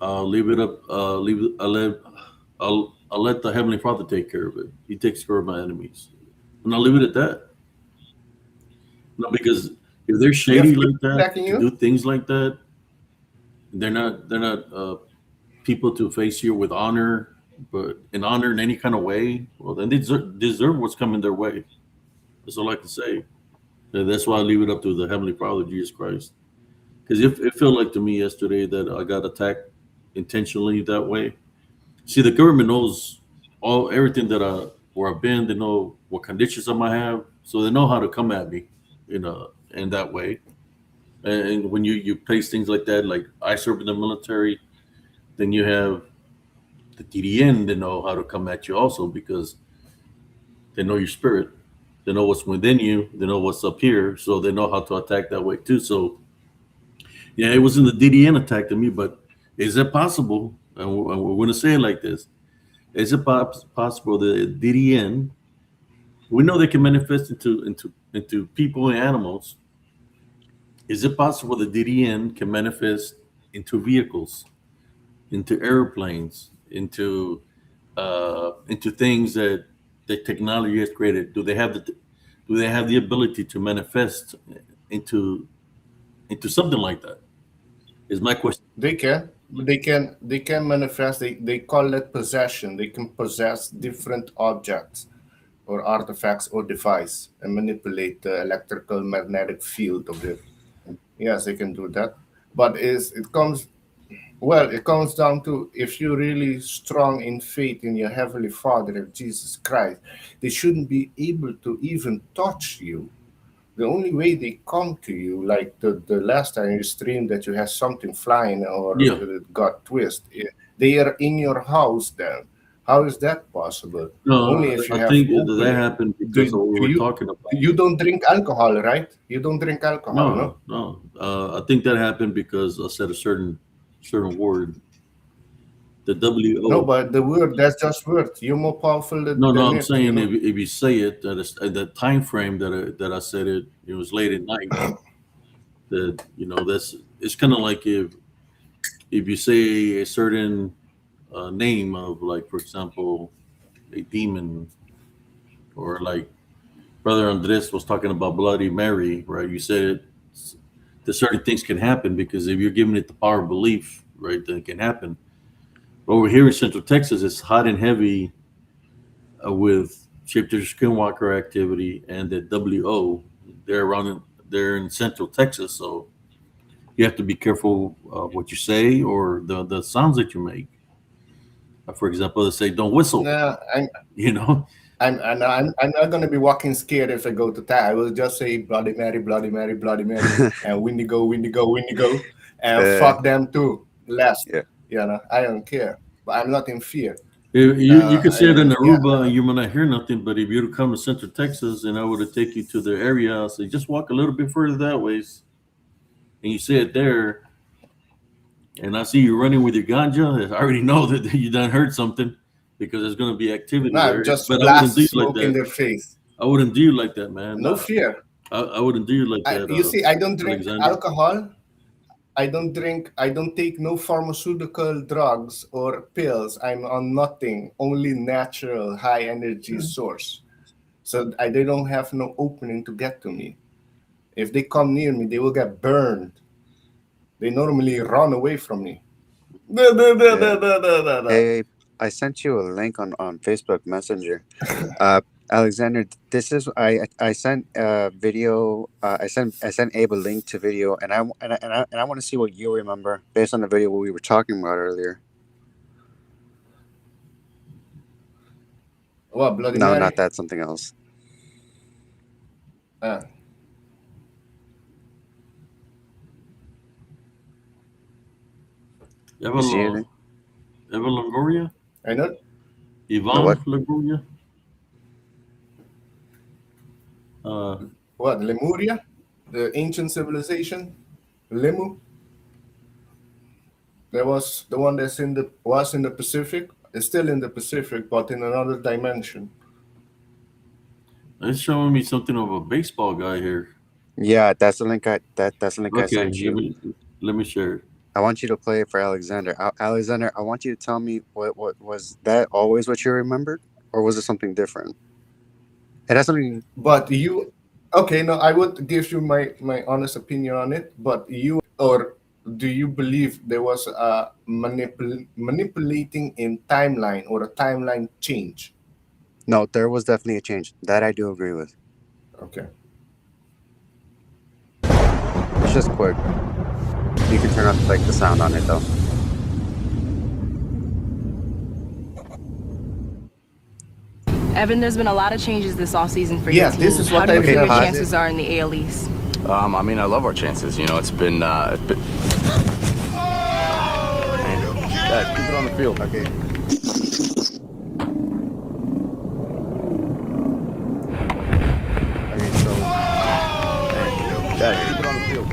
leave it up. Leave it. I'll let the Heavenly Father take care of it. He takes care of my enemies, and I'll leave it at that. No, because if they're You shady have people like that attacking to you. do things like that, they're not people to face you with honor, but in honor in any kind of way. Well, then they deserve what's coming their way. That's all I can say. And that's why I leave it up to the Heavenly Father, Jesus Christ. Because it felt like to me yesterday that I got attacked intentionally that way. See, the government knows everything that where I've been. They know what conditions I might have, so they know how to come at me in that way. And when you place things like that, like I serve in the military, then you have the TDN. They know how to come at you also because they know your spirit. They know what's within you. They know what's up here, so they know how to attack that way too. So yeah, it wasn't the DDN attacking me, but is it possible? And we're going to say it like this: is it possible that DDN? We know they can manifest into people and animals. Is it possible that DDN can manifest into vehicles, into airplanes, into things that the technology has created, do they have the ability to manifest into something like that? Is my question. They can. They can manifest. They call it possession. They can possess different objects or artifacts or device and manipulate the electrical magnetic field of it. Yes, they can do that. But it comes down to, if you're really strong in faith in your heavenly Father, of Jesus Christ, they shouldn't be able to even touch you. The only way they come to you, like the last time you streamed that you had something flying or Yeah. it got they are in your house then. How is that possible? No, Only if you I have think that opened it. happened because Do, of what we do were you talking about. you don't drink alcohol, right? You don't drink alcohol, no? No. I think that happened because I said a certain word. The No, WO. but the word, that's just word. You're more powerful No. than I'm it, you saying know? if you say it at the time frame that I said it, it was late at night. That that's it's kind of like if you say a certain name of, like, for example, a demon, or like Brother Andres was talking about Bloody Mary, right? You said it, that certain things can happen because if you're giving it the power of belief, right, then it can happen. But over here in Central Texas, it's hot and heavy with shapeshifter skinwalker activity and the WO. They're in Central Texas, so you have to be careful what you say or the sounds that you make. For example, they say don't whistle. No, You know, I'm not gonna be walking scared if I go to that. I will just say Bloody Mary, Bloody Mary, Bloody Mary, and Windigo, Windigo, Windigo, and uh, fuck them too. Last, yeah. I don't care, but I'm not in fear. you could say it in And yeah, Aruba and you might not hear nothing, but if you'd come to Central Texas and I would have take you to the area, I'll say just walk a little bit further that ways, and you say it there, and I see you running with your ganja, I already know that you done heard something because there's going to be activity no, there. just But I wouldn't do blast you like smoke in that. their face. I wouldn't do you like that, man. No fear. I wouldn't do you like that, You see, I don't drink Alexander. alcohol. I don't take no pharmaceutical drugs or pills. I'm on nothing, only natural high energy source. So they don't have no opening to get to me. If they come near me, they will get burned. They normally run away from me. Da, da, da, Yeah. da, da, da, da, da. Hey, I sent you a link on Facebook Messenger. Alexander, this is I sent a video. I sent Abe a link to video, and I want to see what you remember based on the video we were talking about earlier. What, Bloody No, Mary? not that. Something else. Uh, You see anything? Eva Longoria? I know. The Yvonne what? Longoria? What, Lemuria? The ancient civilization? Lemu? That was the one that's was in the Pacific. It's still in the Pacific, but in another dimension. It's showing me something of a baseball guy here. Yeah, that's the link. That's the link I Okay, sent you. let me share it. I want you to play it for Alexander. Alexander, I want you to tell me what was that always what you remembered, or was it something different? It has something. But you, okay, no, I would give you my honest opinion on it. But or do you believe there was a manipulating in timeline or a timeline change? No, there was definitely a change. That I do agree with. Okay. It's just quick. You can turn off the sound on it though. Evan, there's been a lot of changes this offseason for Yeah, your team. this is How what do you I feel your pause it. chances are in the AL East? I mean, I love our chances. It's been. Dad, keep it on the field. Okay. Okay, so Dad, keep it on the field.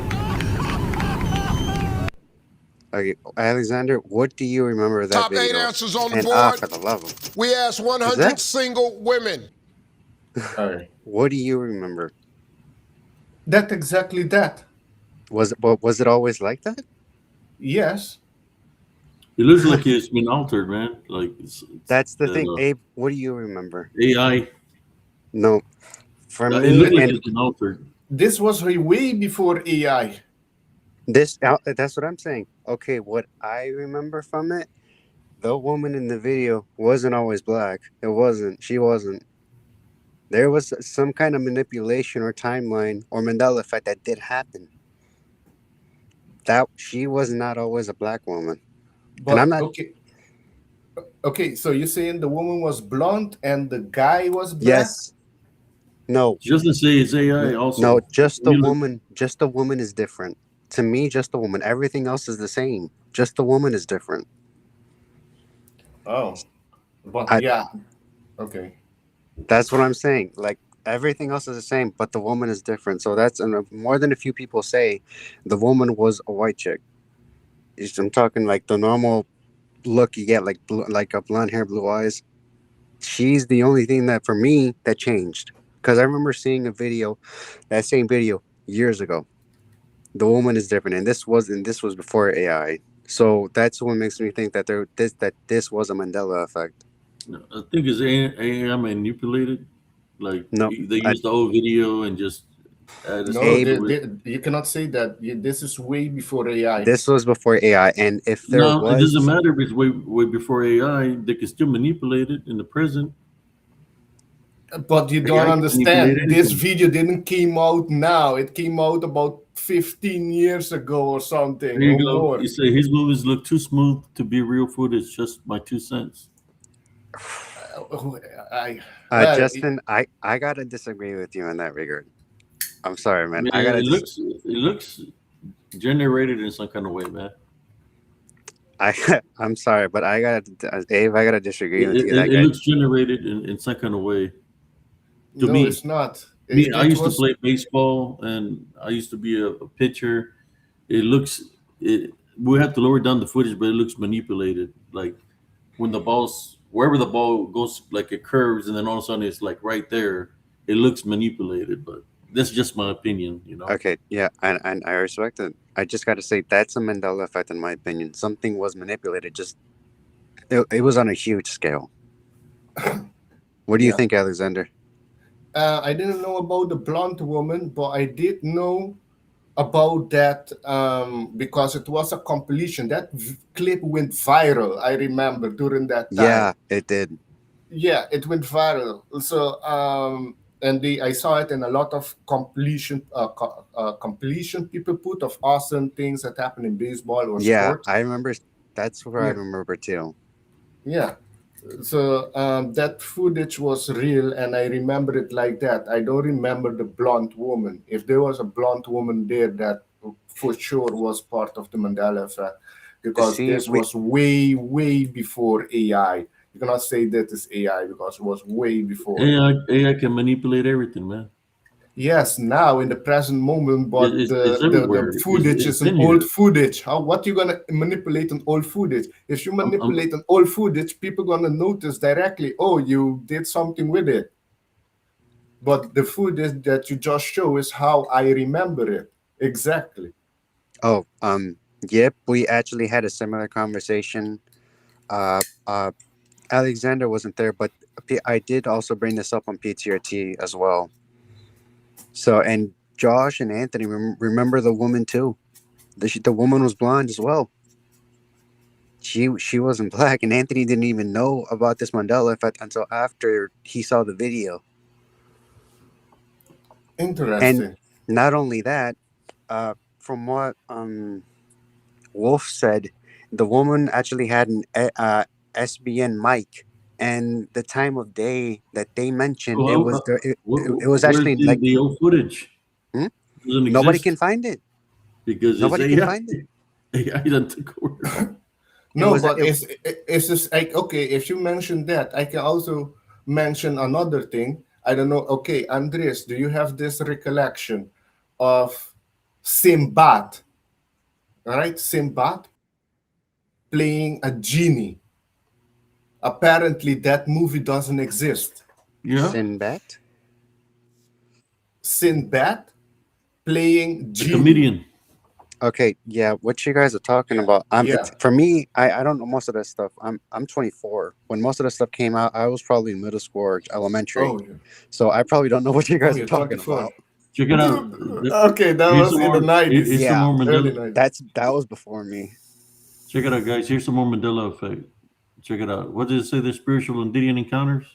okay, Alexander, what do you remember of that Top video? 8 answers on the And board. for the love of 'em. We asked 100 that- single women. All right. What do you remember? That exactly that. Was it always like that? Yes. It looks like it's been altered, man. Like That's the thing. that Abe, what do you remember? AI. No, for It me, looked like and it's been altered. This was way before AI. that's what I'm saying. Okay, what I remember from it, the woman in the video wasn't always black. It wasn't. She wasn't. There was some kind of manipulation or timeline or Mandela effect that did happen. That she was not always a black woman. And I'm But not. okay, so you're saying the woman was blonde and the guy was black? Yes. No. Just to say it's AI No. also. Just When the you look, woman. Just the woman is different. To me, just the woman. Everything else is the same. Just the woman is different. Oh, but I. yeah, okay. That's what I'm saying. Like everything else is the same, but the woman is different. So that's and more than a few people say, the woman was a white chick. I'm talking like the normal look you get, like like a blonde hair, blue eyes. She's the only thing that for me that changed because I remember seeing a video, that same video years ago. The woman is different, and this was before AI. So that's what makes me think that this was a Mandela effect. I think it's AI manipulated. Like No, they I, use the old video and just added No, stuff Abe, to it. you cannot say that. This is way before AI. this was before AI, and if there No, it doesn't was matter if it's way before AI. They can still manipulate it in the present. But you don't AI can manipulate understand. This anything. video didn't came out now. It came out about 15 years ago or something There you or go. more. You say his movies look too smooth to be real footage. Just my 2 cents. I well, Justin, I gotta disagree with you in that regard. I'm sorry, man. Man, I gotta it looks generated in some kind of way, man. I'm sorry, but Abe, I gotta disagree It, with it, you. That it guy, looks generated in some kind of way. To no, me, it's not. I It used to was play baseball and I used to be a pitcher. It looks it. We have to lower down the footage, but it looks manipulated. Like when the ball's wherever the ball goes, like it curves, and then all of a sudden it's like right there. It looks manipulated, but that's just my opinion, you know. okay, yeah, and I respect it. I just gotta say that's a Mandela effect, in my opinion. Something was manipulated. Just it was on a huge scale. What do you yeah. think, Alexander? I didn't know about the blonde woman, but I did know about that because it was a compilation. That clip went viral. I remember during that time. Yeah, it did. Yeah, it went viral. So and I saw it in a lot of completion people put of awesome things that happen in baseball or Yeah, sports. I remember. That's where I Yeah, remember too. yeah. So that footage was real, and I remember it like that. I don't remember the blonde woman. If there was a blonde woman there, that for sure was part of the Mandela effect, because See, this was way, way before AI. You cannot say that is AI because it was way before. AI can manipulate everything, man. Yes, now in the present moment, but It's the everywhere. footage is It's an in old here. footage. How what you gonna manipulate an old footage? If you I'm manipulate an old footage, people gonna notice directly. Oh, you did something with it. But the footage that you just show is how I remember it exactly. oh, yep, we actually had a similar conversation. Uh, uh, Alexander wasn't there, but I did also bring this up on PTRT as well. So, and Josh and Anthony remember the woman too. The woman was blonde as well. She wasn't black, and Anthony didn't even know about this Mandela effect until after he saw the video. And Interesting. not only that, from what Wolf said, the woman actually had an SBN mic, and the time of day that they mentioned, so it was it was where's actually the like old footage? hmm? It doesn't Nobody exist can find it. because it's Nobody can AI. find it. AI done took over. It No, was but it's just like okay. If you mention that, I can also mention another thing. I don't know. Okay, Andres, do you have this recollection of Sinbad? All right, Sinbad playing a genie. Apparently, that movie doesn't exist. Yeah, Sinbad. Sinbad playing the genie. comedian. Okay, yeah, what you guys are talking about. Yeah. It's, for me, I don't know most of that stuff. I'm 24. When most of that stuff came out, I was probably in middle school or elementary. Oh, yeah. So I probably don't know what you Oh, guys are you're talking 24. about. Check it out. Okay, that Here's was some in the more. 90s, Here's some Yeah, more early Mandela. 90s. that was before me. Check it out, guys. Here's some more Mandela effect. Check it out. What did it say? The spiritual and Indian encounters.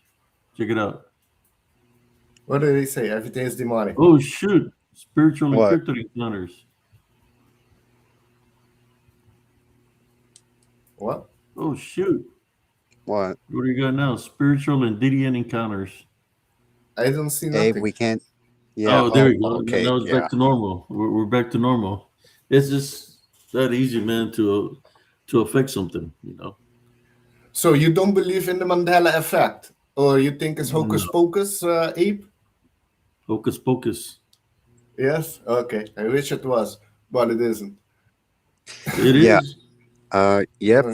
Check it out. What did they say? Everything is demonic. Oh shoot! Spiritual and What? cryptid encounters. What? Oh shoot! What? What do you got now? Spiritual and Indian encounters. I don't see Abe, nothing. we can't. Yeah. Oh, there Oh, we go. okay. Now it's Yeah. back to normal. We're back to normal. It's just that easy, man, to affect something. You know. So you don't believe in the Mandela effect? Or you think it's hocus No. pocus, Abe? Hocus pocus. Yes? Okay. I wish it was, but it isn't. It Yeah. is. Yep.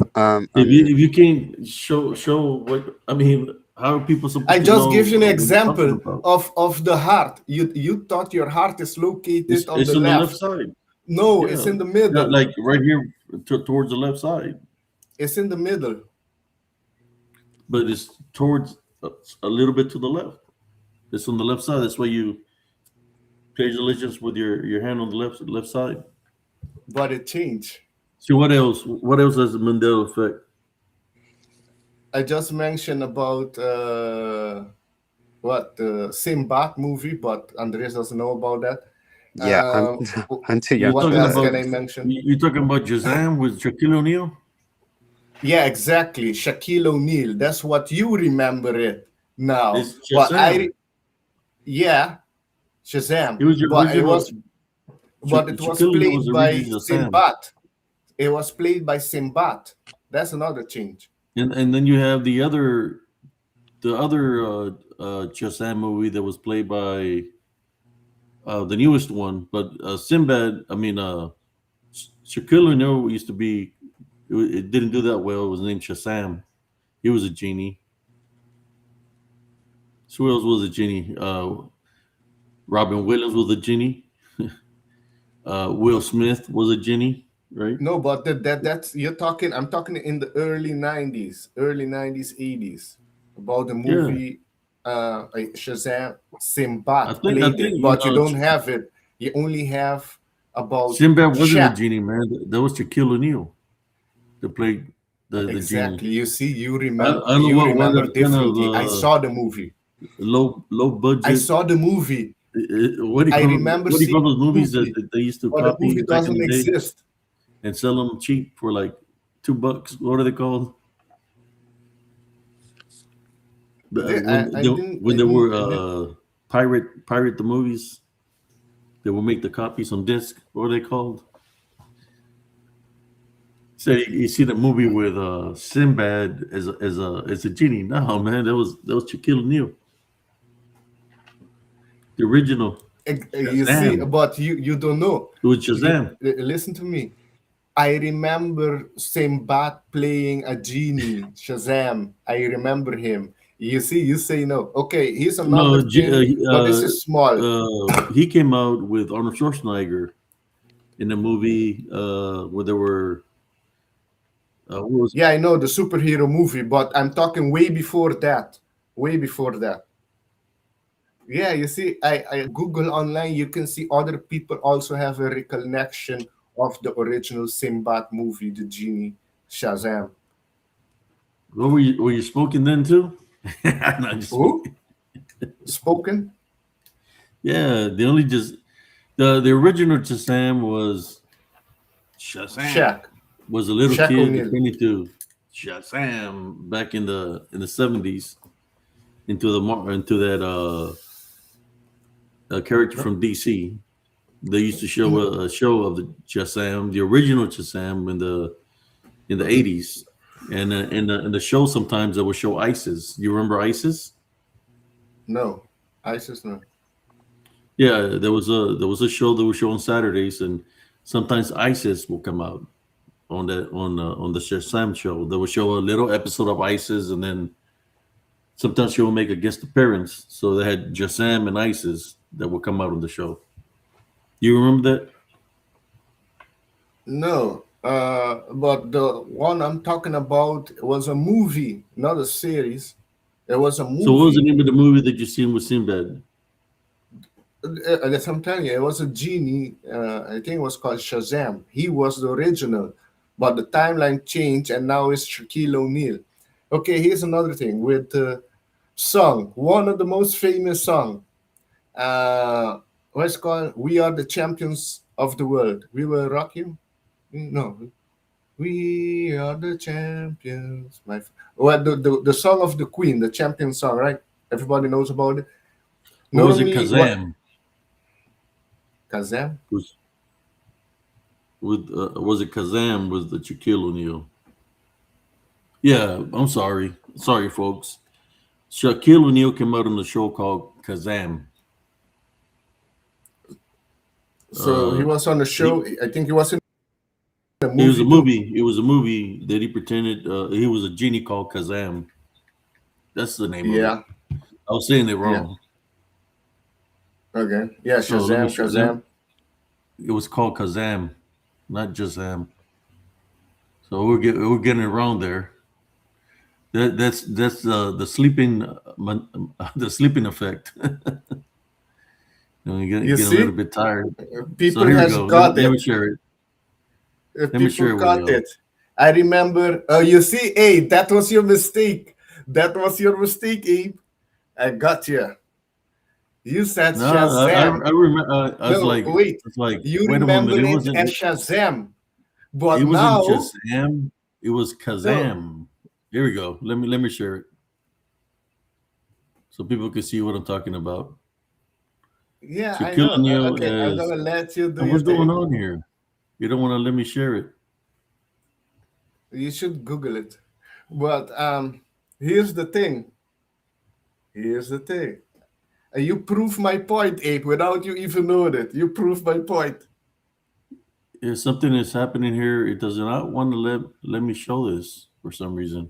If you can't show what I mean, how are people supposed I to just know give you an what you're talking example about? of the heart. You thought your heart is located on It's the on the left left. side. No, Yeah, it's in the not middle. like right here towards the left side, It's in the middle. but it's towards a little bit to the left. It's on the left side. That's why you pledge allegiance with your hand on the left side. But it changed. See what else? What else has the Mandela effect? I just mentioned about what the Simbat movie, but Andres doesn't know about that. Yeah. I'm too young You're What for talking else that. about can I mention? you're talking about Shazam with Shaquille O'Neal. Yeah, exactly. Shaquille O'Neal. That's what you remember it now. It's But Shazam. yeah, Shazam. He was the But original. it was Shaquille O'Neal played was the by original Shazam. Simbat. It was played by Simbat. That's another change. And then you have the other Shazam movie that was played by the newest one, but Sinbad. I mean, Shaquille O'Neal used to be. It didn't do that well. It was named Shazam. He was a genie. So who else was a genie? Robin Williams was a genie. Will Smith was a genie, right? No, but that's you're talking. I'm talking in the early '90s, 80s, about the Yeah. movie Shazam. Simbat I played think it, but you don't have it. You only have about Sinbad wasn't a Shaq. genie, man. That was Shaquille O'Neal that played the Exactly. genie. You see, you I remember. don't know You what remember kind of differently. I saw the movie. low budget. I saw the movie. What do you I call remember what do you call seeing those the movies movie, that they used to but the copy movie back in doesn't the day exist. and sell them cheap for like $2? What are they called? When they were pirate the movies, they would make the copies on disc. What are they called? So you see the movie with Sinbad as a genie. No, man, that was Shaquille O'Neal, the original. You see, Shazam. but you don't know. It was Shazam. Listen to me. I remember Simbat playing a genie, Shazam. I remember him. You see, you say no. Okay, here's another No, thing, but this is small. he came out with Arnold Schwarzenegger in the movie where there were. What was Yeah, I know the superhero movie, but I'm talking way before that. Way before that. Yeah, you see, I Google online, you can see other people also have a recollection of the original Simbat movie, the genie, Shazam. What were you smoking then too? No, just Who? Spoken? yeah, the original Shazam was Shazam Shaq. was a little Shaq kid O'Neal. turning into Shazam back in the 70s into that character from DC. They used to show a show of the Shazam, the original Shazam in the 80s. And in the show sometimes they would show ISIS. You remember ISIS? No. ISIS, no. Yeah, there was a show that was shown on Saturdays, and sometimes ISIS will come out on the Shazam show. They will show a little episode of ISIS, and then sometimes she will make a guest appearance. So they had Shazam and ISIS that will come out on the show. You remember that? No, but the one I'm talking about was a movie, not a series. It was a So what was the movie. name of the movie that you seen with Sinbad? That's what I'm telling you. It was a genie. I think it was called Shazam. He was the original, but the timeline changed, and now it's Shaquille O'Neal. Okay, here's another thing with song. One of the most famous song. What's it called? We are the champions of the world. We will rock you. No, we are the champions. Well, the song of the Queen, the champion song, right? Everybody knows about it. Or was it Normally, what Kazam? Kazam? Was it Kazam with the Shaquille O'Neal? Yeah, I'm sorry. Sorry, folks. Shaquille O'Neal came out on the show called Kazam. So he Uh, was on the he, show. I think he was in the it was a movie too. movie. It was a movie that he pretended he was a genie called Kazam. That's the name of it. Yeah, I was saying it yeah. wrong. Okay. Yeah, So let me Shazam, show them. Shazam. It was called Kazam, not Jazam. So we're getting it wrong there. That's the sleeping the sleeping effect. You Get a little see, bit tired. So people here we has go. got Let it. me share it. Let me People share it with got you. it. I remember. You see, hey, that was your mistake. That was your mistake, Abe. I got you. You said No, Shazam. I remember. No, wait. It's like, You wait a remember moment. it as Shazam, It but wasn't now just Sam. It was no. Kazam. Here we go. Let me share it so people can see what I'm talking about. Yeah, I Shaquille know. O'Neal Okay, I'm as gonna let you do oh, your what's going thing. on here? You don't want to let me share it. You should Google it. But here's the thing. Here's the thing. You prove my point, Abe, without you even knowing it. You prove my point. If something is happening here, it does not want to let me show this for some reason.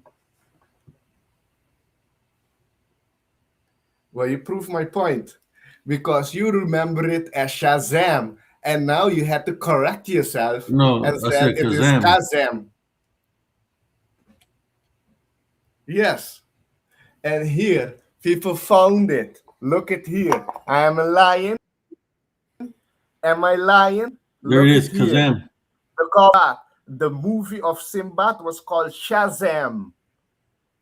Well, you prove my point because you remember it as Shazam, and now you had to correct yourself No, and I said said it is Kazam. Kazam. Yes, and here people found it. Look at here. I am a lion. Am I lying? There it Look at is, here. Kazam. The movie of Sinbad was called Shazam.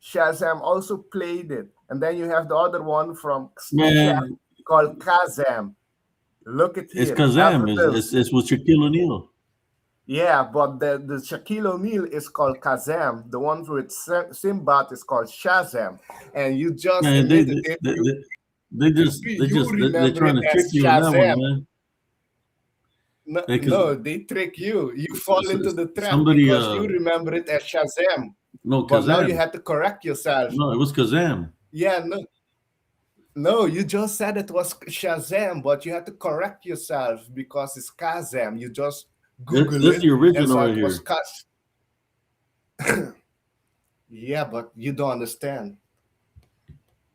Shazam also played it. And then you have the other one from Shaq Man, called Kazam. Look at it's here. Kazam. Evidence. It's with Shaquille O'Neal. Yeah, but the Shaquille O'Neal is called Kazam. The one with Sinbad is called Shazam. And you just Man, admitted it. You they're remember trying it to trick as you on that one, Shazam. man. No, Because no, they trick you. You fall into the trap somebody because you remember it as Shazam. no But now you Kazam. had to correct yourself. No, it was Kazam. Yeah, no, no, you just said it was Shazam, but you had to correct yourself because it's Kazam. You just Google That's it the and original saw right it was here. Kaz. Yeah, but you don't understand.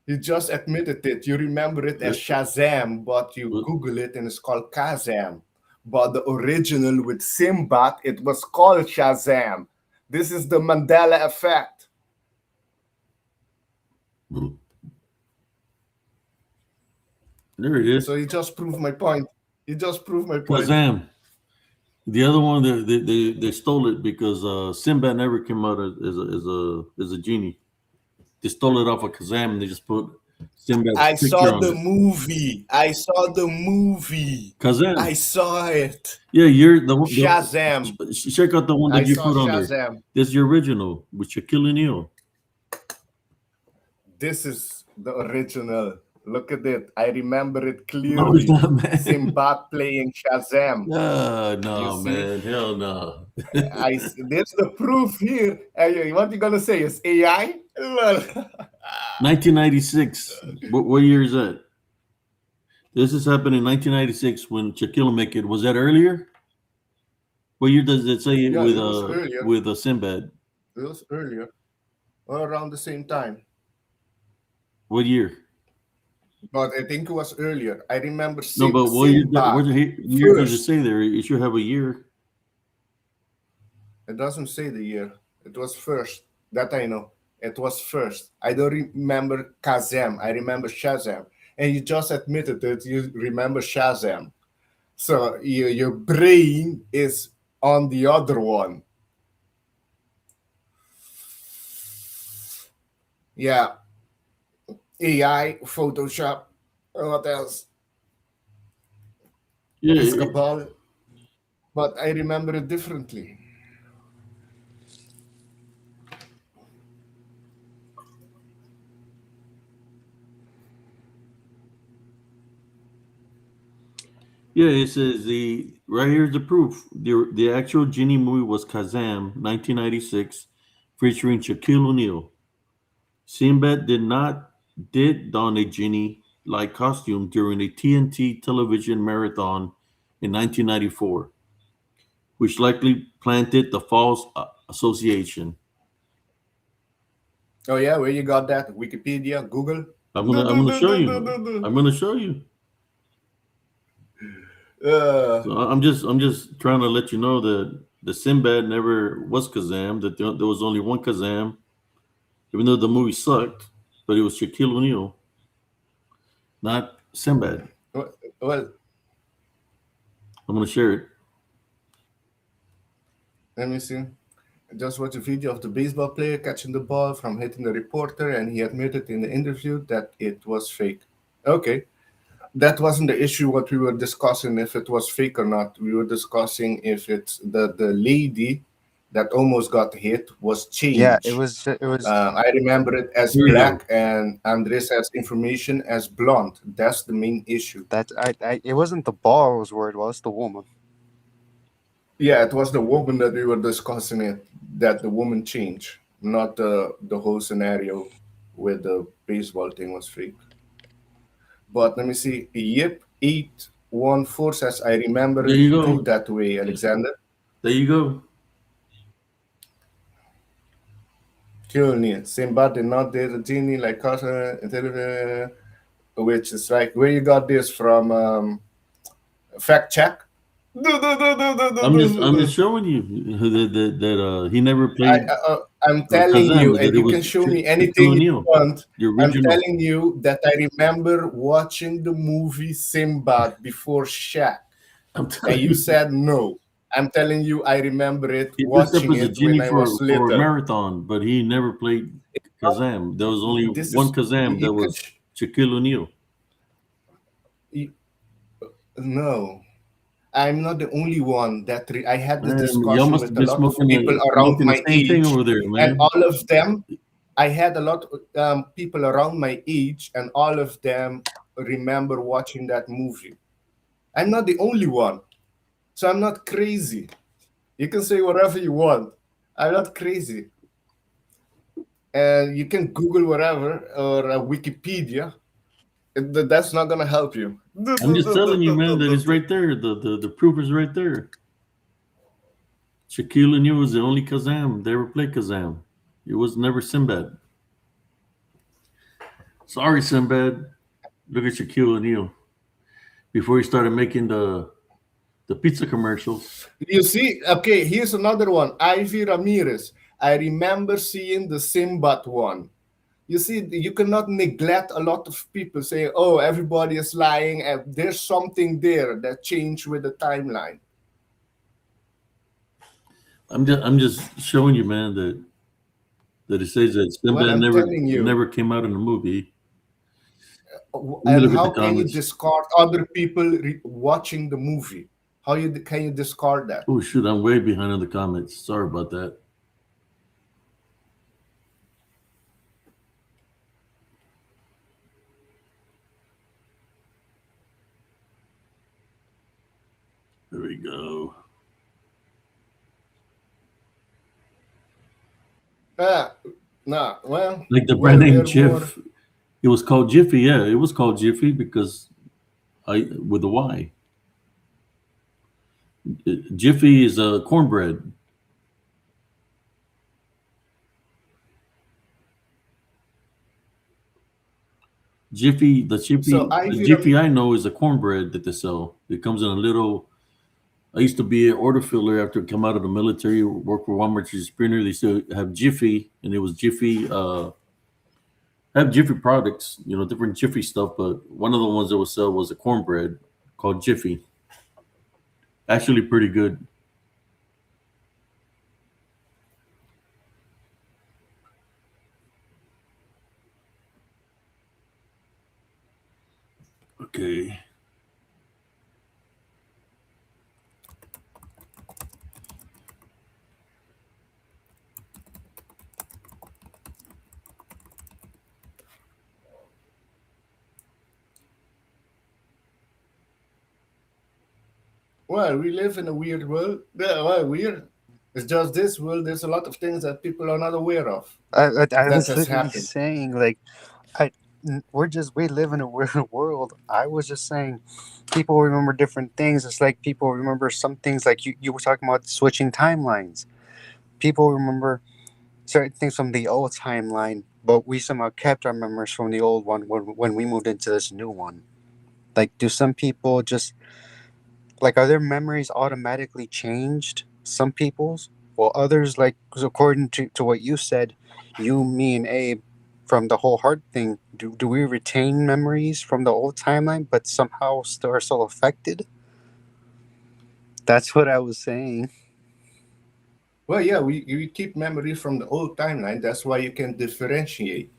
You just admitted it. You remember it as Uh, Shazam, but you uh, Google it and it's called Kazam. But the original with Sinbad, it was called Shazam. This is the Mandela effect. There it is. So you just proved my point. You just proved my point. Kazam. The other one, they stole it because Sinbad never came out as a genie. They stole it off of Kazam and they just put Sinbad's I picture saw on the it. movie. I saw the movie. I Kazam. saw it. Yeah, you're Shazam. check out the one I that you saw put on there. Shazam. That's the original with Shaquille O'Neal. This is the original. Look at it. I remember it No, it's clearly. not, man. Sinbad playing Shazam. You No, see? man. Hell no. There's the proof here. What you gonna say? It's AI? Well, 1996. What year is that? This is happened in 1996 when Shaquille make it. Was that earlier? What year does it say yeah, it was earlier. with Sinbad? It was earlier. Around the same time. What year? But I think it was earlier. I remember No, but what year, Sinbad year does it first. say there? It should have a year. It doesn't say the year. It was first. That I know. It was first. I don't remember Kazam. I remember Shazam. And you just admitted that you remember Shazam. So your brain is on the other one. Yeah. AI, Photoshop, what else? Yeah, It's Cabal. But I remember it differently. yeah. It says the right here's the proof. The actual genie movie was Kazam, 1996, featuring Shaquille O'Neal. Sinbad did don a genie-like costume during a TNT television marathon in 1994, which likely planted the false association. Oh yeah, where you got that? Wikipedia, Google. I'm gonna show you. I'm gonna show you. Uh, So I'm just trying to let you know that the Sinbad never was Kazam. That there was only one Kazam, even though the movie sucked. But it was Shaquille O'Neal, not Sinbad. well, I'm gonna share it. let me see. Just watch a video of the baseball player catching the ball from hitting the reporter, and he admitted in the interview that it was fake. Okay, that wasn't the issue. What we were discussing, if it was fake or not, we were discussing if it's the lady that almost got hit was Yeah, it changed. was. It was I remember it as Here we go. black, and Andres has information as blonde. That's the main issue. that. It wasn't the ball I was worried about. It's the woman. Yeah, it was the woman that we were discussing it, that the woman changed, not the whole scenario where the baseball thing was fake. But let me see. Yep, 814 says, I remember There it you too go. that way, Alexander. There you go. Cool, Simba did not date a genie like Carter, which is like, where you got this from? Fact check? I'm just showing you that he never played I'm telling Kazam. you, That and it you was can show me Shaquille anything you O'Neal, want. the I'm original. telling you that I remember watching the movie Sinbad before Shaq, I'm and telling you you, said no. I'm telling you, I remember it he dressed up watching as a it when genie I was for a little. marathon, but he never played Kazam. There was only This one is Kazam. you That can was Shaquille O'Neal. you, no. I'm not the only one that I had this Man, y'all discussion must with have a been lot of people around smoking the my same thing age, over there, and man. all of them, I had a lot of people around my age, and all of them remember watching that movie. I'm not the only one, so I'm not crazy. You can say whatever you want. I'm not crazy, and you can Google whatever or Wikipedia. That's not gonna help you. I'm just telling you, man, that it's right there. The proof is right there. Shaquille O'Neal was the only Kazam. They ever played Kazam. It was never Sinbad. Sorry, Sinbad. Look at Shaquille O'Neal before he started making the pizza commercials. You see, okay, here's another one. Ivy Ramirez. I remember seeing the Simbat one. You see, you cannot neglect a lot of people saying, oh, everybody is lying, and there's something there that changed with the timeline. I'm just showing you, man, that it says that Well, Sinbad I'm never telling you. never came out in the movie. Let me And look at the how can you comments. discard other people watching the movie? How can you discard that? Oh shoot, I'm way behind in the comments. Sorry about that. There we go. Ah, nah, well, Like the brand well, name they're more. Jif. It was called Jiffy. Yeah, it was called Jiffy because I with a Y. Jiffy is a cornbread. Jiffy, So the Ivy, Jiffy I know is a cornbread that they sell. It comes in a little I used to be an order filler after I come out of the military, work for Walmart Sprinter. They still have Jiffy, and it was Jiffy. Have Jiffy products, different Jiffy stuff. But one of the ones that would sell was a cornbread called Jiffy. Actually, pretty good. Okay. Well, we live in a weird world. Yeah, well, weird. It's just this world. There's a lot of things that people are not aware of I that was has literally happened. saying like, I we live in a weird world. I was just saying, people remember different things. It's like people remember some things. Like you were talking about switching timelines. People remember certain things from the old timeline, but we somehow kept our memories from the old one when we moved into this new one. Like, do some people just like, are their memories automatically changed? Some people's, while others, like, 'cause according to what you said, you, me, and Abe, from the whole heart thing, do we retain memories from the old timeline, but somehow still are still affected? That's what I was saying. Well, yeah, we keep memories from the old timeline. That's why you can differentiate.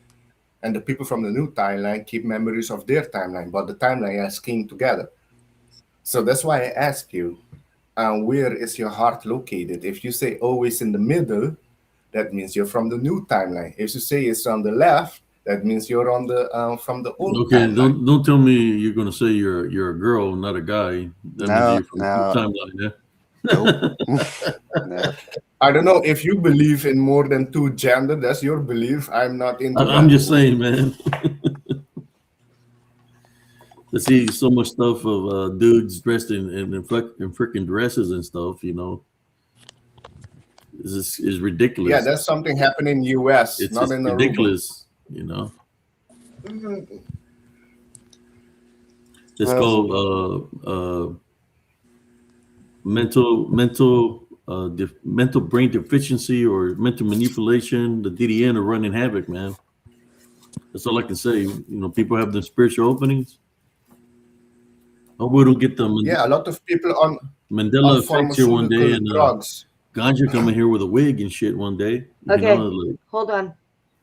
And the people from the new timeline keep memories of their timeline, but the timeline has came together. So that's why I ask you, where is your heart located? If you say always in the middle, that means you're from the new timeline. If you say it's on the left, that means you're on the from the old Okay, timeline. don't tell me you're gonna say you're a girl, not a guy. That means No, you're from the no, timeline, nope, yeah. no. I don't know if you believe in more than two gender. That's your belief. I'm not into I'm that. just saying, man. To see so much stuff of dudes dressed in freaking dresses and stuff, is Yeah, ridiculous. that's something happening in US, It's not just in Aruba. ridiculous. It's Well, called mental brain deficiency or mental manipulation. The DDN are running havoc, man. That's all I can say. People have the spiritual openings. Hope we don't get the Yeah, a lot of people on Mandela effect here one day, pharmaceutical and drugs. Ganja coming here with a wig and shit one day. Okay, Like, hold on.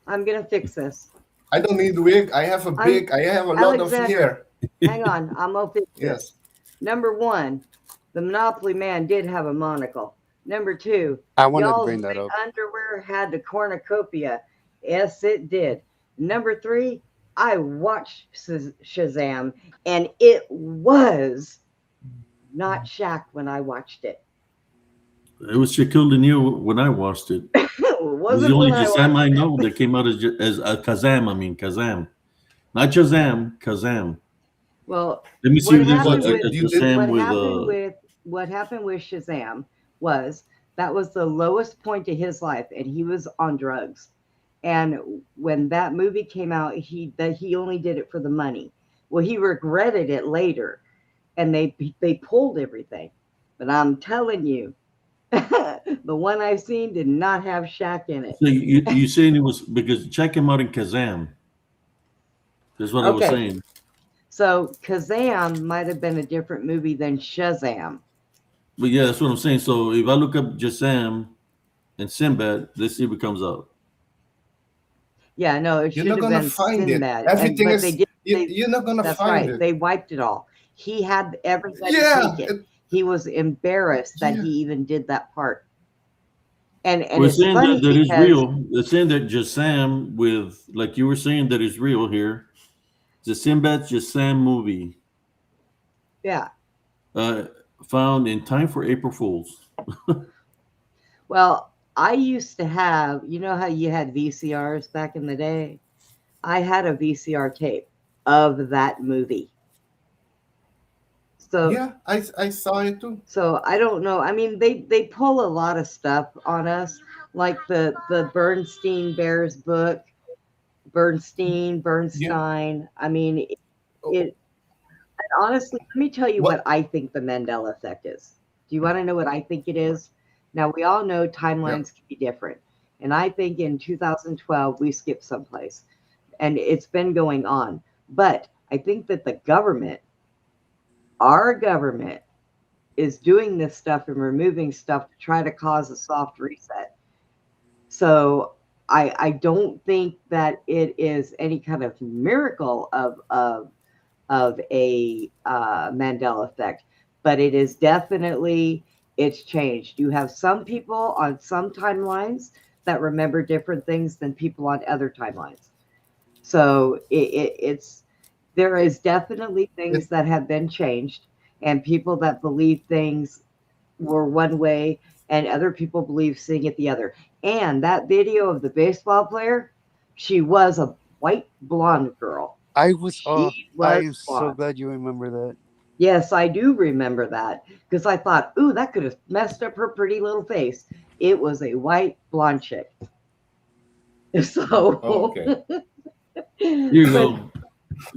I'm gonna fix this. I don't need wig. I have I have a lot of Alexander, hair. hang on. I'm gonna fix this. Yes. Number one, the Monopoly man did have a monocle. Number two, I wanted to y'all's bring that big up. underwear had the cornucopia. Yes, it did. Number three, I watched Shazam, and it was not Shaq when I watched it. it was Shaquille O'Neal when I watched it. It It was the wasn't only when I Shazam watched I it. know that came out as Kazam. I mean Kazam, not Shazam. Kazam. Well, Let me see what if there's What happened you with a you did? Shazam what with happened with what happened with Shazam was that was the lowest point of his life, and he was on drugs. And when that movie came out, he only did it for the money. Well, he regretted it later, and they pulled everything. But I'm telling you, the one I've seen did not have Shaq in it. So you saying it was because check him out in Kazam. That's what I was Okay, saying. so Kazam might have been a different movie than Shazam. But yeah, that's what I'm saying. So if I look up Shazam and Sinbad, let's see if it comes up. Yeah, no, it You're should not have gonna been find it. Sinbad, Everything but they is did. They, you're not gonna that's find right. it. They wiped it all. He had everybody Yeah, take it. He was embarrassed that yeah. he even did that part. And We're it's saying that funny that is because real. They're saying that Shazam with like you were saying that is real here. The Sinbad Shazam movie yeah. uh, found in time for April Fools. Well, I used to have. You know how you had VCRs back in the day? I had a VCR tape of that movie. So Yeah, I saw it too. So I don't know. I mean, they pull a lot of stuff on us, like the Bernstein Bears book, Yeah. Bernstein. I mean, Oh, it honestly. Let me tell you what what I think the Mandela effect is. Do you want to know what I think it is? Now, we all know timelines can be different. And I think in 2012, we skipped someplace. And it's been going on. But I think that the government, our government, is doing this stuff and removing stuff to try to cause a soft reset. So I don't think that it is any kind of miracle of a Mandela effect, but it is definitely, it's changed. You have some people on some timelines that remember different things than people on other timelines. So it's there is definitely things that have been changed, and people that believe things were one way and other people believe seeing it the other. And that video of the baseball player, she was a white blonde girl. I was. Oh, She I was am so blonde. glad you remember that. Yes, I do remember that because I thought, ooh, that could have messed up her pretty little face. It was a white blonde chick. So, Okay. Here you go.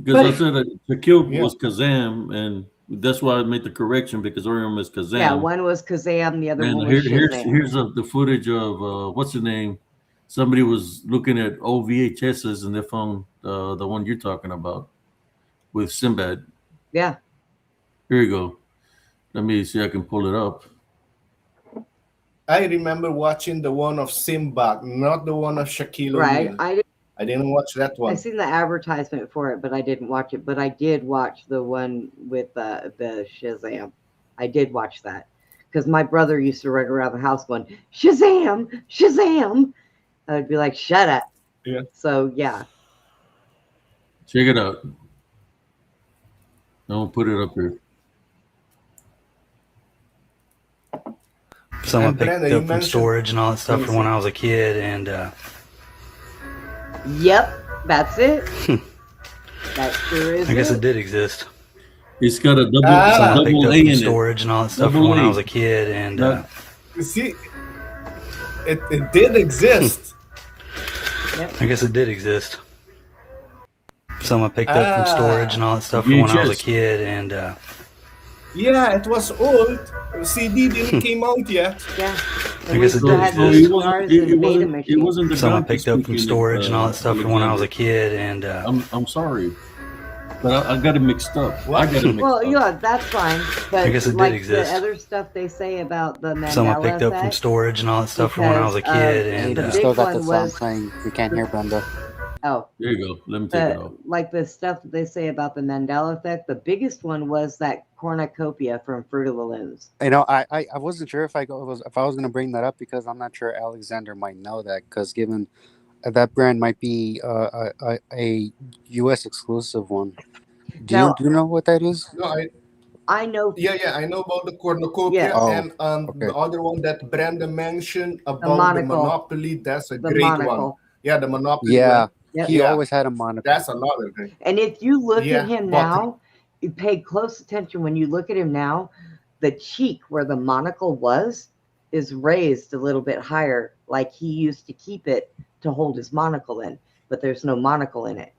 Because I but- said that Shaquille Yeah. was Kazam, and that's why I made the correction because Orion is Kazam. yeah, one was Kazam, the other And one was Shazam. here's the footage of what's the name? Somebody was looking at old VHSs and they found the one you're talking about with Sinbad. Yeah. Here you go. Let me see if I can pull it up. I remember watching the one of Simba, not the one of Shaquille Right. O'Neal. I didn't watch that I one. seen the advertisement for it, but I didn't watch it. But I did watch the one with the Shazam. I did watch that because my brother used to run around the house going Shazam, Shazam. I'd be like, shut up. Yeah. So yeah. Check it out. I'm gonna put it up here. Someone And picked Brenda, it you up from mentioned- storage and all that stuff from when I was a kid, and Yep, that's it. That sure is. I guess it. it did exist. It's got a Someone picked double up A from in it. storage and all that stuff Double from when A. I was a kid, and Not- You see, it did exist. I guess it did exist. Someone picked up from storage and all that stuff from when I was a VHS. kid, and Yeah, it was old. CD didn't came out yet. Yeah. I guess it still did had exist. those It wasn't- cars it and beta wasn't- it machines. wasn't the someone gun picked up from speaking, storage and all that stuff from when I was a Alexander. kid, and I'm sorry, but I got it mixed up. What? I got it mixed Well, up. yeah, that's fine. But I guess it did like exist. the other stuff they say about the Mandela someone picked up from effect, storage and all that stuff from when I was a because, kid, Hey, and the we big still got the one song was- playing. We can't hear Brenda. oh, There you go. Let me take it off. like the stuff that they say about the Mandela effect, the biggest one was that cornucopia from Fruit of the Looms. You know, I wasn't sure if I was going to bring that up because I'm not sure Alexander might know that because given that brand might be a U.S. exclusive one. Do Now- you know what that is? No, I know. yeah, I know about the cornucopia Yeah. Oh, and okay. the other one that Brenda mentioned about the monocle. Monopoly. That's a The great one. monocle. Yeah, the Monopoly. Yeah, one. Yep. he Yeah. always had a monocle. That's another thing. And if you look Yeah, at him but- now, you pay close attention when you look at him now, the cheek where the monocle was is raised a little bit higher, like he used to keep it to hold his monocle in, but there's no monocle in it.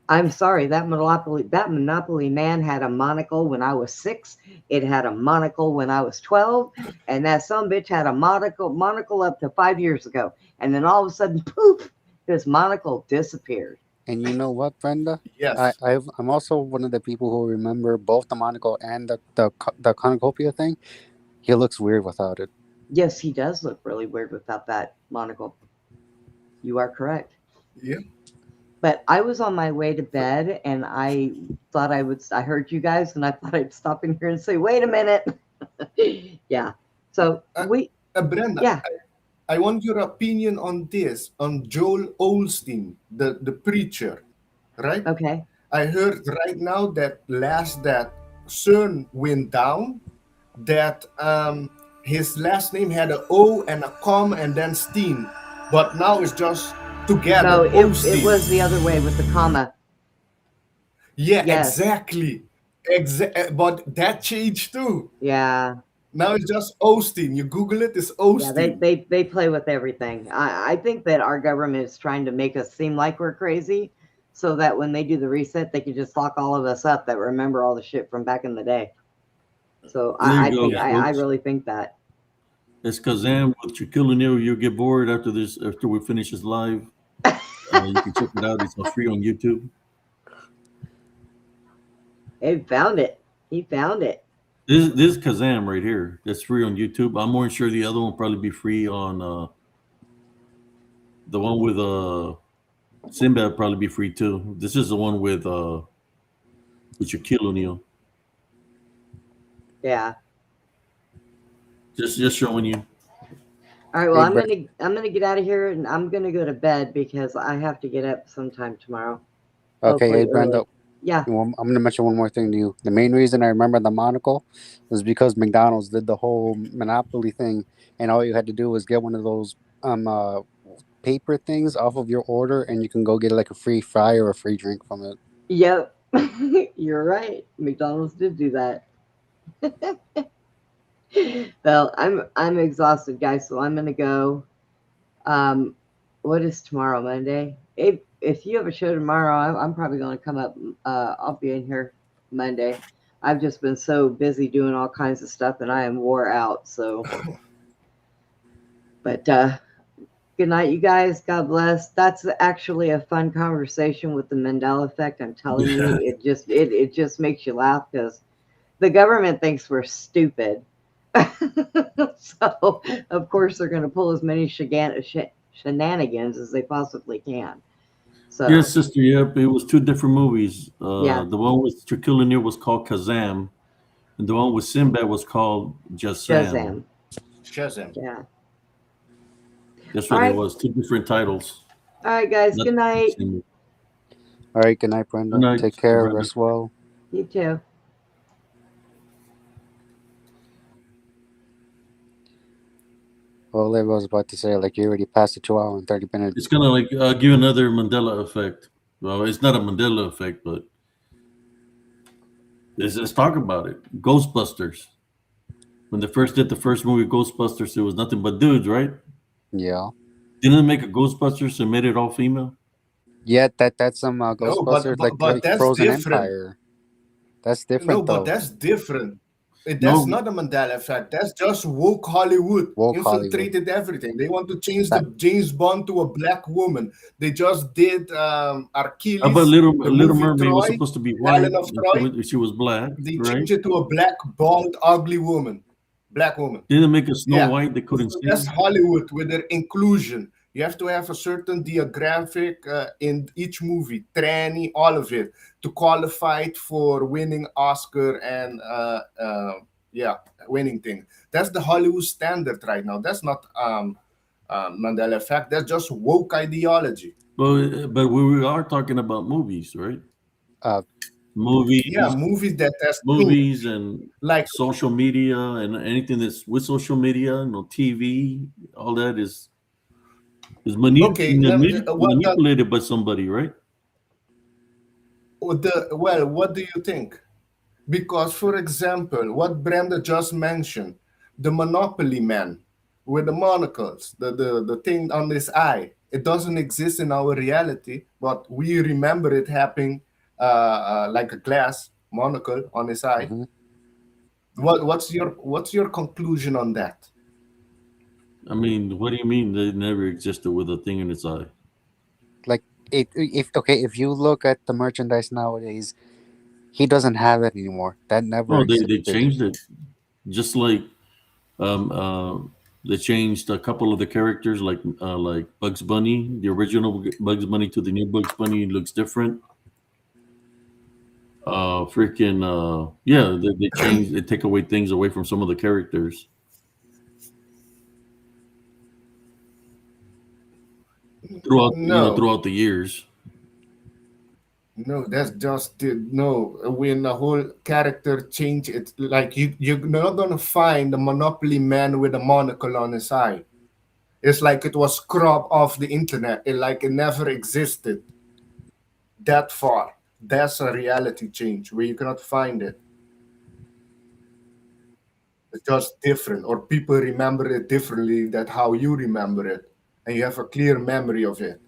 I'm sorry, that Monopoly man had a monocle when I was 6. It had a monocle when I was 12, and that sumbitch had a monocle up to 5 years ago. And then all of a sudden, poof, his monocle disappeared. And you know what, Brenda? Yes. I'm also one of the people who remember both the monocle and the cornucopia thing. He looks weird without it. Yes, he does look really weird without that monocle. You are correct. Yeah. But I was on my way to bed and I thought I heard you guys and I thought I'd stop in here and say, wait a minute. Yeah. So Brenda, Yeah. I want your opinion on this, on Joel Osteen, the preacher, right? okay. I heard right now that CERN went down, that his last name had an O and a comma and then Steen, but now it's just together. No, it Osteen. was the other way with the comma. Yeah, Yes. exactly. But that changed too. Yeah. Now it's just Osteen. You Google it, it's Yeah, Osteen. they play with everything. I think that our government is trying to make us seem like we're crazy so that when they do the reset, they can just lock all of us up that remember all the shit from back in the day. So There you I go, think I folks. really think that. It's Kazam with Shaquille O'Neal. You'll get bored after this. After we finish this live, you can check it out. It's free on YouTube. He found it. He found it. This is Kazam right here. That's free on YouTube. I'm more sure the other one will probably be free on the one with Sinbad probably be free too. This is the one with Shaquille O'Neal. Yeah. Just showing you. All right. Well, Hey, I'm gonna get out of here, and I'm gonna go to bed because I have to get up sometime tomorrow. Okay, Hopefully hey Brenda, early. Yeah. I'm gonna mention one more thing to you. The main reason I remember the monocle was because McDonald's did the whole monopoly thing, and all you had to do was get one of those paper things off of your order, and you can go get like a free fry or a free drink from it. Yep. You're right. McDonald's did do that. Well, I'm exhausted, guys, so I'm gonna go. What is tomorrow, Monday? If you have a show tomorrow, I'm probably gonna come up. I'll be in here Monday. I've just been so busy doing all kinds of stuff, and I am wore out. So, but good night, you guys. God bless. That's actually a fun conversation with the Mandela effect. I'm telling you, it just makes you laugh because the government thinks we're stupid. So of course they're going to pull as many shenanigans as they possibly can. So Yes, sister. Yep, it was two different movies. yeah, The one with Shaquille O'Neal was called Kazam, and the one with Sinbad was called Just Sam. Shazam. Yeah. That's All what it right. was. Two different titles. All right, guys. Not Good the night. same movie. All right, good night, Good Brenda. night, Take Sister care. Brenda. Rest well. You too. Well, I was about to say, like, you already passed the 2 hour and 30 minutes. It's gonna like give another Mandela effect. Well, it's not a Mandela effect, but let's talk about it. Ghostbusters. When they first did the first movie, Ghostbusters, it was nothing but dudes, right? Yeah. Didn't they make a Ghostbusters and made it all female? Yeah, that's some No, Ghostbusters, but like that's Frozen different. Empire. That's No, different, but though. that's different. That's No, not a Mandela effect. That's just woke Hollywood Woke Hollywood. infiltrated everything. They want to change the That, James Bond to a black woman. They just did how about Achilles, the Little movie Mermaid was Troy, supposed to be white Helen of and Troy. she was black, They right? changed it to a black, bald, ugly woman. Black woman. Didn't make a Snow Yeah. White they couldn't So that's sing. Hollywood with their inclusion. You have to have a certain demographic in each movie, tranny, all of it, to qualify it for winning Oscar and winning thing. That's the Hollywood standard right now. That's not Mandela effect. That's just woke ideology. But we are talking about movies, right? uh, Movies, Yeah, movies that has truth, movies, and like social media, and anything that's with social media, TV, all that is okay. manipulated by somebody, right? What do you think? Because, for example, what Brenda just mentioned, the Monopoly man with the monocles, the thing on his eye, it doesn't exist in our reality, but we remember it happening like a glass monocle on his eye. mhm. What's your conclusion on that? I mean, what do you mean they never existed with a thing in its eye? Like, if you look at the merchandise nowadays, he doesn't have it anymore. That never Oh, they existed. changed it, just like um, uh, they changed a couple of the characters, like Bugs Bunny, the original Bugs Bunny to the new Bugs Bunny looks different. They change, they take away things away from some of the characters No, throughout the years. no, that's just it. No. When the whole character change, it's like you're not gonna find the Monopoly man with a monocle on his eye. It's like it was cropped off the internet. It never existed that far. That's a reality change where you cannot find it. It's just different, or people remember it differently than how you remember it, and you have a clear memory of it.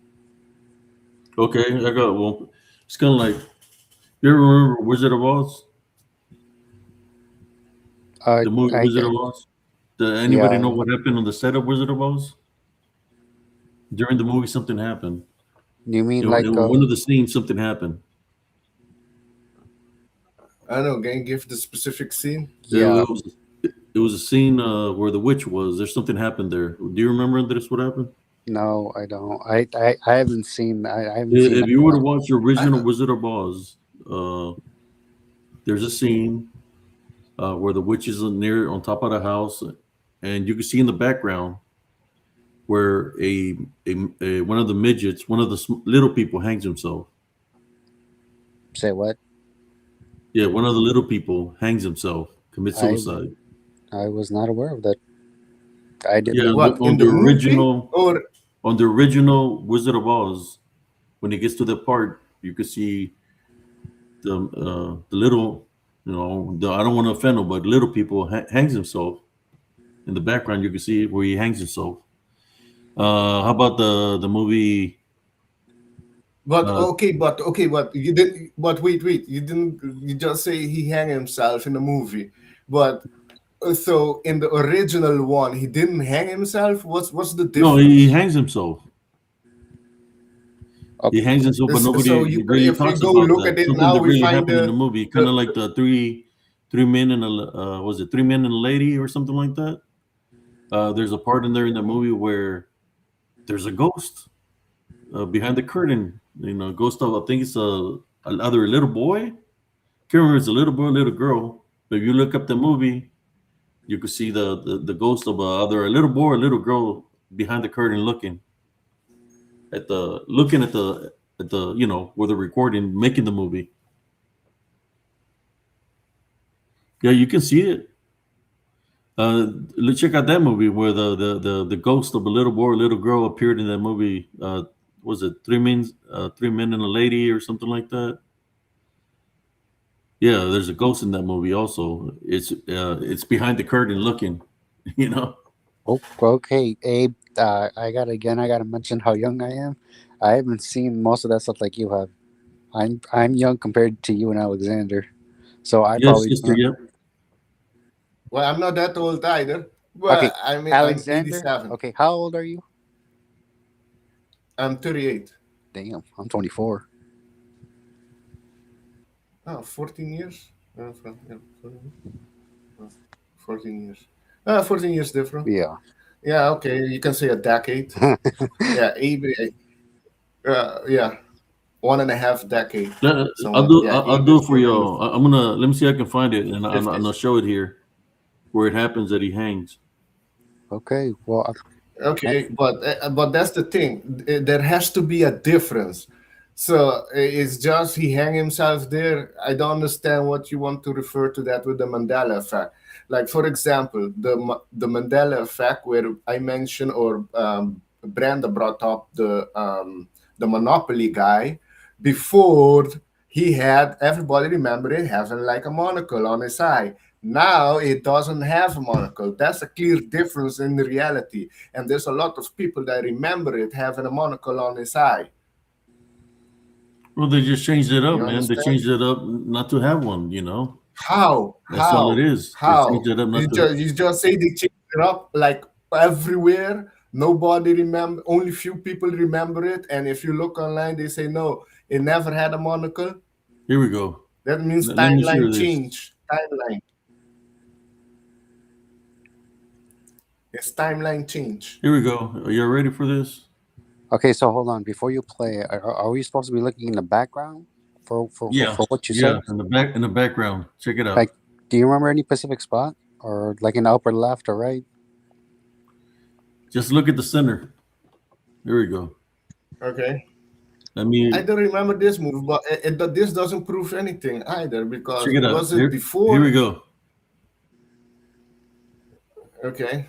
Okay, I got one. It's kind of like, you ever remember Wizard of Oz? The movie I Wizard get. of Oz. Does anybody know Yeah. what happened on the set of Wizard of Oz? During the movie, something happened. You mean In like one of the scenes, something happened. I don't know. Can you give the specific scene? It, yeah? was it was a scene where the witch was. There's something happened there. Do you remember this? What happened? No, I don't. I haven't seen. I haven't seen If that you were to one. watch the I, original Wizard of Oz, uh, there's a scene where the witch is near on top of the house, and you can see in the background where a one of the midgets, one of the little people, hangs himself. Say what? Yeah, one of the little people hangs himself, commits I suicide. I was not aware of that. I didn't Yeah, know. what on in the the movie original or Wizard of Oz, when he gets to the part, you can see the little, I don't want to offend him, but little people hangs himself in the background. You can see where he hangs himself. How about the movie? but Uh, okay, but you didn't. But wait, you didn't. You just say he hang himself in the movie, but so in the original one, he didn't hang himself. What's the no, he difference? hangs himself. He Okay. hangs himself, but So nobody you, really if we talks go about look that. at it Something now, that we really find happened in the movie, kind the of like the three men and a was it 3 Men and a Lady or something like that. There's a part in there in the movie where there's a ghost behind the curtain. Ghost of I think it's either a little boy. Can't remember if it's a little boy or a little girl. But if you look up the movie, you could see the ghost of either a little boy or a little girl behind the curtain looking at the where they're recording, making the movie. Yeah, you can see it. Let's check out that movie where the ghost of a little boy or little girl appeared in that movie. Was it 3 Men and a Lady or something like that? Yeah, there's a ghost in that movie also. It's behind the curtain looking, you know. Oh, okay, Abe. I gotta mention how young I am. I haven't seen most of that stuff like you have. I'm young compared to you and Alexander. So I Yes, probably sister. Yep. well, I'm not that old either, okay. but I mean I'm Alexander. 87. Okay, how old are you? I'm 38. Damn, I'm 24. Oh, 14 years. Yeah, 14 years. 14 years different. Yeah. Yeah, okay. You can say a decade. Yeah, yeah, 1.5 decade. I'll Somewhat. do. Yeah, I'll Abe do is it for in the y'all. I'm gonna let me see if I can find it, and I'll 50s. show it here where it happens that he hangs. Okay. Well, Okay, but that's the thing. There has to be a difference. So it's just he hang himself there. I don't understand what you want to refer to that with the Mandela effect. Like for example, the Mandela effect, where I mentioned or Brenda brought up the Monopoly guy before he had everybody remember it having like a monocle on his eye. Now it doesn't have a monocle. That's a clear difference in the reality. And there's a lot of people that remember it having a monocle on his eye. Well, they just changed it up, You man. They understand? changed it up not to have one. You know, How? that's all it How? is. They changed How? it up You not to. just, you just say they changed it up like everywhere. Nobody remember. Only few people remember it. And if you look online, they say no, it never had a monocle. Here we go. That means Let me share timeline this. change. Timeline. It's timeline change. Here we go. Are you ready for this? okay. So hold on. Before you play, are we supposed to be looking in the background Yeah, for what you yeah. said? In the background. Check it out. Like, do you remember any specific spot, or like in the upper left or right? Just look at the center. Here we go. Okay. Let me I don't remember this move, but this doesn't prove anything either because check it out. was it Here we before? go. Okay.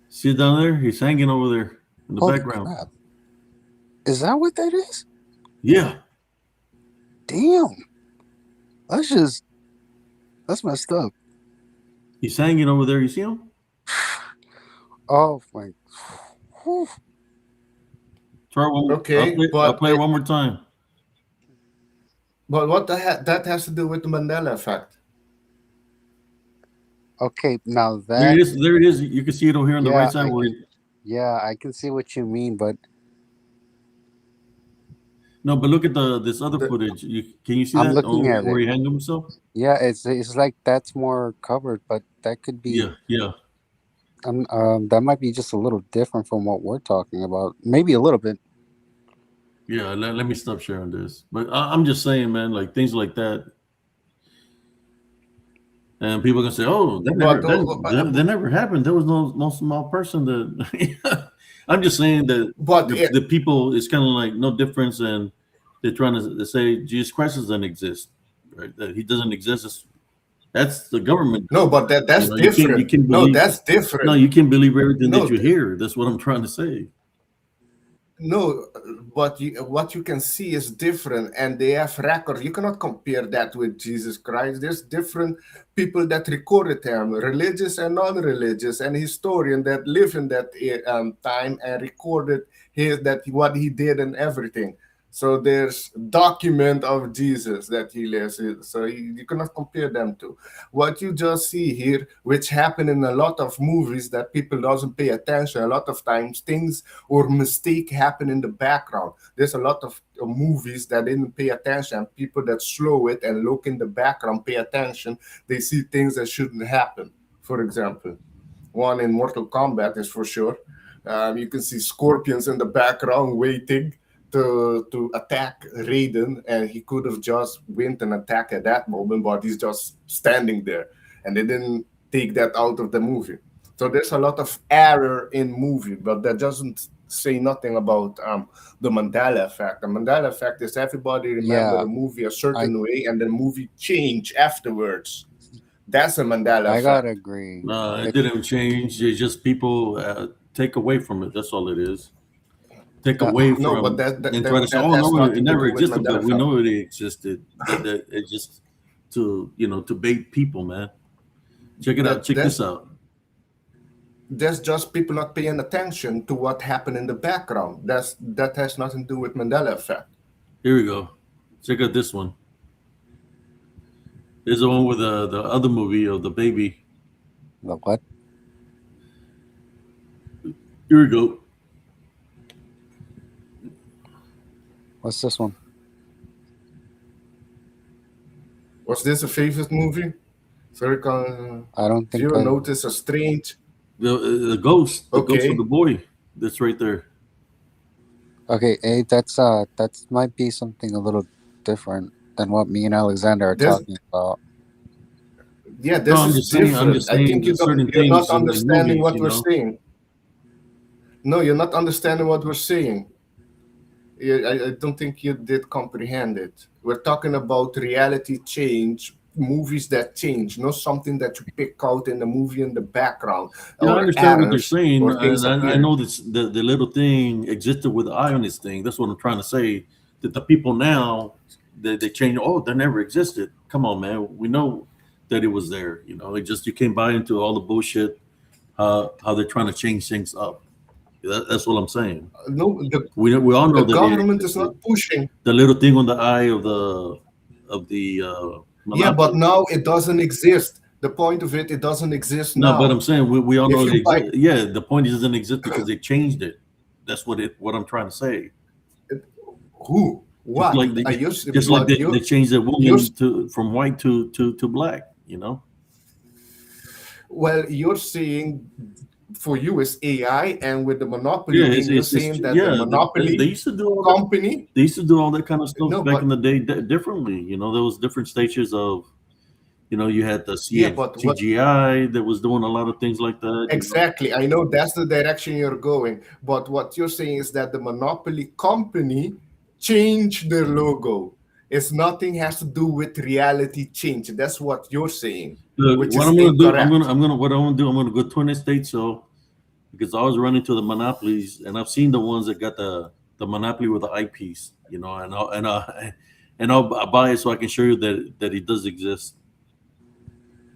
See it down there? He's hanging over there in the Holy background. crap! Is that what that is? Yeah. Damn. That's messed up. He's hanging over there. You see him? Oh my. Whew. Try one. Okay, I'll but play it one more time. But what that has to do with the Mandela effect? Okay, now There it that, is. There it is. You can see it over here on the yeah, right side. yeah, I can see what you mean, but No, but look at this other The, footage. Can you see I'm that? looking Oh, at where it. he hanged himself? Yeah, it's like that's more covered, but that could be, Yeah, yeah, that might be just a little different from what we're talking about. Maybe a little bit. yeah. Let me stop sharing this. But I'm just saying, man, like things like that, and people can say, "Oh, but that never happened. There was no small person that." I'm just saying that but it, the people is kind of like no difference, and they're trying to say Jesus Christ doesn't exist, right? That he doesn't exist. That's the government no, doing but that. that's You different. can No, believe. that's No, different. you can believe everything that No, you hear. That's what I'm trying to say. no, but what you can see is different, and they have records. You cannot compare that with Jesus Christ. There's different people that recorded him, religious and non-religious, and historian that lived in that time and recorded what he did and everything. So there's document of Jesus that he lives. So you cannot compare them to what you just see here, which happen in a lot of movies that people doesn't pay attention. A lot of times things or mistake happen in the background. There's a lot of movies that didn't pay attention. People that slow it and look in the background, pay attention, they see things that shouldn't happen. For example, one in Mortal Kombat is for sure. You can see scorpions in the background waiting to attack Raiden, and he could have just went and attacked at that moment, but he's just standing there, and they didn't take that out of the movie. So there's a lot of error in movie, but that doesn't say nothing about the Mandela effect. The Mandela effect is everybody remember Yeah, the movie a I certain way, and the movie change afterwards. That's a Mandela I gotta effect. agree. It It, didn't change. It's just people take away from it. That's all it is. Take uh, away No, but from and try to say, that "Oh has no, it nothing to never do with existed," Mandela but we effect. know it existed. That it just to bait people, man. Check it out. That Check this out. that's just people not paying attention to what happened in the background. That has nothing to do with Mandela effect. Here we go. Check out this one. There's the one with the other movie of the baby. the what? Here we go. What's this one? Was this a favorite movie? So I don't if you think I. notice a strange, The ghost of the okay, boy. That's right there. Okay, that might be something a little different than what me and Alexander are this talking about. yeah, No, this is I'm different. just I saying think there's certain you're not things in understanding movies, what we're saying. No, you're not understanding what we're saying. I don't think you did comprehend it. We're talking about reality change, movies that change, not something that you pick out in the movie in the background Yeah, I or understand what they're errors saying, or things and I appearing. know this the little thing existed with the eye on this thing. That's what I'm trying to say. That the people now they change. Oh, that never existed. Come on, man. We know that it was there. It just you can't buy into all the bullshit. How they're trying to change things up. That's what I'm saying. No, We all the know that it government is not existed. pushing. The little thing on the eye of the Yeah, but monopoly. now it doesn't exist. The point of it doesn't exist No, but now. I'm saying we all know If it you buy exists. Yeah, the point is it doesn't exist because they changed it. That's what I'm trying to say. who, Just what like they, are you? just like But they changed the you're woman to from white to black. well, you're saying for you is AI, and with the monopoly Yeah, thing, you're it's saying that the yeah. They monopoly used to do all that. company. They used to do all that kind of stuff No, back in but the day differently. There was different stages of. You had the yeah, but what CGI that was doing a lot of things like that. exactly? I know that's the direction you're going, but what you're saying is that the monopoly company changed their logo. It's nothing has to do with reality change. That's what you're saying, Look, which what is I'm gonna do, incorrect. what I want to do, I'm gonna go to an estate show because I was running to the monopolies and I've seen the ones that got the monopoly with the eyepiece, I'll buy it so I can show you that it does exist.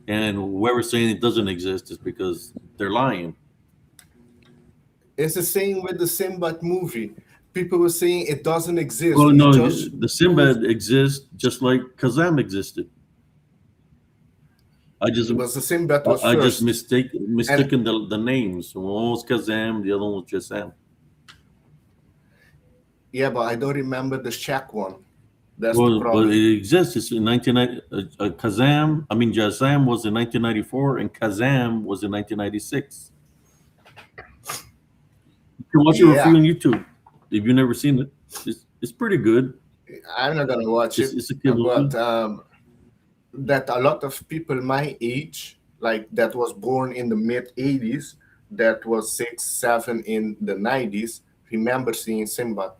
And whoever's saying it doesn't exist is because they're lying. It's the same with the Simbat movie. people were saying it doesn't exist. Well, We no, just the Sinbad exists just like Kazam existed. I just it was the same that was I just first. mistaken the names. One was Kazam, the other one was just Sam. Yeah, but I don't remember the Shaq one. That's the Well, but problem. it exists. It's in 1990. Kazam, I mean, Jazam was in 1994, and Kazam was in 1996. You can watch it for free Yeah, on YouTube if you've never seen it. It's pretty good. I'm not gonna watch it, It's a kid but movie. that a lot of people my age, like that was born in the mid '80s, that was 6, 7 in the '90s, remember seeing Simba.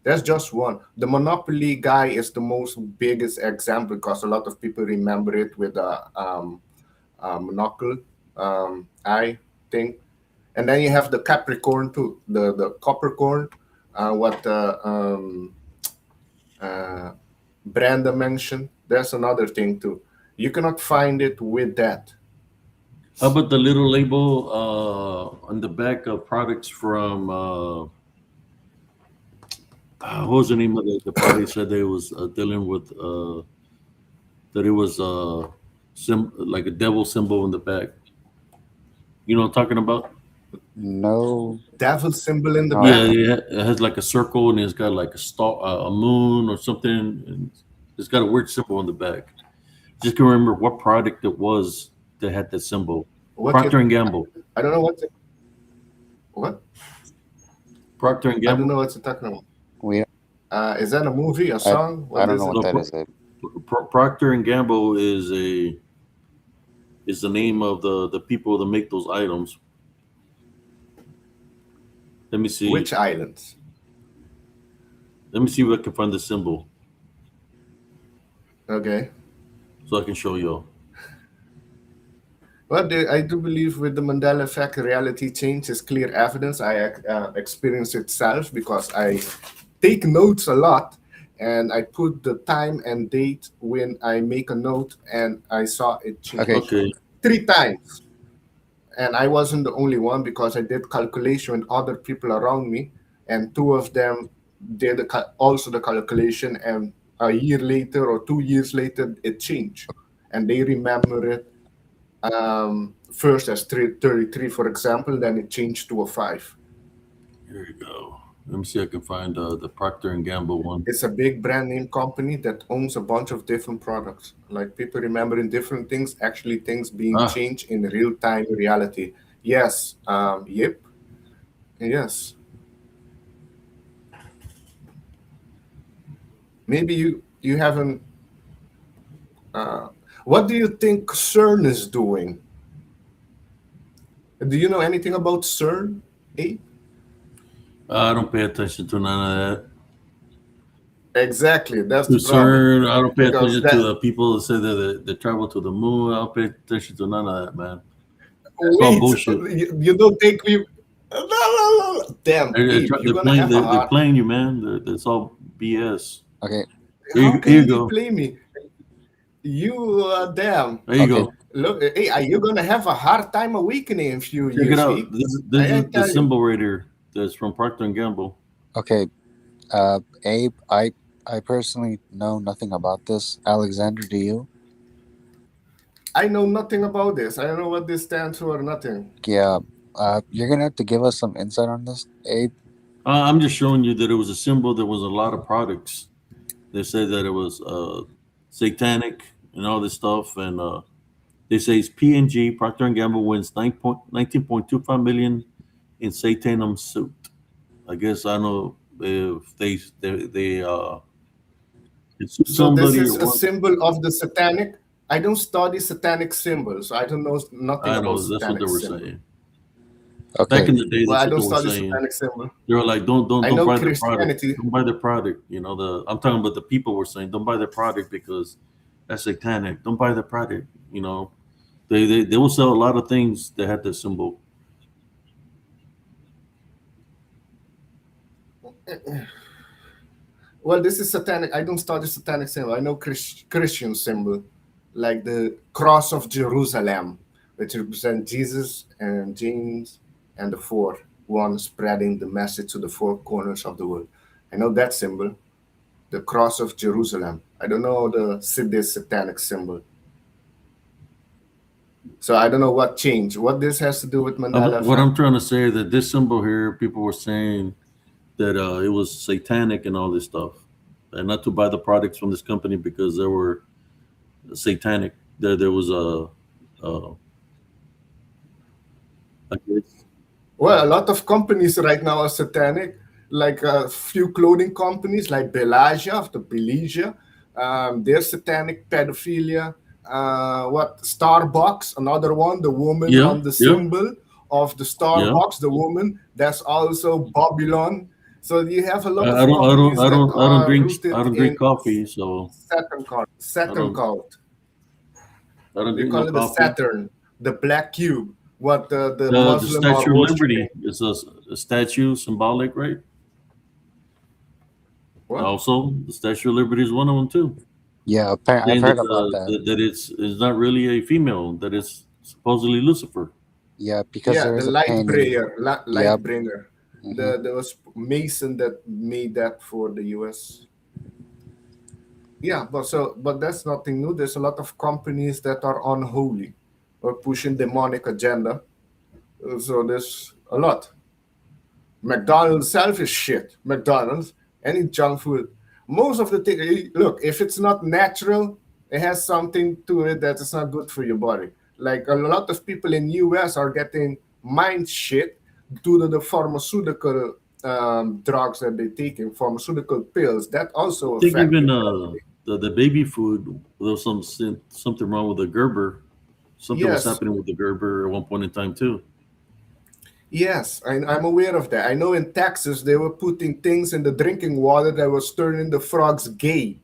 That's just one. The Monopoly guy is the most biggest example because a lot of people remember it with a monocle eye thing. And then you have the Capricorn too, the Coppercorn, what uh, Brenda mentioned. That's another thing too. You cannot find it with that. How about the little label on the back of products from what was the name of the product? Said they was dealing with that it was like a devil symbol in the back. You know what I'm talking about? No, Devil symbol in the no, I Yeah, back. don't. yeah, it has like a circle and it's got like a star, a moon or something. And it's got a weird symbol on the back. Just can remember what product it was that had that symbol. What Procter you? and Gamble. I don't know what. What? Procter and I don't Gamble. know what you're talking about. We, Is that a movie, a I, song? I What don't is know it? what No, that is. Procter and Gamble is the name of the people that make those items. Let me see. Which islands? Let me see if I can find the symbol Okay. so I can show you. Well, I do believe with the Mandela effect, reality change is clear evidence. I experience it self because I take notes a lot, and I put the time and date when I make a note, and I saw it change Okay, Okay. 3 times. And I wasn't the only one because I did calculation with other people around me, and two of them did also the calculation, and a year later or 2 years later, it changed, and they remember it first as 33, for example, then it changed to a 5. Here you go. Let me see if I can find the Procter and Gamble one. It's a big brand name company that owns a bunch of different products. Like people remembering different things, actually things being Ah, changed in real time reality. Yes. Yep. Yes. Maybe you haven't. What do you think CERN is doing? Do you know anything about CERN? Abe? I don't pay attention to none of Exactly. That's that. the To problem. CERN, I don't pay Because attention to that the people that say that they travel to the moon. I don't pay attention to none of that, man. It's all wait, bullshit. you don't think we? No, no, no. Damn, Abe, you're gonna have a They're heart. playing you, man. It's all BS. okay, How can Here you they go. play me? You damn. There you okay, go. Look, hey, are you gonna have a hard time awakening in a few Check it years, out. Abe? This I is the tell you. symbol right here. That's from Procter and Gamble. okay. Abe, I personally know nothing about this. Alexander, do you? I know nothing about this. I don't know what this stands for. Nothing. Yeah. You're gonna have to give us some insight on this, Abe. I'm just showing you that it was a symbol. There was a lot of products. They said that it was satanic and all this stuff, and they say it's P&G. Procter and Gamble wins 19.25 million in Satanum suit. I guess I don't know if they sued So this somebody or is a what. symbol of the satanic. I don't study satanic symbols. I don't know nothing I about know that's what they satanic were symbol. saying. Back Okay. in the day, Well, that's I what don't they were study saying. satanic symbol. They were like, don't I know buy the product. Christianity. Don't buy the product. You know, I'm talking about the people were saying, don't buy the product because that's satanic. Don't buy the product. You know, they will sell a lot of things that had this symbol. Well, this is satanic. I don't study satanic symbol. I know Christian symbol, like the cross of Jerusalem, which represent Jesus and James and the four, one spreading the message to the four corners of the world. I know that symbol, the cross of Jerusalem. I don't know this satanic symbol. So I don't know what changed. What this has to do with Mandela What effect? I'm trying to say is that this symbol here, people were saying that it was satanic and all this stuff, and not to buy the products from this company because they were satanic. There was I guess, Well, a lot of companies right now are satanic, like a few clothing companies like Belasia of the Belize. They're satanic pedophilia. What Starbucks, another one, the woman yeah, on the yeah, symbol of the yeah. Starbucks, the woman, that's also Babylon. So you have a lot I of don't, I don't, companies I that don't, I don't are drink, I rooted don't in drink coffee, so Saturn cult. I Saturn don't, cult. I don't They drink no call it the coffee. Saturn, the black cube. What the The Muslim are Statue of worshiping. Liberty is a statue, symbolic, right? What? Also, the Statue of Liberty is one of them too. Yeah, I've Saying heard about that. that it's not really a female, that it's supposedly Lucifer. Yeah, because Yeah, there the is a light painting. bringer, light Yep. bringer. Hmm. There was Mason that made that for the US. Yeah, but that's nothing new. There's a lot of companies that are unholy or pushing demonic agenda. So there's a lot. McDonald's self is shit. McDonald's, any junk food. Most of the thing, look, if it's not natural, it has something to it that is not good for your body. Like a lot of people in US are getting mind shit due to the pharmaceutical drugs that they're taking, pharmaceutical pills that also I think affect even your body. the baby food, there was something wrong with the Gerber. Something was Yes, happening with the Gerber at one point in time too. yes, I'm aware of that. I know in Texas they were putting things in the drinking water that was turning the frogs gay.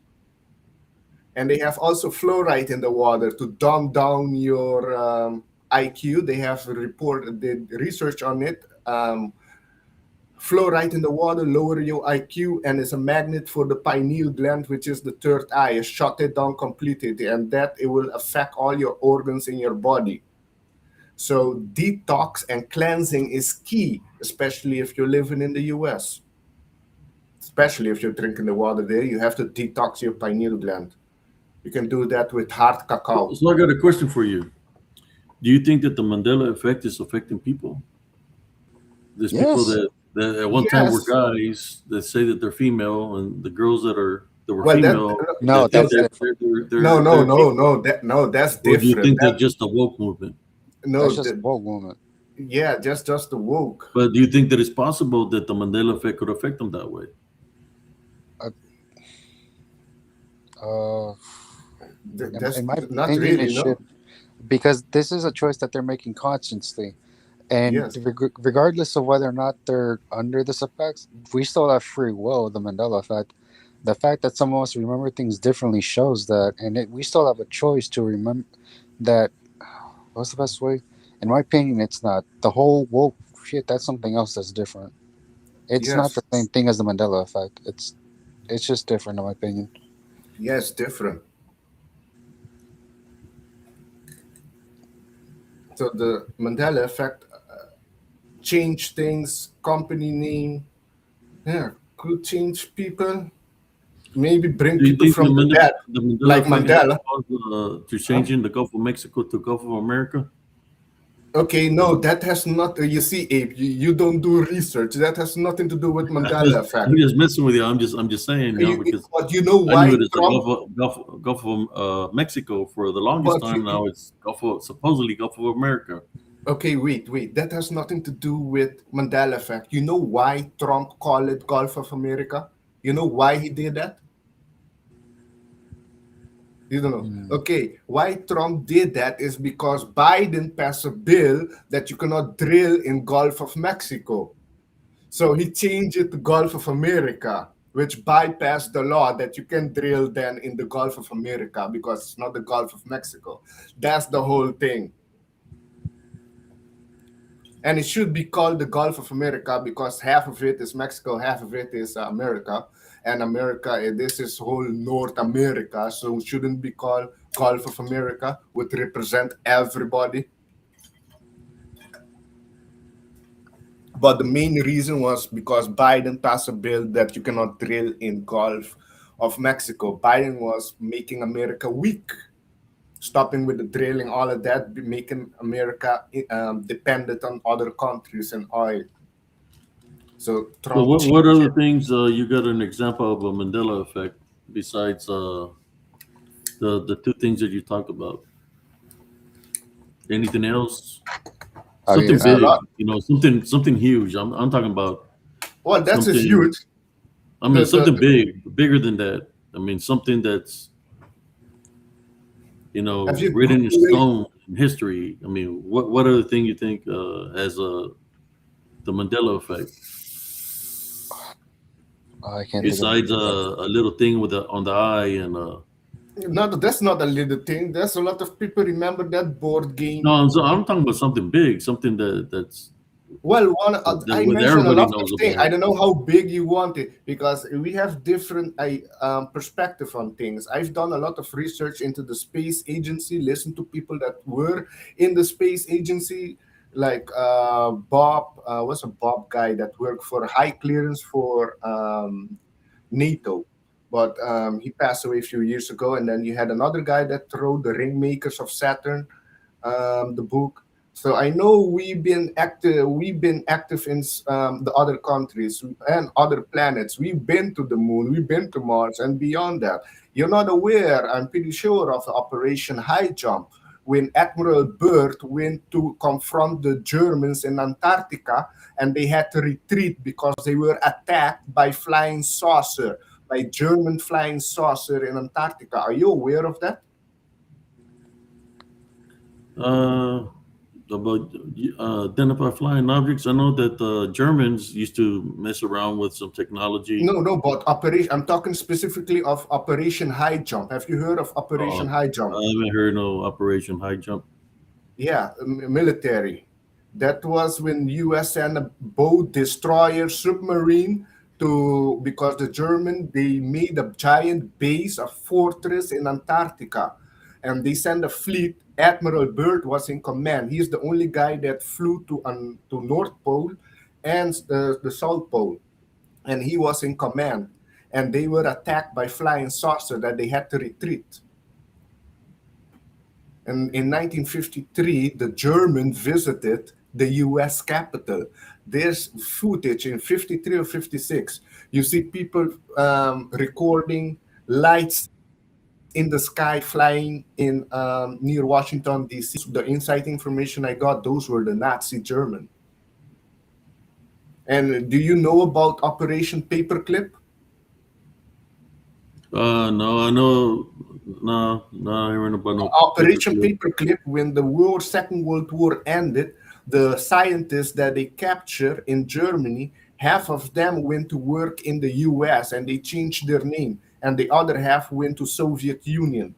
And they have also fluoride in the water to dumb down your IQ. They have did research on it. Fluoride in the water lower your IQ and is a magnet for the pineal gland, which is the third eye. It shut it down completely, and that it will affect all your organs in your body. So detox and cleansing is key, especially if you're living in the US. Especially if you're drinking the water there, you have to detox your pineal gland. You can do that with hard cacao. So I got a question for you. Do you think that the Mandela effect is affecting people? There's people Yes. that at one time were Yes. guys that say that they're female, and the girls that were Well, female No, that think that's that different. they're people. that's Or do you different. think that's just a woke movement? That's No, just a woke movement. yeah, just the woke. But do you think that it's possible that the Mandela effect could affect them that way? Uh, That's in my not opinion, really, it should, because this is a choice that they're making consciously, and Yes, regardless of whether or not they're under this effects, we still have free will. The Mandela effect, the fact that some of us remember things differently shows that, and we still have a choice to remember that. What's the best way? In my opinion, it's not the whole woke shit. That's something else that's different. It's not yes, the same thing as the Mandela effect. It's just different, in my opinion. yes, different. So the Mandela effect change things, company name, yeah, could change people. Maybe bring Do you people think from the dead, The Mandela like effect has Mandela. caused to changing the Gulf of Mexico to Gulf of America? Okay, no, that has not. You see, Abe, you don't do research. That has nothing to do with Mandela effect. I'm just messing with you. I'm just saying, because But you know I knew why it as the Trump? Gulf of Mexico for the longest But time. Now it's supposedly Gulf of America. okay, wait. That has nothing to do with Mandela effect. You know why Trump called it Gulf of America? You know why he did that? You don't know. Mm. Okay, why Trump did that is because Biden passed a bill that you cannot drill in Gulf of Mexico. So he changed it to Gulf of America, which bypassed the law that you can drill then in the Gulf of America because it's not the Gulf of Mexico. That's the whole thing. And it should be called the Gulf of America because half of it is Mexico, half of it is America. And America, this is whole North America, so it shouldn't be called Gulf of America, would represent everybody. But the main reason was because Biden passed a bill that you cannot drill in Gulf of Mexico. Biden was making America weak, stopping with the drilling, all of that, making America dependent on other countries and oil. So So Trump what changed other it. things you got an example of a Mandela effect besides the two things that you talked about? Anything else? Okay, Something A big, lot. something huge. I'm talking about Well, that's is something. huge. I mean, something The big, bigger than that. I mean, something that's have you written in Googled stone in history. I mean, what other thing you think has the Mandela effect I can't think of besides anything. a little thing with on the eye and No, that's not a little thing. There's a lot of people remember that board no, game. I'm talking about something big, something that's Well, that I what mentioned a everybody lot of knows things. I about. don't know how big you want it because we have different perspective on things. I've done a lot of research into the space agency, listened to people that were in the space agency, like Bob, was a Bob guy that worked for high clearance for NATO. But he passed away a few years ago. And then you had another guy that wrote The Ringmakers of Saturn, the book. So I know we've been active. We've been active in the other countries and other planets. We've been to the moon. We've been to Mars and beyond that. You're not aware, I'm pretty sure, of Operation High Jump when Admiral Byrd went to confront the Germans in Antarctica, and they had to retreat because they were attacked by flying saucer, by German flying saucer in Antarctica. Are you aware of that? Uh, about identify flying objects. I know that the Germans used to mess around with some technology. No, no, but operation. I'm talking specifically of Operation High Jump. Have you heard of Operation High Jump? I haven't heard no Operation High Jump. Yeah, military. That was when U.S. sent a boat destroyer submarine to because the German they made a giant base, a fortress in Antarctica, and they sent a fleet. Admiral Byrd was in command. He's the only guy that flew to North Pole and the South Pole, and he was in command. And they were attacked by flying saucer that they had to retreat. And in 1953, the German visited the US Capitol. There's footage in 53 or 56. You see people recording lights in the sky flying in near Washington, D.C. The inside information I got, those were the Nazi German. And do you know about Operation Paperclip? No, I know. No, I heard about no Operation paperclip. Paperclip, when the Second World War ended, the scientists that they captured in Germany, half of them went to work in the US and they changed their name, and the other half went to Soviet Union.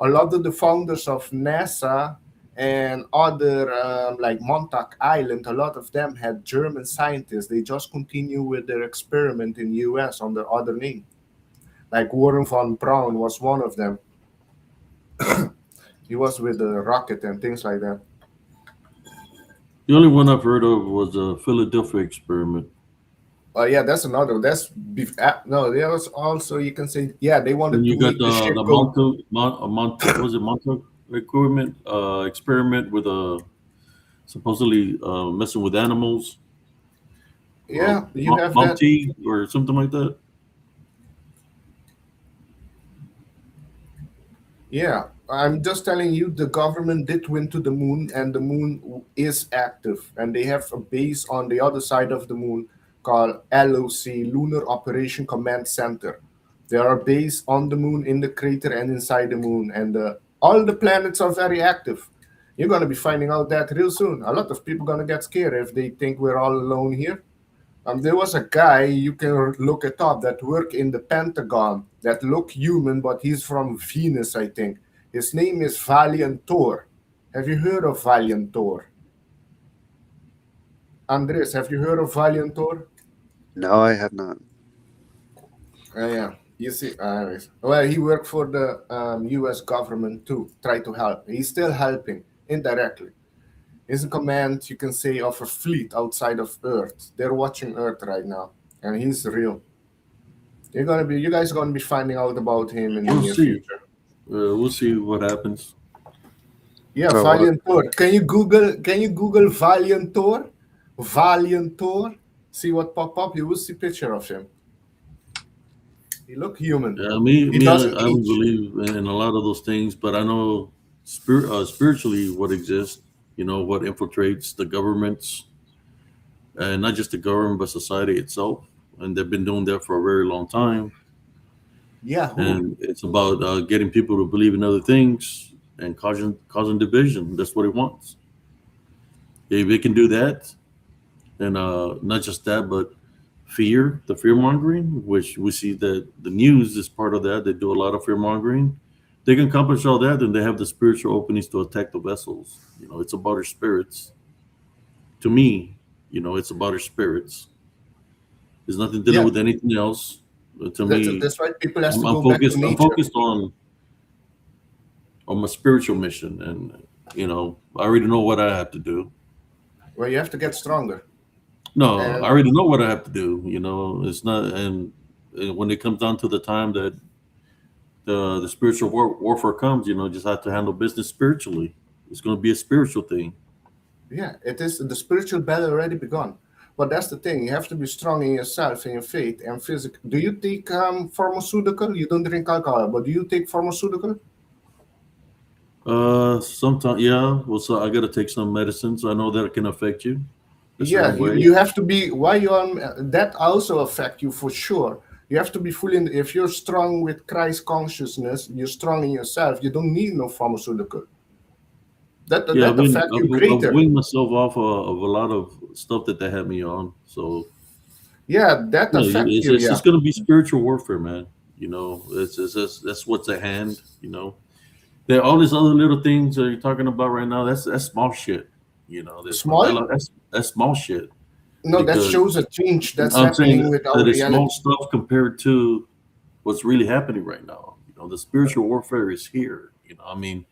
A lot of the founders of NASA and other like Montauk Island, a lot of them had German scientists. They just continue with their experiment in US under other name. Like Warren von Braun was one of them. He was with the rocket and things like that. The only one I've heard of was a Philadelphia experiment. Yeah, that's another. No, there was also you can say they Then wanted to you got make the ship the go. Was it Montauk equipment experiment with supposedly messing with animals, Yeah, you have that. Monty or something like that. Yeah, I'm just telling you, the government did went to the moon, and the moon is active, and they have a base on the other side of the moon called LOC, Lunar Operation Command Center. They are based on the moon, in the crater, and inside the moon, and all the planets are very active. You're gonna be finding out that real soon. A lot of people gonna get scared if they think we're all alone here. There was a guy, you can look it up, that worked in the Pentagon that looked human, but he's from Venus, I think. His name is Valiant Thor. Have you heard of Valiant Thor? Andres, have you heard of Valiant Thor? No, I have not. Yeah. You see, anyways. Well, he worked for the U.S. government too, try to help. He's still helping indirectly. He's in command, you can say, of a fleet outside of Earth. They're watching Earth right now, and he's real. You guys are gonna be finding out about him in the We'll near see. future. We'll see what happens. Yeah, So Valiant Thor. Can you Google Valiant Thor? Valiant Thor. See what pop up. You will see picture of him. He look human. Yeah, He I doesn't don't age. believe in a lot of those things, but I know spiritually what exists. You know what infiltrates the governments, and not just the government, but society itself. And they've been doing that for a very long time. Yeah, who? And it's about getting people to believe in other things and causing division. That's what he wants. If he can do that, and not just that, but the fear mongering, which we see that the news is part of that. They do a lot of fear mongering. They can accomplish all that, and they have the spiritual openings to attack the vessels. You know, it's about our spirits. To me, you know, it's about our spirits. There's nothing to do Yeah, with anything else. To me, that's why people has to I'm go back to focused. I'm nature. focused on my spiritual mission, and you know, I already know what I have to do. Where you have to get stronger. No, I And already know what I have to do. You know, it's not, and when it comes down to the time that the spiritual warfare comes, you know, just have to handle business spiritually. It's going to be a spiritual thing. yeah, it is the spiritual battle already begun. But that's the thing. You have to be strong in yourself, in your faith and physical. Do you take pharmaceutical? You don't drink alcohol, but do you take pharmaceutical? Sometimes, yeah. Well, so I got to take some medicines. I know that it can affect you a Yeah, certain you, way. you have to be why you on that also affect you for sure. You have to be fully if you're strong with Christ consciousness, you're strong in yourself. You don't need no pharmaceutical. Yeah, That affect you I've greater. weaned myself off of a lot of stuff that they had me on. So Yeah, that yeah, affect you. it's Yeah, just going to be spiritual warfare, man. You know, that's what's at hand. You know, there all these other little things that you're talking about right now. That's small shit. You know, there's small. Mandela. That's small shit No, that because shows a change that's I'm saying happening with our that it's small reality. stuff compared to what's really happening right now. You know, the spiritual warfare is here. You know, I mean,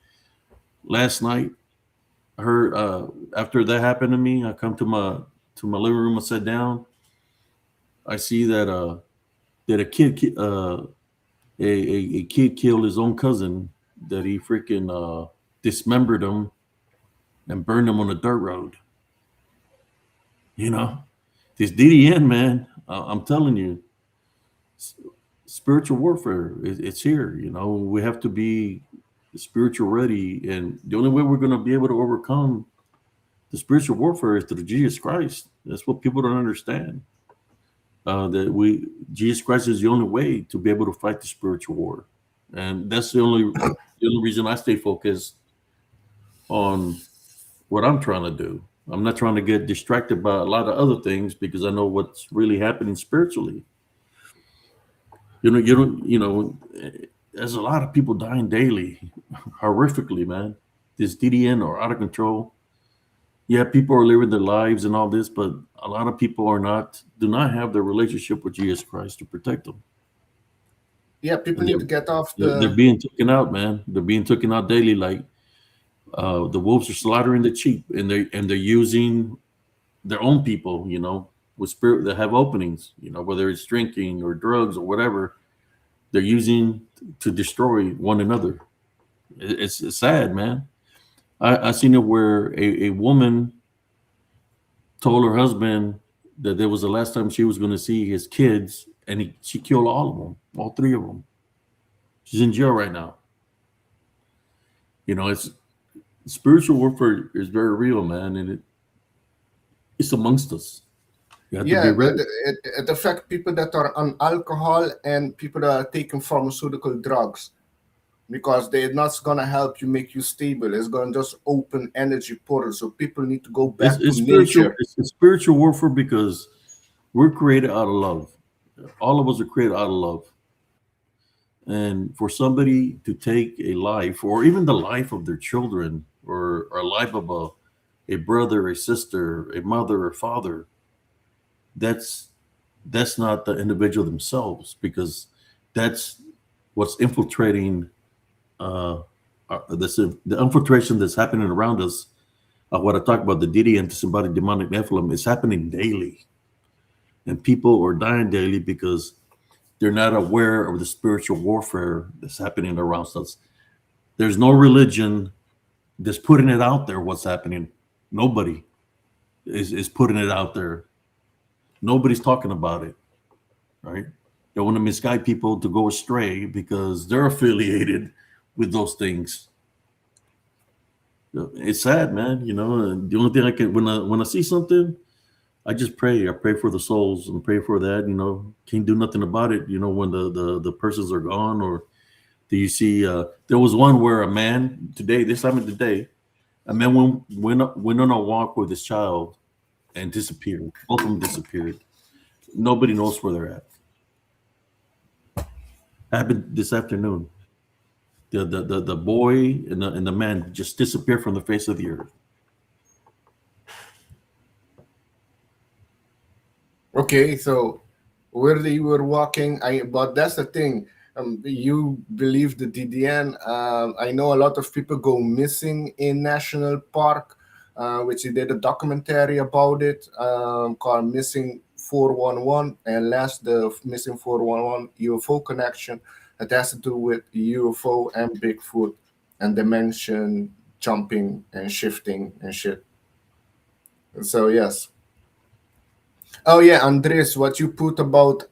last night I heard after that happened to me, I come to my living room, I sat down, I see that that a kid killed his own cousin, that he freaking dismembered him and burned him on a dirt road. You know, this DDN, man, I'm telling you, spiritual warfare, it's here. You know, we have to be spiritual ready, and the only way we're going to be able to overcome the spiritual warfare is through Jesus Christ. That's what people don't understand. That Jesus Christ is the only way to be able to fight the spiritual war, and that's the only reason I stay focused on what I'm trying to do. I'm not trying to get distracted by a lot of other things because I know what's really happening spiritually. You know, there's a lot of people dying daily, horrifically, man. This DDN are out of control. Yeah, people are living their lives and all this, but a lot of people do not have the relationship with Jesus Christ to protect them. Yeah, people And need to get off they're the. being taken out, man. They're being taken out daily. Like the wolves are slaughtering the sheep, and they're using their own people, you know, with spirit that have openings, you know, whether it's drinking or drugs or whatever, they're using to destroy one another. It's sad, man. I seen it where a woman told her husband that there was the last time she was going to see his kids, and she killed all of them, all three of them. She's in jail right now. You know, it's spiritual warfare is very real, man, and it's amongst us. You have to be Yeah, ready. it affects people that are on alcohol and people that are taking pharmaceutical drugs because they're not gonna help you make you stable. It's gonna just open energy portals. So people need to go back to It's spiritual. nature. It's spiritual warfare because we're created out of love. All of us are created out of love. And for somebody to take a life, or even the life of their children, or a life of a brother, a sister, a mother, or father, that's that's not the individual themselves, because that's what's infiltrating the infiltration that's happening around us What I talk about, the deity disembodied demonic Nephilim, is happening daily, and people are dying daily because they're not aware of the spiritual warfare that's happening around us. There's no religion that's putting it out there. What's happening? Nobody is putting it out there. Nobody's talking about it, right? They want to misguide people to go astray because they're affiliated with those things. It's sad, man. And the only thing I can, when I see something, I just pray. I pray for the souls and pray for that. Can't do nothing about it. When the persons are gone, or do you see? There was one where a man today, this time of the day, a man went on a walk with his child and disappeared. Both of them disappeared. Nobody knows where they're at. Happened this afternoon. The boy and the man just disappeared from the face of the earth. Okay, so where they were walking, but that's the thing. You believe the DDN. I know a lot of people go missing in national park, which they did a documentary about it, called Missing 411. And last, the Missing 411 UFO connection, that has to do with UFO and Bigfoot and dimension jumping and shifting and shit. So yes. Oh yeah, Andres, what you put about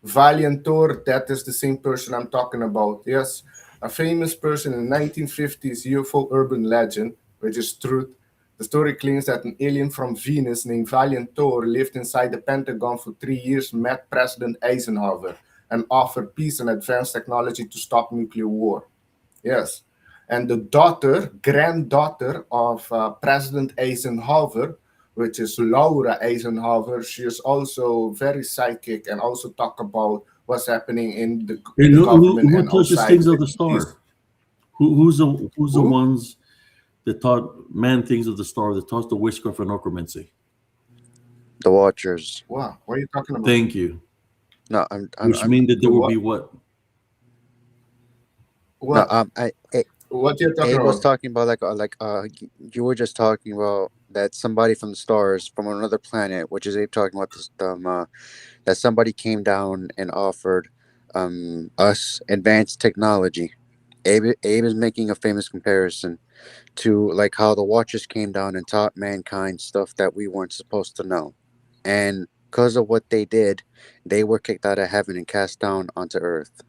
Valiantor, that is the same person I'm talking about. Yes, a famous person in the 1950s UFO urban legend, which is truth. The story claims that an alien from Venus named Valiantor lived inside the Pentagon for 3 years, met President Eisenhower, and offered peace and advanced technology to stop nuclear war. Yes. And the granddaughter of President Eisenhower, which is Laura Eisenhower, she is also very psychic and also talk about what's happening in the government Who and touches outside. things of the star? Who's the ones that taught man things of the star, that taught the witchcraft and necromancy? The Watchers. Wow, what are you talking about? Thank you. No, Which mean that there will be what? What? No, what you're talking Abe was about? talking about you were just talking about that somebody from the stars from another planet, which is Abe talking about this that somebody came down and offered us advanced technology. Abe is making a famous comparison to like how the Watchers came down and taught mankind stuff that we weren't supposed to know, and because of what they did, they were kicked out of heaven and cast down onto earth.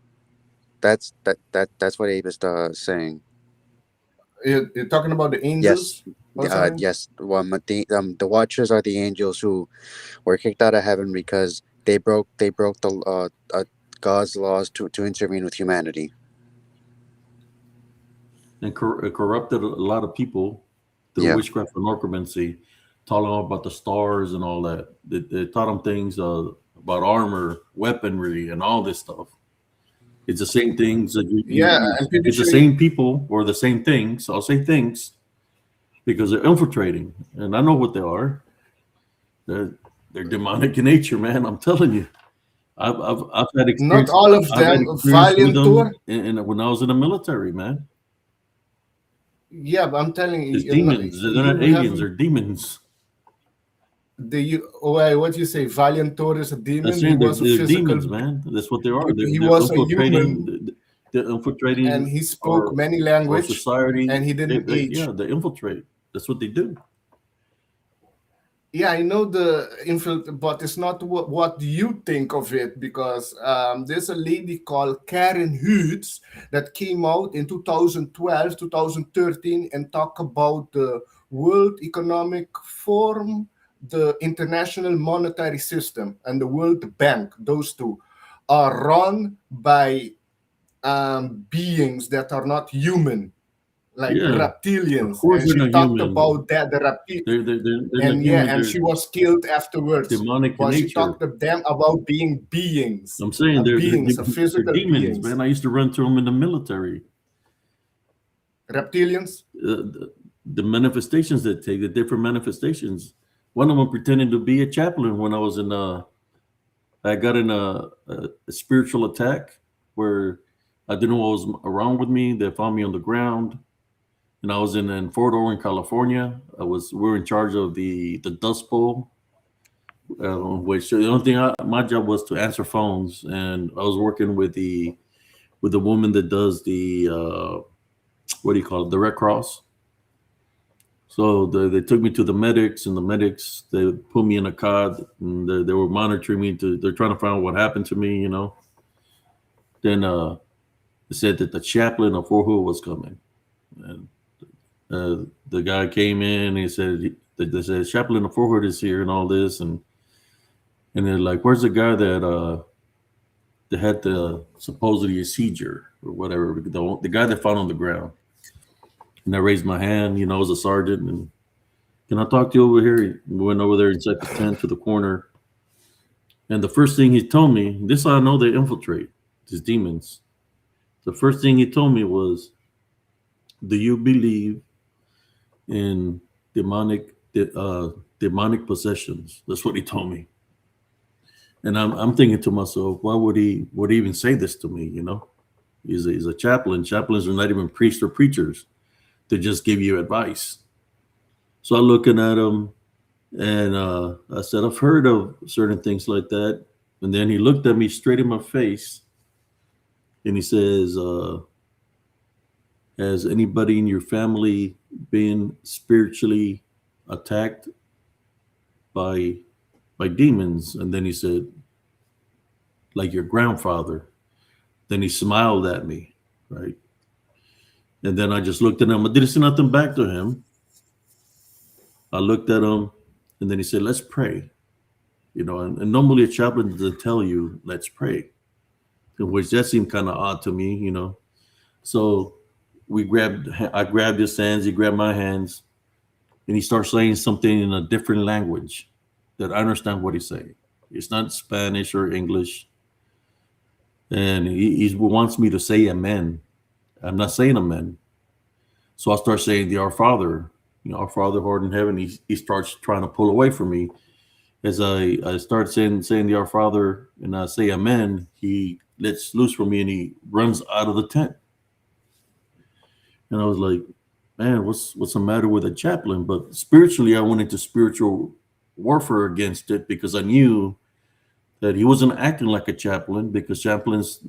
That's what Abe is saying. You're talking about the angels? Yes, yes. Well, the Watchers are the angels who were kicked out of heaven because they broke the God's laws to intervene with humanity. And corrupted a lot of people through witchcraft and necromancy, taught them about the stars and all that. They taught them things about armor, weaponry, and all this stuff. It's the same things that it's the same people or the same things. I'll say things because they're infiltrating, and I know what they are. They're demonic in nature, man. I'm telling you. I've had experience. Not all of them. Valiantor. When I was in the military, man. Yeah, but I'm telling you, it's demons. They're not aliens. They're demons. What you say? Valiantor is a demon. He was they're demons, man. That's what they are. He was a human. They're infiltrating, and he spoke many languages. Society, and he didn't age. Yeah, they infiltrate. That's what they do. Yeah, I know but it's not what you think of it, because there's a lady called Karen Hoods that came out in 2012, 2013 and talk about the World Economic Forum, the International Monetary System, and the World Bank. Those two are run by beings that are not human, like reptilians. And she talked human. about that, the reptilians. And she was killed afterwards. Demonic but nature. She talked to them about being beings. I'm saying they're beings, physical demons, beings. Man. I used to run through them in the military. Reptilians? The manifestations that take, the different manifestations. One of them pretending to be a chaplain when I was in I got in a spiritual attack where I didn't know what was wrong with me. They found me on the ground. and I was in Fort Orange, California. We were in charge of the Dust Bowl, which the only thing my job was to answer phones, and I was working with the woman that does the what do you call it, the Red Cross. So they took me to the medics, and the medics they put me in a cot, and they were monitoring me. They're trying to find out what happened to me, you know. Then they said that the chaplain of Fort Hood was coming, and the guy came in. And he said they said chaplain of Fort Hood is here, and all this, and they're like, "Where's the guy that had the supposedly a seizure or whatever? The guy that found on the ground." And I raised my hand, you know, as a sergeant, and can I talk to you over here? We went over there inside the tent to the corner. And the first thing he told me, this I know they infiltrate, these demons. The first thing he told me was, do you believe in demonic possessions? That's what he told me. And I'm thinking to myself, why would he even say this to me, you know? He's a chaplain. Chaplains are not even priests or preachers. They just give you advice. So I'm looking at him, and I said, I've heard of certain things like that. And then he looked at me straight in my face, and he says, has anybody in your family been spiritually attacked by demons? And then he said, like your grandfather. Then he smiled at me, right? And then I just looked at him. I didn't say nothing back to him. I looked at him, and then he said, let's pray. You know, and normally a chaplain doesn't tell you, let's pray, which that seemed kind of odd to me, you know. So I grabbed his hands, he grabbed my hands, and he starts saying something in a different language that I understand what he's saying. It's not Spanish or English. And he wants me to say amen. I'm not saying amen. So I start saying the Our Father, you know, Our Father who art in heaven. He starts trying to pull away from me. As I start saying the Our Father and I say amen, he lets loose from me and he runs out of the tent. And I was like, man, what's the matter with a chaplain? But spiritually, I went into spiritual warfare against it because I knew that he wasn't acting like a chaplain, because chaplains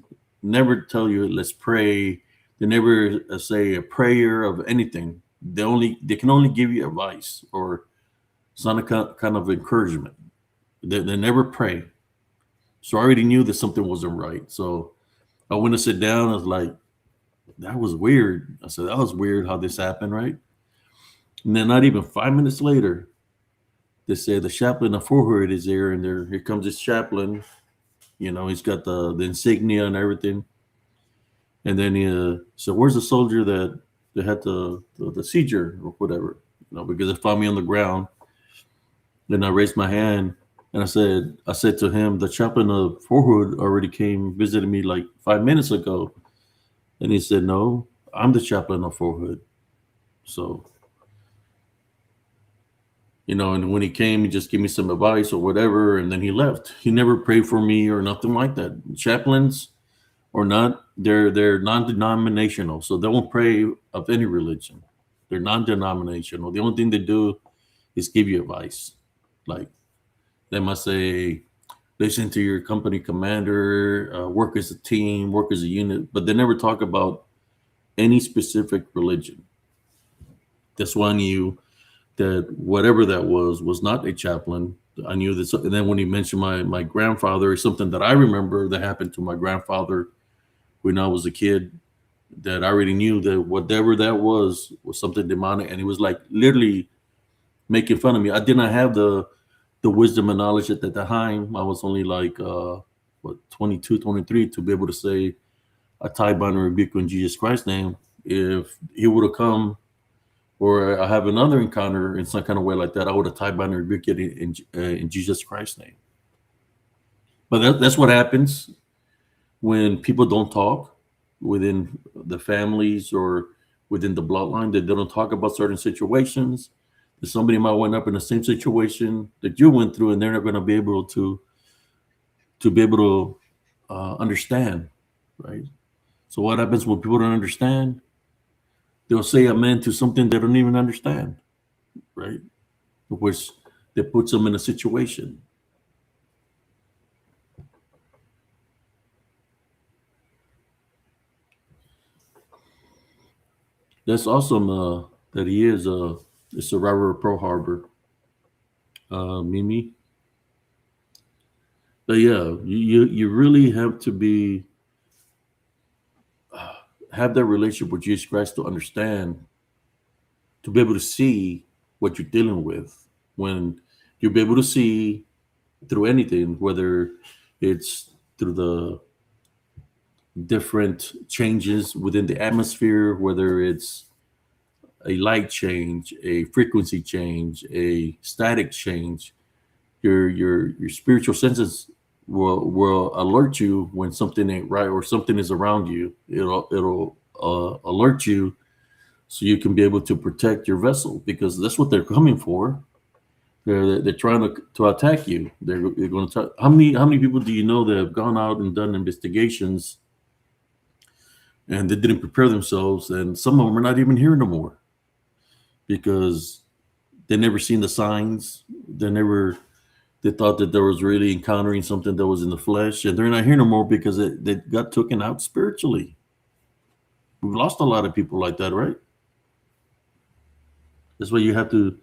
never tell you, let's pray. They never say a prayer of anything. They can only give you advice or some kind of encouragement. They never pray. So I already knew that something wasn't right. So I went to sit down. I was like, that was weird. I said, that was weird how this happened, right? And then not even 5 minutes later, they said the chaplain of Fort Hood is there, and here comes this chaplain. You know, he's got the insignia and everything. And then he said, where's the soldier that had the seizure or whatever? You know, because they found me on the ground. Then I raised my hand and I said to him, the chaplain of Fort Hood already came visited me like 5 minutes ago. And he said, no, I'm the chaplain of Fort Hood. So, you know, and when he came, he just gave me some advice or whatever, and then he left. He never prayed for me or nothing like that. Chaplains or not, they're non-denominational, so they won't pray of any religion. They're non-denominational. The only thing they do is give you advice. Like they must say, listen to your company commander, work as a team, work as a unit, but they never talk about any specific religion. That's why I knew that whatever that was not a chaplain. I knew that. And then when he mentioned my grandfather, something that I remember that happened to my grandfather when I was a kid, that I already knew that whatever that was something demonic. And he was like literally making fun of me. I did not have the wisdom and knowledge at the time. I was only like 22, 23 to be able to say a tie bind and rebuke in Jesus Christ's name. If he would have come, or I have another encounter in some kind of way like that, I would have tie bind and rebuke it in Jesus Christ's name. But that's what happens when people don't talk within the families or within the bloodline. They don't talk about certain situations. That somebody might wind up in the same situation that you went through, and they're not going to be able to understand, right? So what happens when people don't understand? they'll say amen to something they don't even understand, right? Which that puts them in a situation. That's awesome that he is a survivor of Pearl Harbor, Mimi. But yeah, you really have to be have that relationship with Jesus Christ to understand, to be able to see what you're dealing with. When you'll be able to see through anything, whether it's through the different changes within the atmosphere, whether it's a light change, a frequency change, a static change, your spiritual senses will alert you when something ain't right or something is around you. It'll alert you so you can be able to protect your vessel, because that's what they're coming for. They're trying to attack you. They're going to. How many people do you know that have gone out and done investigations and they didn't prepare themselves, and some of them are not even here no more because they never seen the signs. They thought that there was really encountering something that was in the flesh, and they're not here no more because they got taken out spiritually. We've lost a lot of people like that, right? That's why you have to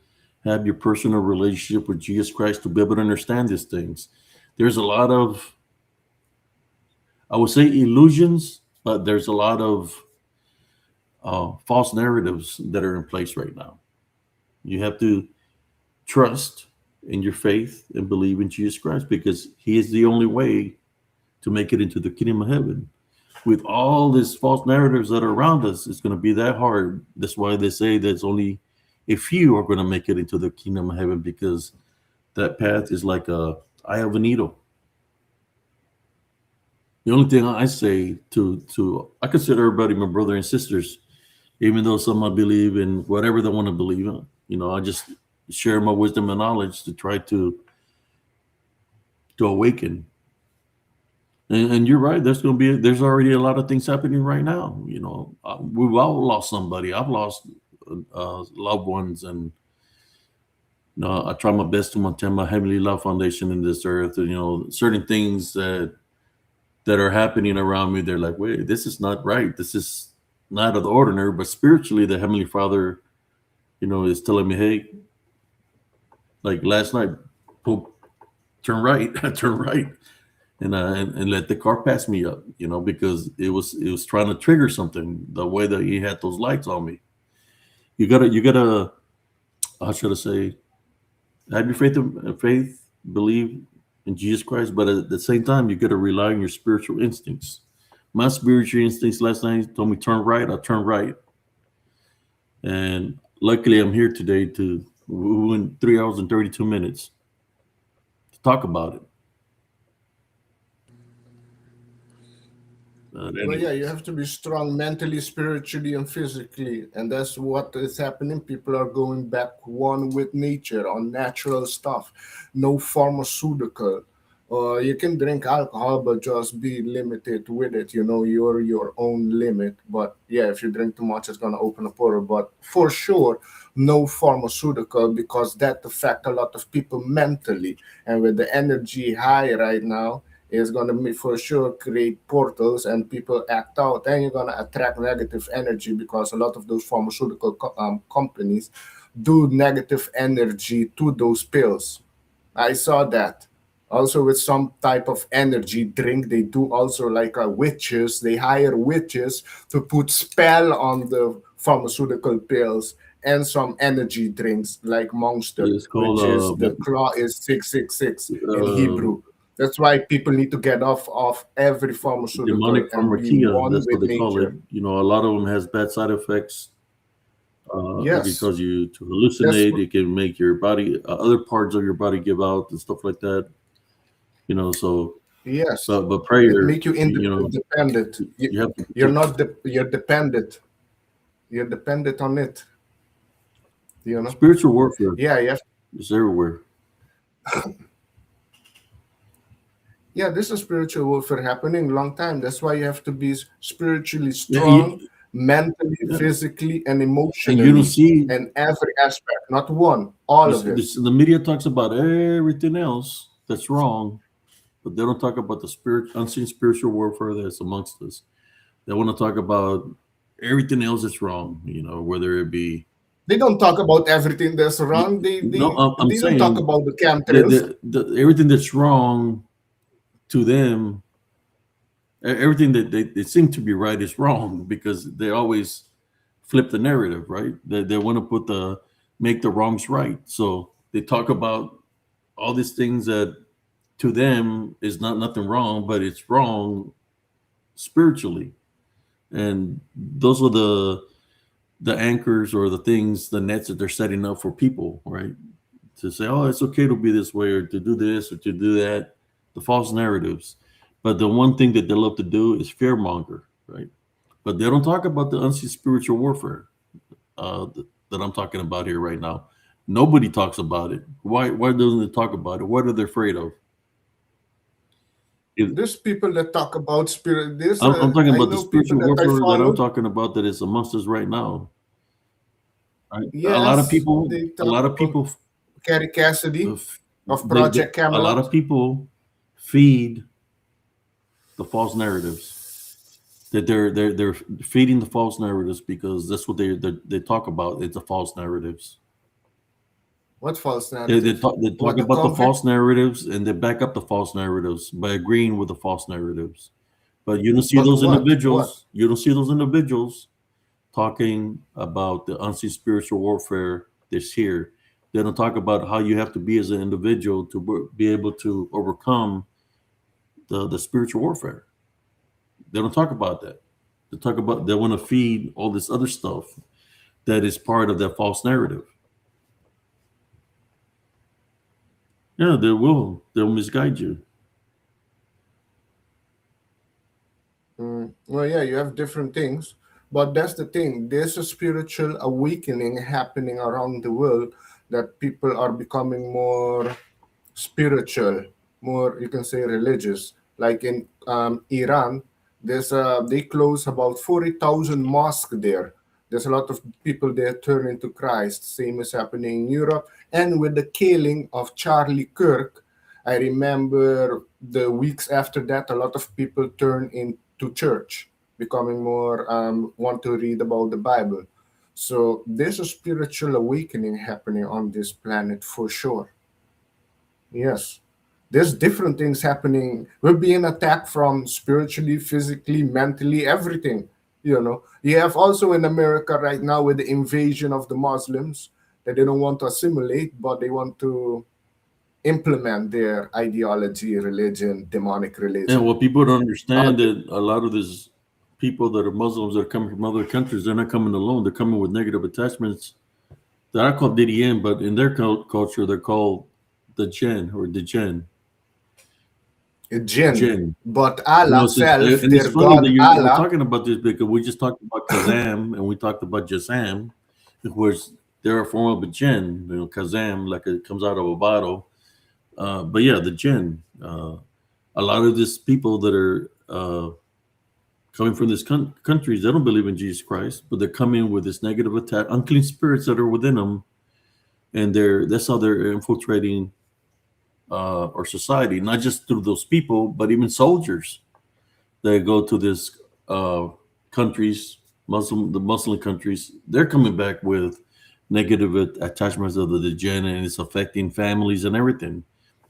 have your personal relationship with Jesus Christ to be able to understand these things. There's a lot of, I would say, illusions, but there's a lot of false narratives that are in place right now. You have to trust in your faith and believe in Jesus Christ, because he is the only way to make it into the kingdom of heaven. With all these false narratives that are around us, it's going to be that hard. That's why they say there's only a few are going to make it into the kingdom of heaven, because that path is like a eye of a needle. The only thing I say to I consider everybody my brother and sisters, even though some I believe in whatever they want to believe in. I just share my wisdom and knowledge to try to awaken. And you're right. There's already a lot of things happening right now. We've all lost somebody. I've lost loved ones, and I try my best to maintain my heavenly love foundation in this earth. And certain things that are happening around me, they're like, wait, this is not right. This is not of the ordinary. But spiritually, the Heavenly Father, is telling me, hey, like last night, Pope, turn right, turn right. And let the car pass me up, because it was trying to trigger something. The way that he had those lights on me, you gotta, how should I say, have your faith, believe in Jesus Christ, but at the same time, you gotta rely on your spiritual instincts. My spiritual instincts last night told me turn right. I turned right, and luckily I'm here today we went 3 hours and 32 minutes to talk about it. Well, yeah, you have to be strong mentally, spiritually, and physically. And that's what is happening. People are going back one with nature, on natural stuff, no pharmaceutical. You can drink alcohol, but just be limited with it. You're your own limit. But yeah, if you drink too much, it's going to open a portal. But for sure, no pharmaceutical, because that affects a lot of people mentally. And with the energy high right now, is going to for sure create portals, and people act out, and you're going to attract negative energy, because a lot of those pharmaceutical companies do negative energy to those pills. I saw that. Also, with some type of energy drink, they do also like witches. They hire witches to put spell on the pharmaceutical pills, and some energy drinks like Monster, It's called which is the claw is 666 in Hebrew. That's why people need to get off every pharmaceutical demonic and be pharmakia. one That's what with they call it. nature. A lot of them has bad side effects. It can Yes, cause you to that's hallucinate. It can make your body, other parts of your body give out and stuff like that. So, yes. but It prayer, make you independent. you have to You're protect. not you're dependent. You're dependent on it. Spiritual warfare Yeah, you have. is everywhere. Yeah, this is spiritual warfare happening long time. That's why you have to be spiritually Yeah, strong mentally, Yeah. physically, and And emotionally, you don't see and every aspect, not one, all of it. the media talks about everything else that's wrong, but they don't talk about the unseen spiritual warfare that's amongst us. They want to talk about everything else that's wrong, whether it be. They don't talk about everything that's wrong. They No, they I'm they don't talk saying about the chemtrails. everything that's wrong to them, everything that they seem to be right is wrong because they always flip the narrative, right? They want to make the wrongs right. So they talk about all these things that to them is not nothing wrong, but it's wrong spiritually. And those are the anchors or the things, the nets that they're setting up for people, right? To say, oh, it's okay to be this way or to do this or to do that, the false narratives. But the one thing that they love to do is fear monger, right? But they don't talk about the unseen spiritual warfare that I'm talking about here right now. Nobody talks about it. Why doesn't they talk about it? What are they afraid of? There's people that talk about spirit. I'm talking I about the know people spiritual that I warfare that I'm follow. talking about that is amongst us right now. Right? Yes, they A talk lot of about people, Carrie Cassidy of they, Project a lot Camelot. of people feed the false narratives. That they're feeding the false narratives because that's what they talk about. It's the false narratives. What false They narrative? they talk What the about the COVID? false narratives and they back up the false narratives by agreeing with the false narratives. But you don't see But those what? What? individuals. You don't see those individuals talking about the unseen spiritual warfare that's here. They don't talk about how you have to be as an individual to be able to overcome the spiritual warfare. They don't talk about that. They want to feed all this other stuff that is part of that false narrative. Yeah, they will. They'll misguide you. Well, yeah, you have different things, but that's the thing. There's a spiritual awakening happening around the world that people are becoming more spiritual, more you can say religious. Like in Iran, they close about 40,000 mosques there. There's a lot of people there turning to Christ. Same is happening in Europe. And with the killing of Charlie Kirk, I remember the weeks after that, a lot of people turn into church, becoming more want to read about the Bible. So there's a spiritual awakening happening on this planet for sure. Yes. There's different things happening. We're being attacked from spiritually, physically, mentally, everything. You have also in America right now with the invasion of the Muslims that they don't want to assimilate, but they want to implement their ideology, religion, demonic And religion. what people don't All understand that a lot of these people that are Muslims that are coming from other countries, they're not coming alone. They're coming with negative attachments that are called DDM, but in their culture, they're called the Jinn or the Jinn. jinn. Jinn. But Allah self, And it's their funny that God we're Allah, talking about this because we just talked about Kazam and we talked about Jazam, which they're a form of a Jinn. Kazam, like it comes out of a bottle. But yeah, the Jinn. A lot of these people that are coming from these countries, they don't believe in Jesus Christ, but they're coming with this negative attack, unclean spirits that are within them, and that's how they're infiltrating our society, not just through those people, but even soldiers that go to these countries, the Muslim countries. They're coming back with negative attachments of the jinn, and it's affecting families and everything,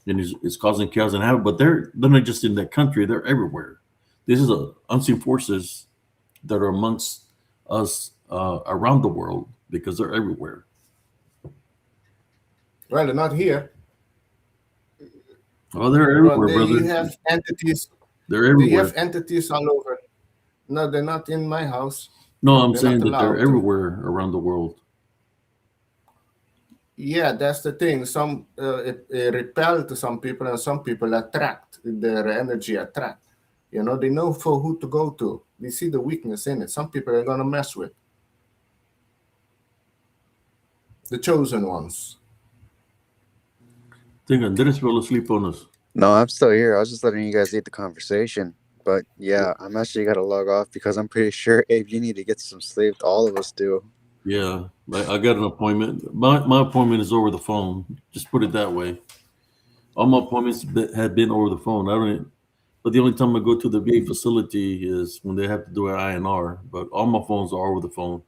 and it's causing chaos and havoc. But they're not just in that country; they're everywhere. This is unseen forces that are amongst us around the world because they're everywhere. well, they're not here, Oh, they're but everywhere, they brother. have entities. They're They have everywhere. entities all over. No, they're not in my house. No, I'm They're not saying that they're allowed to. everywhere around the world. Yeah, that's the thing. Some it repel to some people, and some people attract. Their energy attract. They know for who to go to. They see the weakness in it. Some people are gonna mess with the chosen ones. I think Andres fell asleep on us. No, I'm still here. I was just letting you guys lead the conversation. But yeah, I'm actually gotta log off because I'm pretty sure Abe, you need to get some sleep. All of us do. Yeah, I got an appointment. My appointment is over the phone. Just put it that way. All my appointments had been over the phone. I don't. But the only time I go to the VA facility is when they have to do an INR. But all my phones are over the phone.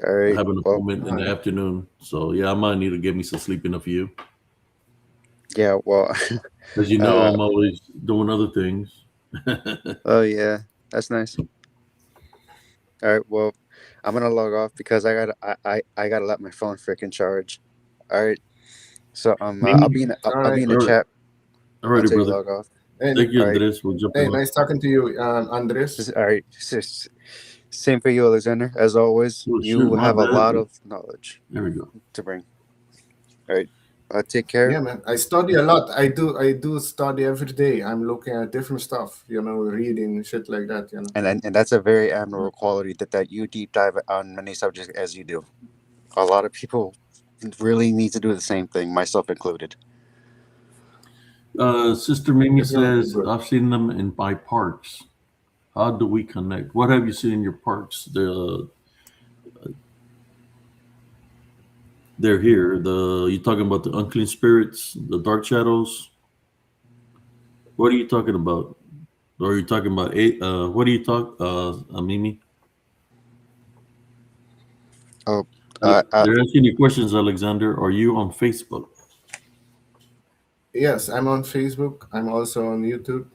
All I right. have an Well, appointment in All the right. afternoon, so yeah, I might need to get me some sleep in a few. yeah. Well, As you know, uh, I'm always doing other things. oh yeah, that's nice. All right. Well, I'm gonna log off because I gotta let my phone freaking charge. All right. So Mimi, All I'll right. be in the all right, chat all righty, until you brother. log off. And Thank you, All right. Andres. We're jumping hey, on. nice talking to you, Andres. All right. Same for you, Alexander. As always, Oh shoot, you my have a lot bad. of knowledge There we go. to bring. All right. Take care. Yeah, man. I study a lot. I do study every day. I'm looking at different stuff, reading shit like that. And that's a very admirable quality that you deep dive on many subjects as you do. A lot of people really need to do the same thing, myself included. Sister Mimi Definitely says, good. I've seen them in my parks. How do we connect? What have you seen in your parks? They're here. You talking about the unclean spirits, the dark shadows? What are you talking about? Or are you talking about what do you talk Mimi? Oh, They're asking you questions, Alexander. Are you on Facebook? Yes, I'm on Facebook. I'm also on YouTube.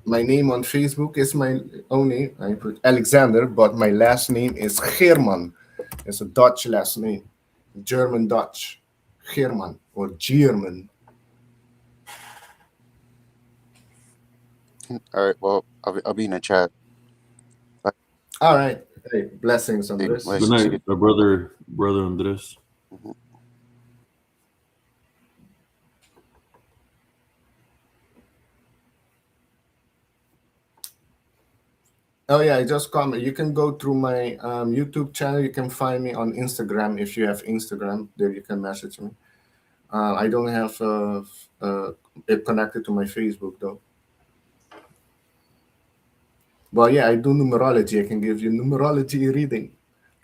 My name on Facebook is my own name. I put Alexander, but my last name is German. It's a Dutch last name, German Dutch, German or German. all right. Well, I'll be in the chat. Bye. All right. Hey, blessings on Hey, this. Good blessings to night, you. my brother Andres. Mhm. Oh yeah, I just comment. You can go through my YouTube channel. You can find me on Instagram if you have Instagram. There you can message me. I don't have it connected to my Facebook though. But yeah, I do numerology. I can give you numerology reading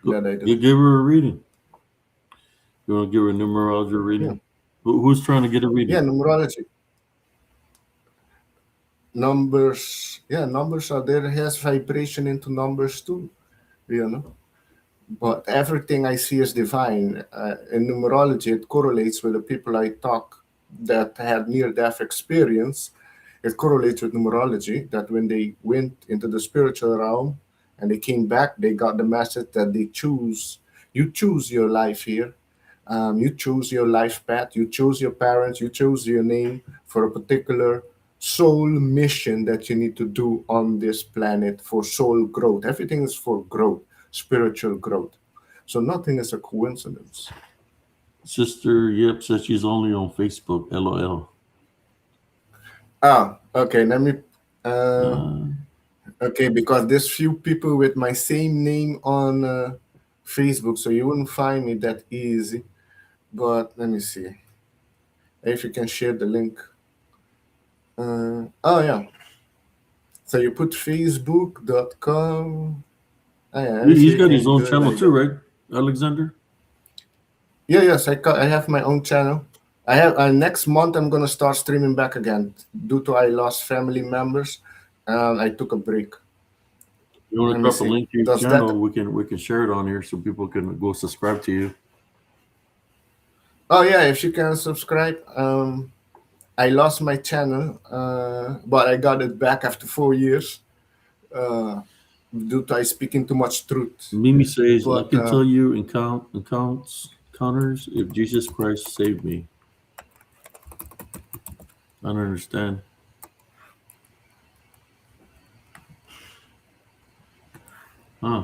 that I You do. give her a reading. You want to give her a numerology Yeah, reading? Who's trying to get a yeah, reading? numerology. Numbers, yeah, numbers are there. It has vibration into numbers too, you know. But everything I see is divine. In numerology, it correlates with the people I talk that had near-death experience. It correlates with numerology that when they went into the spiritual realm and they came back, they got the message that you choose your life here. You choose your life path, you choose your parents, you choose your name for a particular soul mission that you need to do on this planet for soul growth. Everything is for growth, spiritual growth. So nothing is a coincidence. Sister Yep says she's only on Facebook. LOL. Okay, let me. Uh, Uh, okay, because there's few people with my same name on Facebook, so you wouldn't find me that easy. But let me see if you can share the link. Oh yeah. So you put facebook.com. Oh, yeah, if he's you got his can own do it channel like too, that. right, Alexander? Yeah, yes, I have my own channel. I have next month I'm gonna start streaming back again due to I lost family members. I took a break. You want Let to me drop a see. link to your Does that? channel? We can share it on here so people can go subscribe to you. Oh yeah, if you can subscribe. I lost my channel, but I got it back after 4 years uh, due to I speaking too much truth. Mimi says, I But can tell you encounters if Jesus Christ saved me. I don't understand. Huh.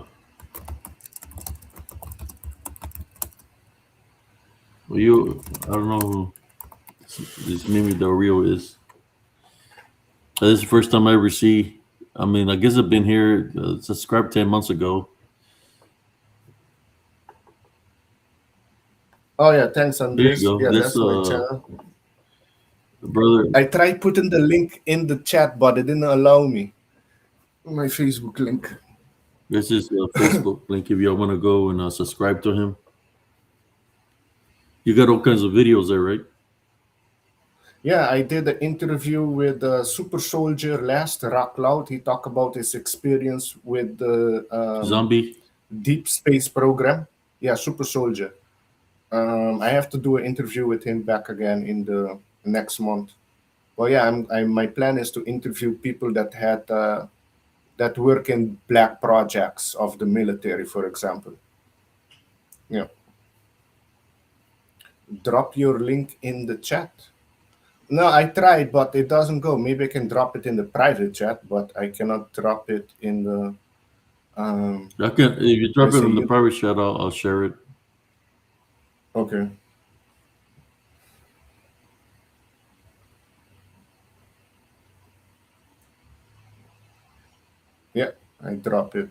Well, I don't know who this Mimi Del Rio is. This is the first time I ever see. I mean, I guess I've been here, subscribed 10 months ago. oh yeah, thanks There you Andres. go. Yeah, That's that's my channel. Brother, I tried putting the link in the chat, but it didn't allow me. My Facebook link. this is a Facebook link if y'all want to go and subscribe to him. You got all kinds of videos there, right? Yeah, I did an interview with Super Soldier last, Rock Loud. He talked about his experience with the Zombie. Deep Space program. Yeah, Super Soldier. I have to do an interview with him back again in the next month. Well, yeah, my plan is to interview people that had that work in black projects of the military, for example. Yeah. Drop your link in the chat. No, I tried, but it doesn't go. Maybe I can drop it in the private chat, but I cannot drop it in the. I can. If you drop let's it say in the you- private chat, I'll share it. Okay. Yeah, I drop it.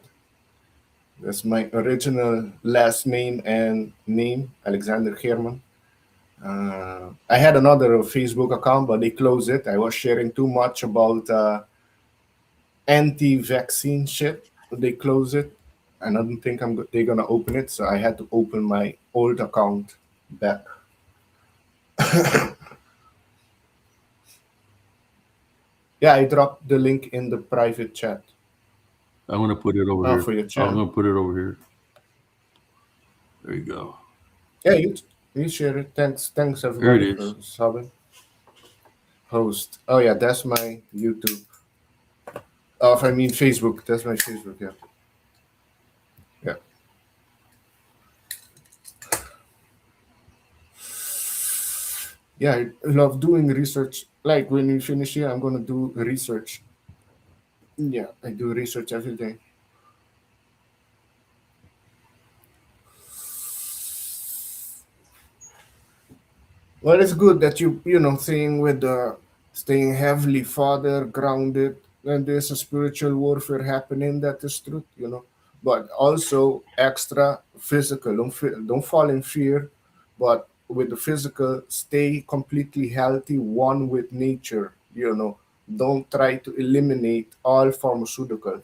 That's my original last name and name, Alexander German. I had another Facebook account, but they closed it. I was sharing too much about anti-vaccine shit. They closed it, and I don't think they're gonna open it. So I had to open my old account back. Yeah, I dropped the link in the private chat. I'm gonna put it over Oh, here. for your I'm chat. gonna put it over here. There you go. Yeah, you share it. Thanks There everybody it is. for subbing. Host. Oh yeah, that's my YouTube. Oh, if I mean Facebook, that's my Facebook. Yeah. Yeah. Yeah, I love doing research. Like when we finish here, I'm gonna do research. Yeah, I do research every day. Well, it's good that saying with staying heavily father grounded, and there's a spiritual warfare happening. That is truth. But also extra physical. Don't fall in fear, but with the physical, stay completely healthy, one with nature. Don't try to eliminate all pharmaceutical.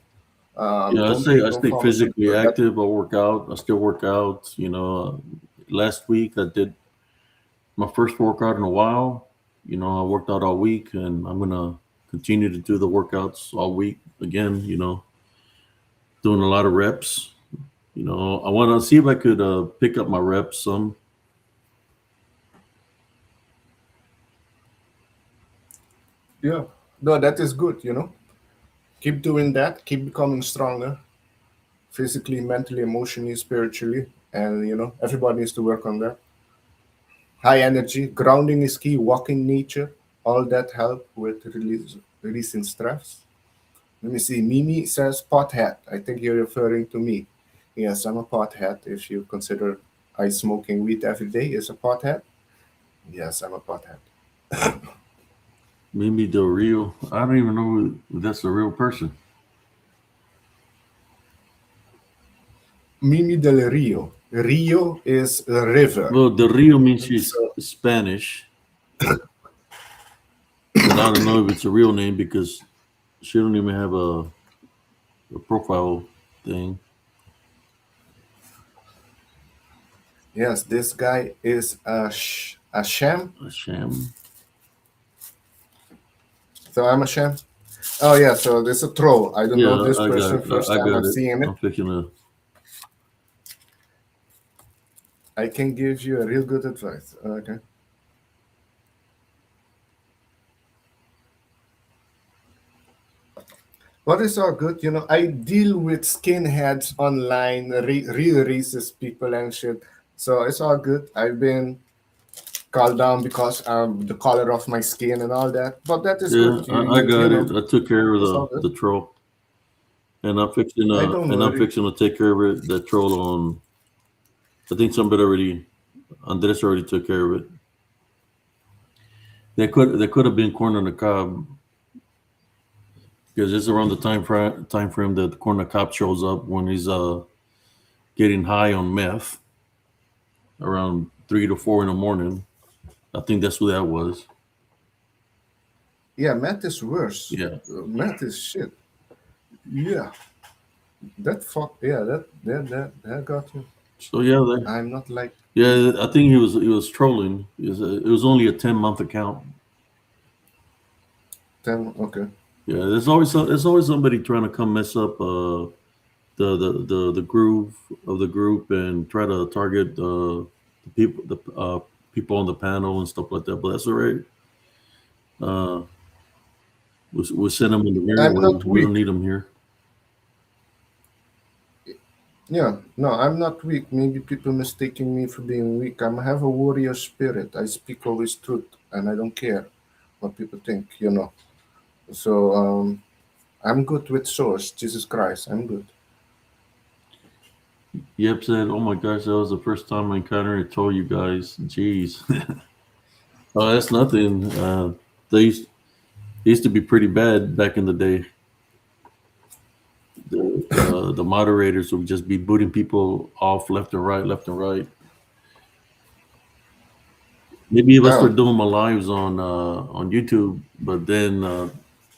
Yeah, Don't take I no stay physically pharmaceutical. active. I work out. I still work out. Last week I did my first workout in a while. I worked out all week, and I'm gonna continue to do the workouts all week again. Doing a lot of reps. I want to see if I could pick up my reps some. Yeah, no, that is good. Keep doing that. Keep becoming stronger, physically, mentally, emotionally, spiritually, and everybody needs to work on that. High energy, grounding is key. Walking nature, all that help with releasing stress. Let me see. Mimi says pothead. I think you're referring to me. Yes, I'm a pothead. If you consider I smoking weed every day is a pothead, yes, I'm a pothead. Maybe the real. I don't even know if that's a real person. Mimi del Rio. Rio is a river. Well, the Rio means she's So Spanish, but I don't know if it's a real name because she don't even have a profile thing. yes, this guy is a sham. A sham. So I'm a sham. Oh yeah, so there's a troll. I don't Yeah, know this person. First I time got I'm it. seeing it. I'm fixing to. I can give you a real good advice. Okay. But it's all good. I deal with skinheads online, real racist people and shit. So it's all good. I've been called down because of the color of my skin and all that. But that is Yeah, good. I got it. I took care of It's all good. the troll, and I don't I'm worry. fixing to take care of it. The troll on. I think somebody already. Andres already took care of it. There could have been corn on the cob because it's around the time frame that corn on the cob shows up when he's getting high on meth around 3 to 4 in the morning. I think that's who that was. Yeah, math is worse. Yeah. Math is shit. Yeah, that fuck. Yeah, that got you. So yeah, I'm not like yeah. I think he was trolling. It was only a 10-month account. them. Okay. Yeah, there's always somebody trying to come mess up the groove of the group and try to target the people on the panel and stuff like that. But that's all right. Uh, we'll send them in the mirror. I'm not We don't weak. need them here. Yeah, no, I'm not weak. Maybe people mistaking me for being weak. I have a warrior spirit. I speak always truth, and I don't care what people think. So I'm good with source, Jesus Christ. I'm good. Yep said, "Oh my gosh, that was the first time I encountered and told you guys." Jeez. Oh, that's nothing. They used to be pretty bad back in the day. The moderators would just be booting people off left and right, left and right. Maybe if I Oh, start doing my lives on YouTube, but then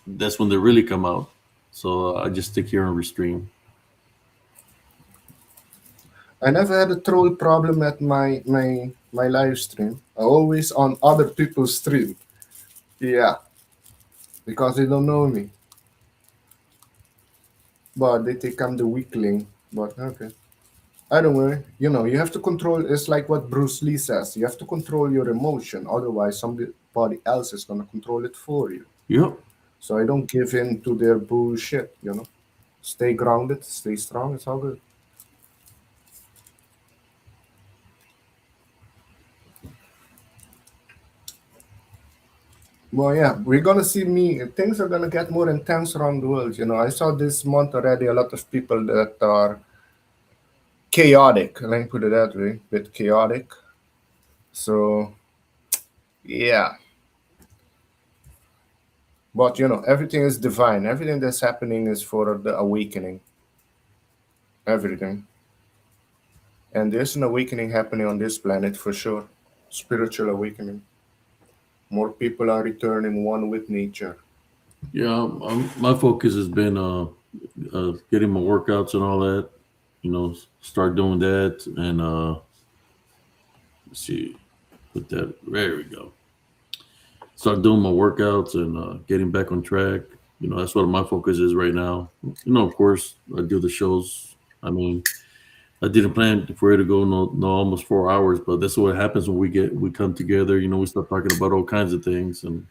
that's when they really come out. So I just stick here and restream. I never had a troll problem at my live stream. I always on other people's stream. Yeah, because they don't know me, but they think I'm the weakling. But okay. I don't worry. You have to control. It's like what Bruce Lee says. You have to control your emotion. Otherwise, somebody else is going to control it for you. Yep. So I don't give in to their bullshit. Stay grounded, stay strong. It's all good. Well, yeah, we're going to see me. Things are going to get more intense around the world. I saw this month already a lot of people that are chaotic. Let me put it that way, bit chaotic. So, yeah. But everything is divine. Everything that's happening is for the awakening. Everything. And there's an awakening happening on this planet for sure. Spiritual awakening. More people are returning one with nature. Yeah. My focus has been getting my workouts and all that. Start doing that and let's see, put that. There we go. Start doing my workouts and getting back on track. That's what my focus is right now. Of course, I do the shows. I mean, I didn't plan for it to go no almost 4 hours, but that's what happens when we come together. We start talking about all kinds of things, and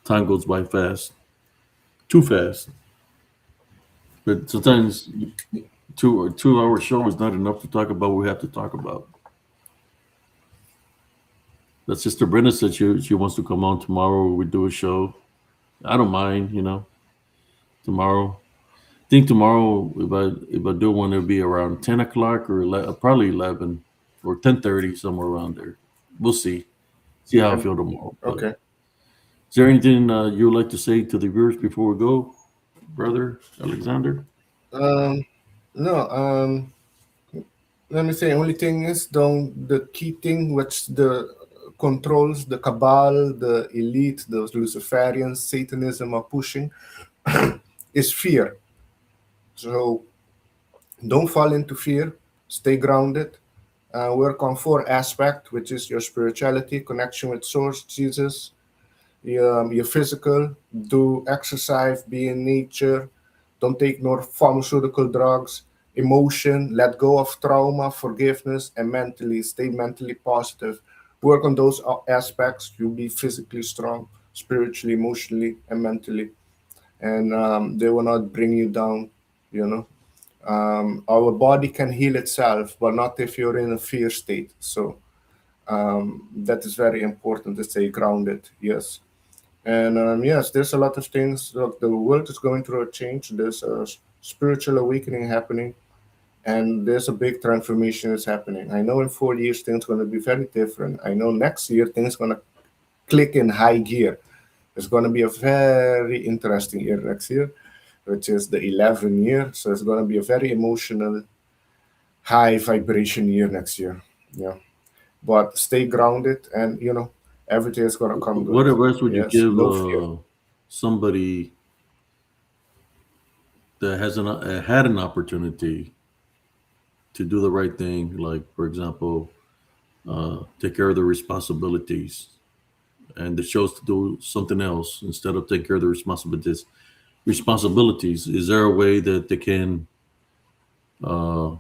time goes by fast, too fast. But sometimes 2 hour show is not enough to talk about what we have to talk about. That's Sister Brenda said she wants to come on tomorrow. We do a show. I don't mind. Tomorrow. I think tomorrow, if I do one, it'll be around 10 o'clock or probably 11 or 10:30, somewhere around there. We'll see. See how I And feel tomorrow. But okay. is there anything you would like to say to the viewers before we go, brother Alexander? Um, no. Let me say. Only thing is, don't the key thing which the controls the cabal, the elite, the Luciferians, Satanism are pushing is fear. So don't fall into fear. Stay grounded. Work on four aspects, which is your spirituality, connection with Source, Jesus, your physical, do exercise, be in nature, don't take no pharmaceutical drugs, emotion, let go of trauma, forgiveness, and mentally, stay mentally positive. Work on those aspects. You'll be physically strong, spiritually, emotionally, and mentally. And they will not bring you down, you know. Our body can heal itself, but not if you're in a fear state. So that is very important to stay grounded. Yes. And yes, there's a lot of things. Look, the world is going through a change. There's a spiritual awakening happening, and there's a big transformation is happening. I know in 4 years things are going to be very different. I know next year things are going to click in high gear. It's going to be a very interesting year next year, which is the 11th year. So it's going to be a very emotional, high vibration year next year. Yeah, but stay grounded and Everything is gonna come What good. advice would you Yes, give no fear. somebody that had an opportunity to do the right thing, like for example, take care of their responsibilities, and they chose to do something else instead of taking care of the responsibilities? Is there a way that they can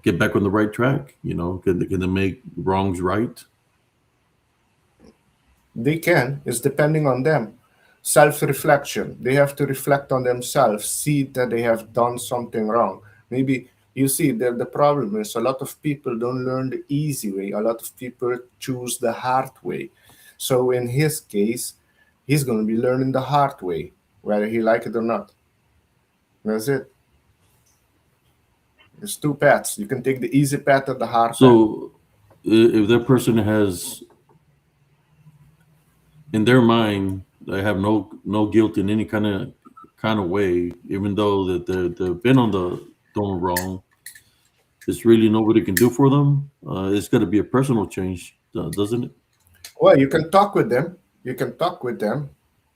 get back on the right track? Can they make wrongs right? They can. It's depending on them. Self-reflection. They have to reflect on themselves, see that they have done something wrong. Maybe you see that the problem is a lot of people don't learn the easy way. A lot of people choose the hard way. So in his case, he's going to be learning the hard way, whether he like it or not. That's it. There's two paths. You can take the easy path or the hard path. So if that person has in their mind they have no guilt in any kind of way, even though that they've been on the doing wrong, it's really nobody can do for them. It's got to be a personal change, doesn't it? Well, you can talk with them. You can talk with them,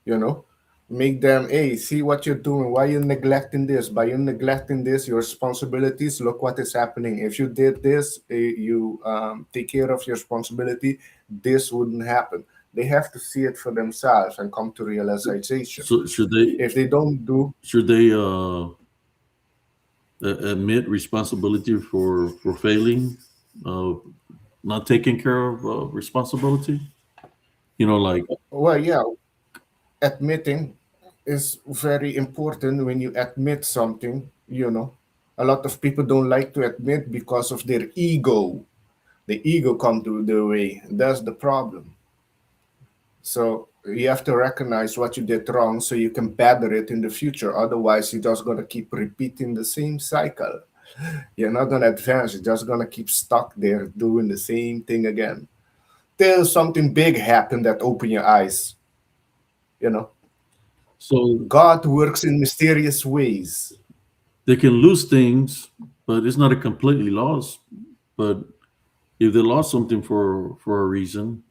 you know, make them, hey, see what you're doing. Why you neglecting this? By you neglecting this, your responsibilities, look what is happening. If you did this, you take care of your responsibility, this wouldn't happen. They have to see it for themselves and come to realization. So If they don't do, should they admit responsibility for failing, uh, not taking care of responsibility? Like well, yeah, admitting is very important. When you admit something, a lot of people don't like to admit because of their ego. The ego come to the way. That's the problem. So you have to recognize what you did wrong so you can better it in the future. Otherwise, you're just gonna keep repeating the same cycle. You're not gonna advance. You're just gonna keep stuck there doing the same thing again. Till something big happened that open your eyes. You know, so God works in mysterious ways. they can lose things, but it's not a completely loss. But if they lost something for a reason,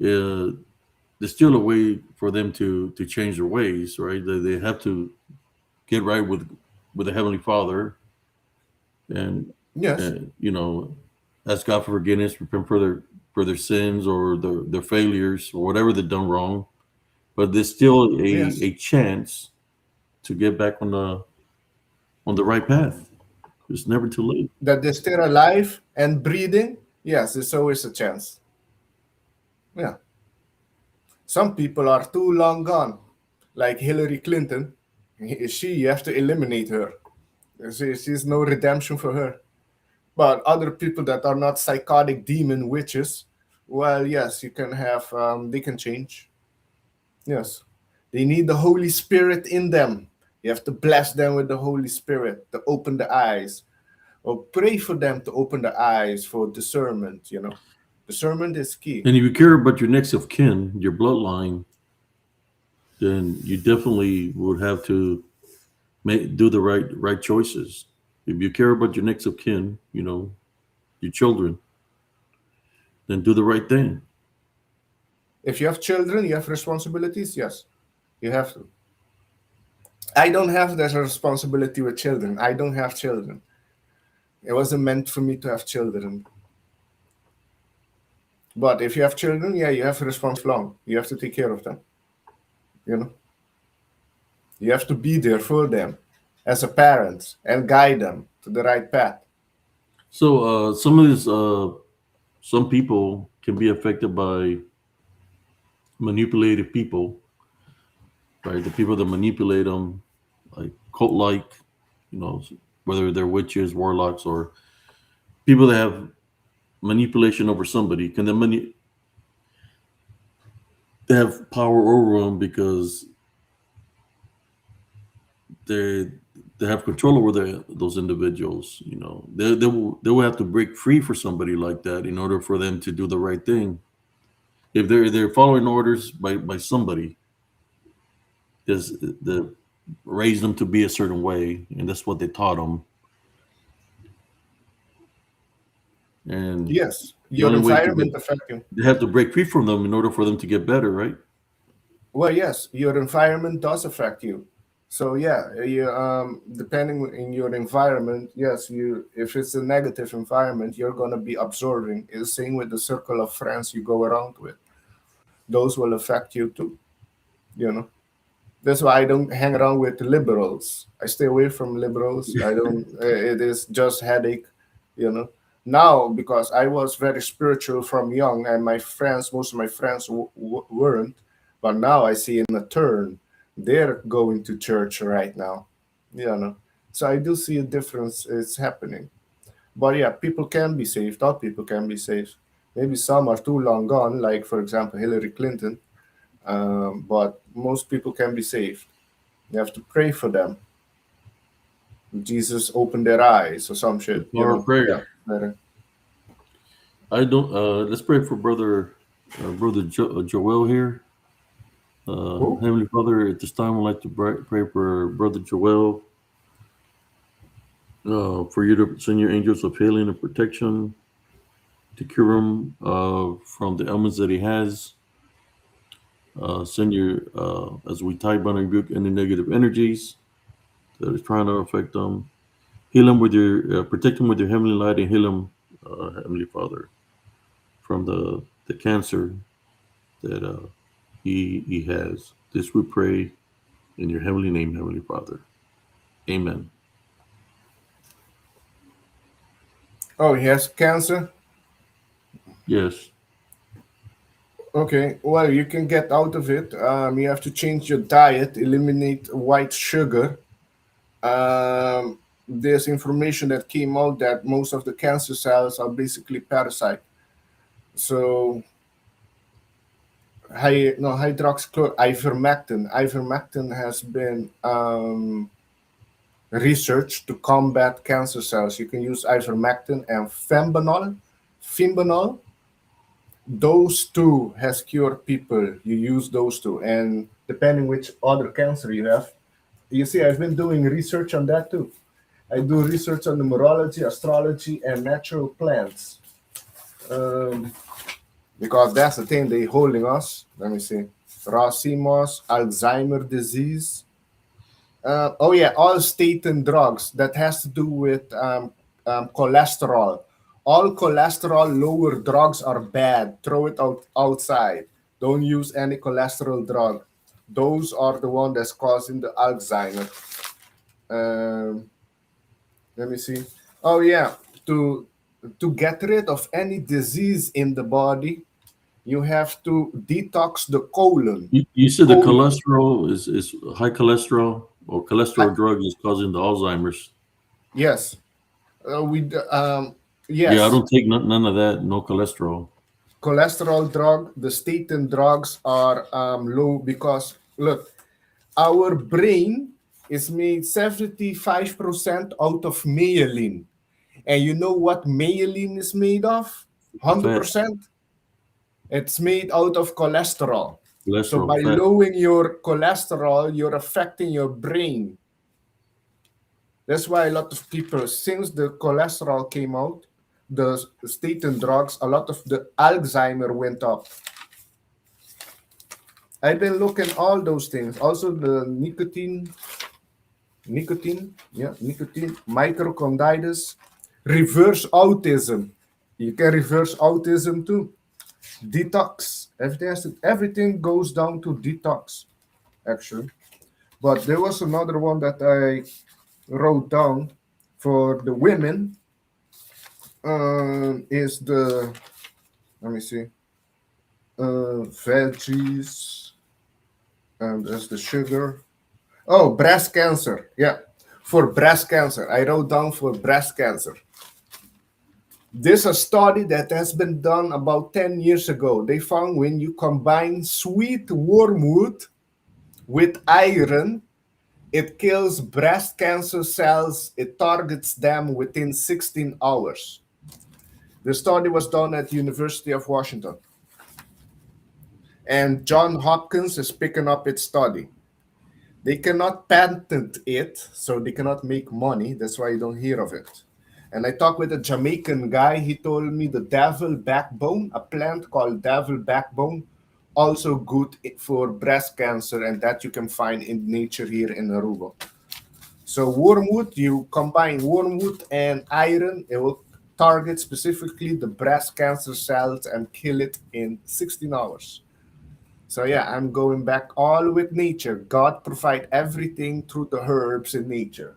uh, there's still a way for them to change their ways, right? They have to get right with the Heavenly Father, and Yes, ask God for forgiveness, repent for their sins or their failures or whatever they've done wrong. But there's still yes. a chance to get back on the right path. It's never too late. That they're still alive and breathing. Yes, it's always a chance. Yeah. Some people are too long gone, like Hillary Clinton. You have to eliminate her. She's no redemption for her. But other people that are not psychotic demon witches, well, yes, you can have, they can change. Yes. They need the Holy Spirit in them. You have to bless them with the Holy Spirit to open the eyes, or pray for them to open the eyes for discernment. Discernment is key. And if you care about your next of kin, your bloodline, then you definitely would have to do the right choices. If you care about your next of kin, your children, then do the right thing. If you have children, you have responsibilities. Yes, you have to. I don't have that responsibility with children. I don't have children. It wasn't meant for me to have children. But if you have children, yeah, you have a responsibility. You have to take care of them. You know, you have to be there for them as a parent and guide them to the right path. So some people can be affected by manipulative people, right? The people that manipulate them, like cult-like, you know, whether they're witches, warlocks, or people that have manipulation over somebody. They have power over them because they they have control over those individuals. They will have to break free for somebody like that in order for them to do the right thing. If they're following orders by somebody, is the raised them to be a certain way, and that's what they taught them. And Yes, The Your only way to get environment affect you. they have to break free from them in order for them to get better, right? Well, yes, your environment does affect you. So yeah, you depending in your environment, yes, you if it's a negative environment, you're gonna be absorbing. It's the same with the circle of friends you go around with. Those will affect you too. You know. That's why I don't hang around with liberals. I stay away from liberals. I don't. It is just headache, you know. Now because I was very spiritual from young, and my friends, most of my friends weren't. But now I see in a turn, they're going to church right now, you know. So I do see a difference. It's happening. But yeah, people can be saved. All people can be saved. Maybe some are too long gone, like for example Hillary Clinton. But most people can be saved. You have to pray for them. Jesus opened their eyes or some The shit, you power of know. prayer. Yeah, better. I don't. Let's pray for brother Joel here. Who? Heavenly Father, at this time, I'd like to pray for brother Joel. For you to send your angels of healing and protection to cure him from the ailments that he has. Send your as we tie bond and rebuke any negative energies that is trying to affect them. Heal him with your protect him with your heavenly light and heal him, Heavenly Father, from the cancer that he has. This we pray in your heavenly name, Heavenly Father. Amen. Oh, he has cancer? Yes. Okay, well, you can get out of it. You have to change your diet, eliminate white sugar. There's information that came out that most of the cancer cells are basically parasite. So, ivermectin. Ivermectin has been research to combat cancer cells. You can use ivermectin and fimbanol. Those two has cured people. You use those two, and depending which other cancer you have, you see, I've been doing research on that too. I do research on numerology, astrology, and natural plants, because that's the thing they holding us. Let me see: Racimos, Alzheimer disease. Oh yeah, all statin drugs that has to do with cholesterol. All cholesterol lower drugs are bad. Throw it outside. Don't use any cholesterol drug. Those are the one that's causing the Alzheimer. Um, Let me see. Oh yeah, to get rid of any disease in the body, you have to detox the colon. You said the Colon. cholesterol is high cholesterol or cholesterol drug is causing the Alzheimer's. Yes. Yeah, I Yes. don't take none of that. No cholesterol. Cholesterol drug, the statin drugs are low because look, our brain is made 75% out of myelin. And you know what myelin is made of? Fat, 100%. It's made out of cholesterol. So cholesterol, by fat. lowering your cholesterol, you're affecting your brain. That's why a lot of people, since the cholesterol came out, the statin drugs, a lot of the Alzheimer went up. I've been looking all those things. Also the nicotine, microconditis, reverse autism. You can reverse autism too. Detox. Everything goes down to detox, actually. But there was another one that I wrote down for the women. Is the let me see, veggies, and there's the sugar. Oh, breast cancer. Yeah, for breast cancer, I wrote down for breast cancer. There's a study that has been done about 10 years ago. They found when you combine sweet wormwood with iron, it kills breast cancer cells. It targets them within 16 hours. The study was done at the University of Washington. And John Hopkins is picking up its study. They cannot patent it, so they cannot make money. That's why you don't hear of it. And I talked with a Jamaican guy. He told me the devil backbone, a plant called devil backbone, also good for breast cancer, and that you can find in nature here in Aruba. So wormwood, you combine wormwood and iron, it will target specifically the breast cancer cells and kill it in 16 hours. So yeah, I'm going back all with nature. God provide everything through the herbs in nature.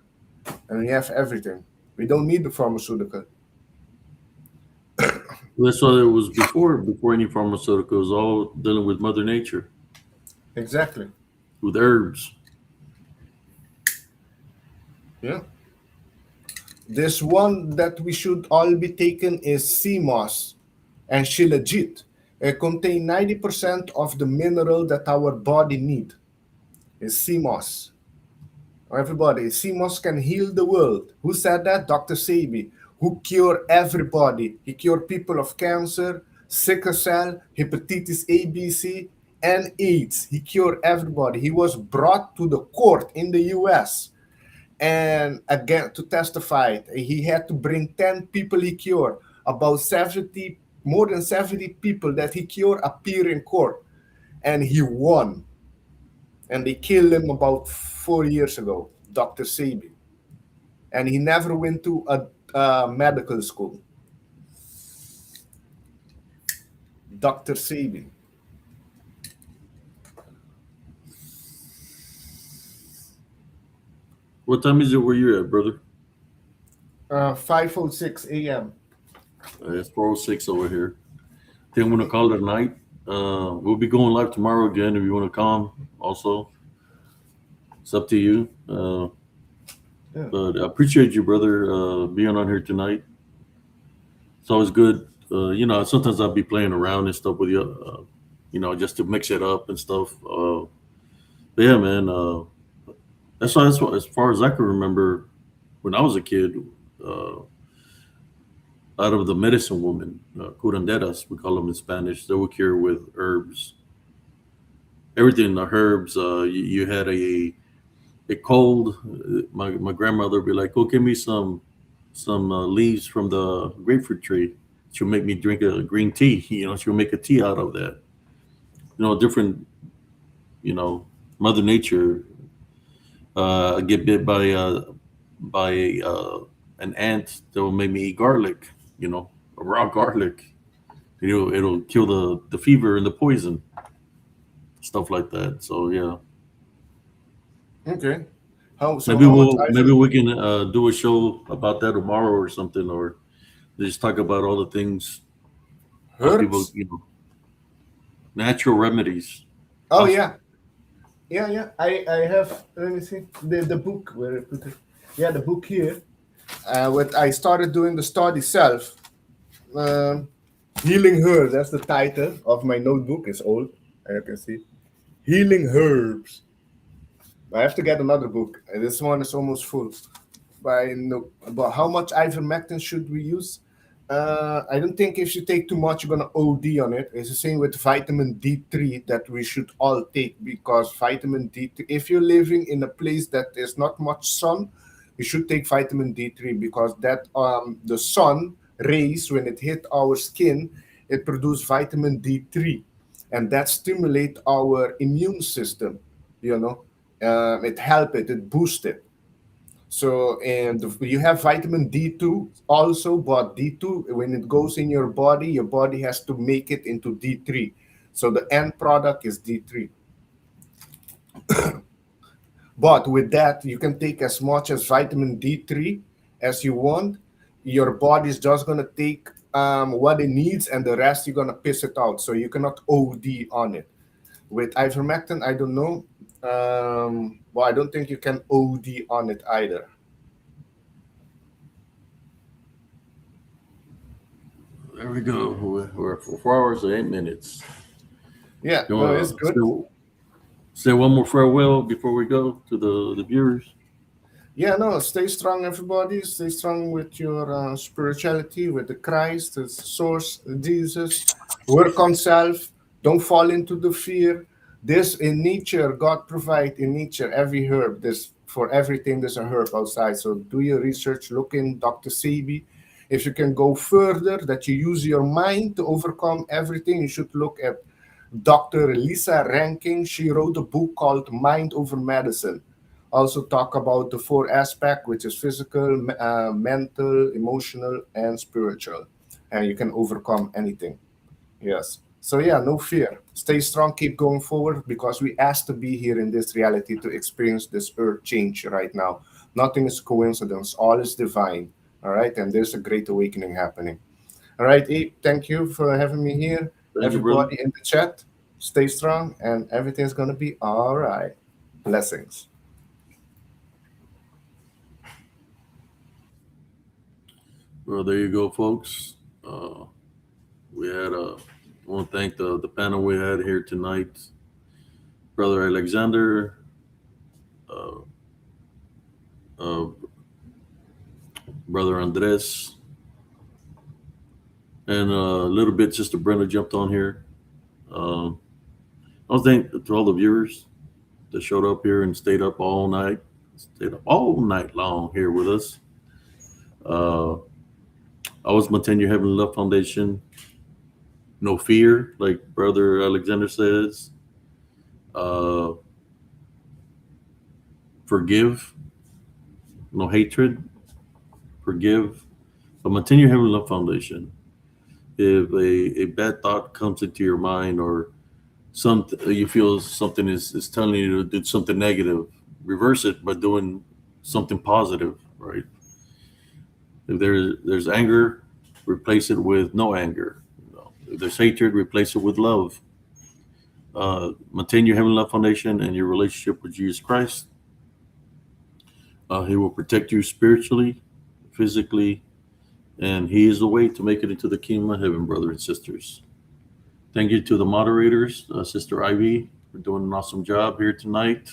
And we have everything. We don't need the pharmaceutical. That's why it was before any pharmaceuticals, all dealing with Mother Nature Exactly. with herbs. Yeah. This one that we should all be taking is sea moss and shilajit. It contain 90% of the mineral that our body need. Is sea moss. Everybody, sea moss can heal the world. Who said that? Dr. Sebi, who cure everybody. He cured people of cancer, sickle cell, hepatitis A, B, C, and AIDS. He cured everybody. He was brought to the court in the US and again to testify. He had to bring 10 people he cured. About 70, more than 70 people that he cured appear in court, and he won. And they killed him about 4 years ago, Dr. Sebi. And he never went to a medical school. Dr. Sebi. What time is it where you're at, brother? 5:06 a.m. It's 4:06 over here. I think I'm gonna call it a night. We'll be going live tomorrow again if you want to come. Also, it's up to you. Yeah. But I appreciate you, brother, being on here tonight. It's always good. Sometimes I'll be playing around and stuff with you, just to mix it up and stuff. But yeah, man, that's why, as far as I can remember, when I was a kid, uh, out of the medicine woman, curanderas, we call them in Spanish, they would cure with herbs. Everything in the herbs. You had a cold. My grandmother would be like, "Go give me some leaves from the grapefruit tree." She'll make me drink a green tea. She'll make a tea out of that. Different. Mother Nature. I get bit by an ant that will make me eat garlic. A raw garlic. It'll kill the fever and the poison, stuff like that. So yeah. Okay. Maybe we can do a show about that tomorrow or something, or just talk about all the things people, herbs? natural remedies. Oh yeah. Yeah. I have, let me see, the book where I put it. Yeah, the book here. What I started doing the study self. Healing Herbs, that's the title of my notebook. It's old, as you can see. Healing Herbs. I have to get another book. This one is almost full. But I know about how much ivermectin should we use. I don't think if you take too much, you're gonna OD on it. It's the same with vitamin D3 that we should all take, because vitamin D3. If you're living in a place that there's not much sun, you should take vitamin D3, because that the sun rays, when it hit our skin, it produces vitamin D3, and that stimulate our immune system. It help it boost it. So, and you have vitamin D2 also, but D2, when it goes in your body has to make it into D3. So the end product is D3. But with that, you can take as much as vitamin D3 as you want. Your body's just going to take what it needs, and the rest you're going to piss it out. So you cannot OD on it. With ivermectin, I don't know. Well, I don't think you can OD on it either. There we go. We're at 4 hours and 8 minutes. Yeah, You wanna it's good. say one more farewell before we go to the viewers? Yeah, no, stay strong, everybody. Stay strong with your spirituality, with the Christ, the source, Jesus. Work on self. Don't fall into the fear. This in nature, God provide in nature every herb. There's for everything, there's a herb outside. So do your research, look in Dr. Sebi. If you can go further, that you use your mind to overcome everything, you should look at Dr. Lisa Rankin. She wrote a book called Mind Over Medicine. Also talk about the 4 aspects, which is physical, mental, emotional, and spiritual. And you can overcome anything. Yes. So yeah, no fear. Stay strong, keep going forward, because we asked to be here in this reality to experience this earth change right now. Nothing is coincidence. All is divine. All right. And there's a great awakening happening. All right, Abe, thank you for having me here. Thank you, brother. Everybody in the chat, stay strong, and everything's going to be all right. Blessings. Well, there you go, folks. We had I want to thank the panel we had here tonight. Brother Alexander, Brother Andres, and a little bit Sister Brenda jumped on here. I want to thank to all the viewers that showed up here and stayed up all night long here with us. I was maintain your Heavenly Love Foundation. No fear, like Brother Alexander says. Forgive. No hatred. Forgive. But maintain your Heavenly Love Foundation. If a bad thought comes into your mind, or you feel something is telling you to do something negative, reverse it by doing something positive, right? If there's anger, replace it with no anger. If there's hatred, replace it with love. Maintain your Heavenly Love Foundation and your relationship with Jesus Christ. He will protect you spiritually, physically, and He is the way to make it into the kingdom of heaven, brothers and sisters. Thank you to the moderators, Sister Ivy, for doing an awesome job here tonight.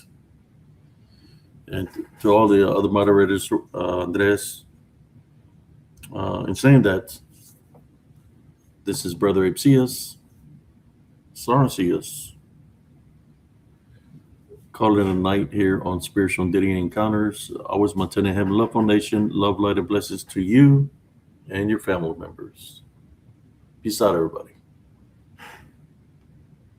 And to all the other moderators, Andres. In saying that, this is Brother Ipsias, Sarasias, calling it a night here on Spiritual and Dating Encounters. Always maintaining Heavenly Love Foundation. Love, light, and blessings to you and your family members. Peace out, everybody.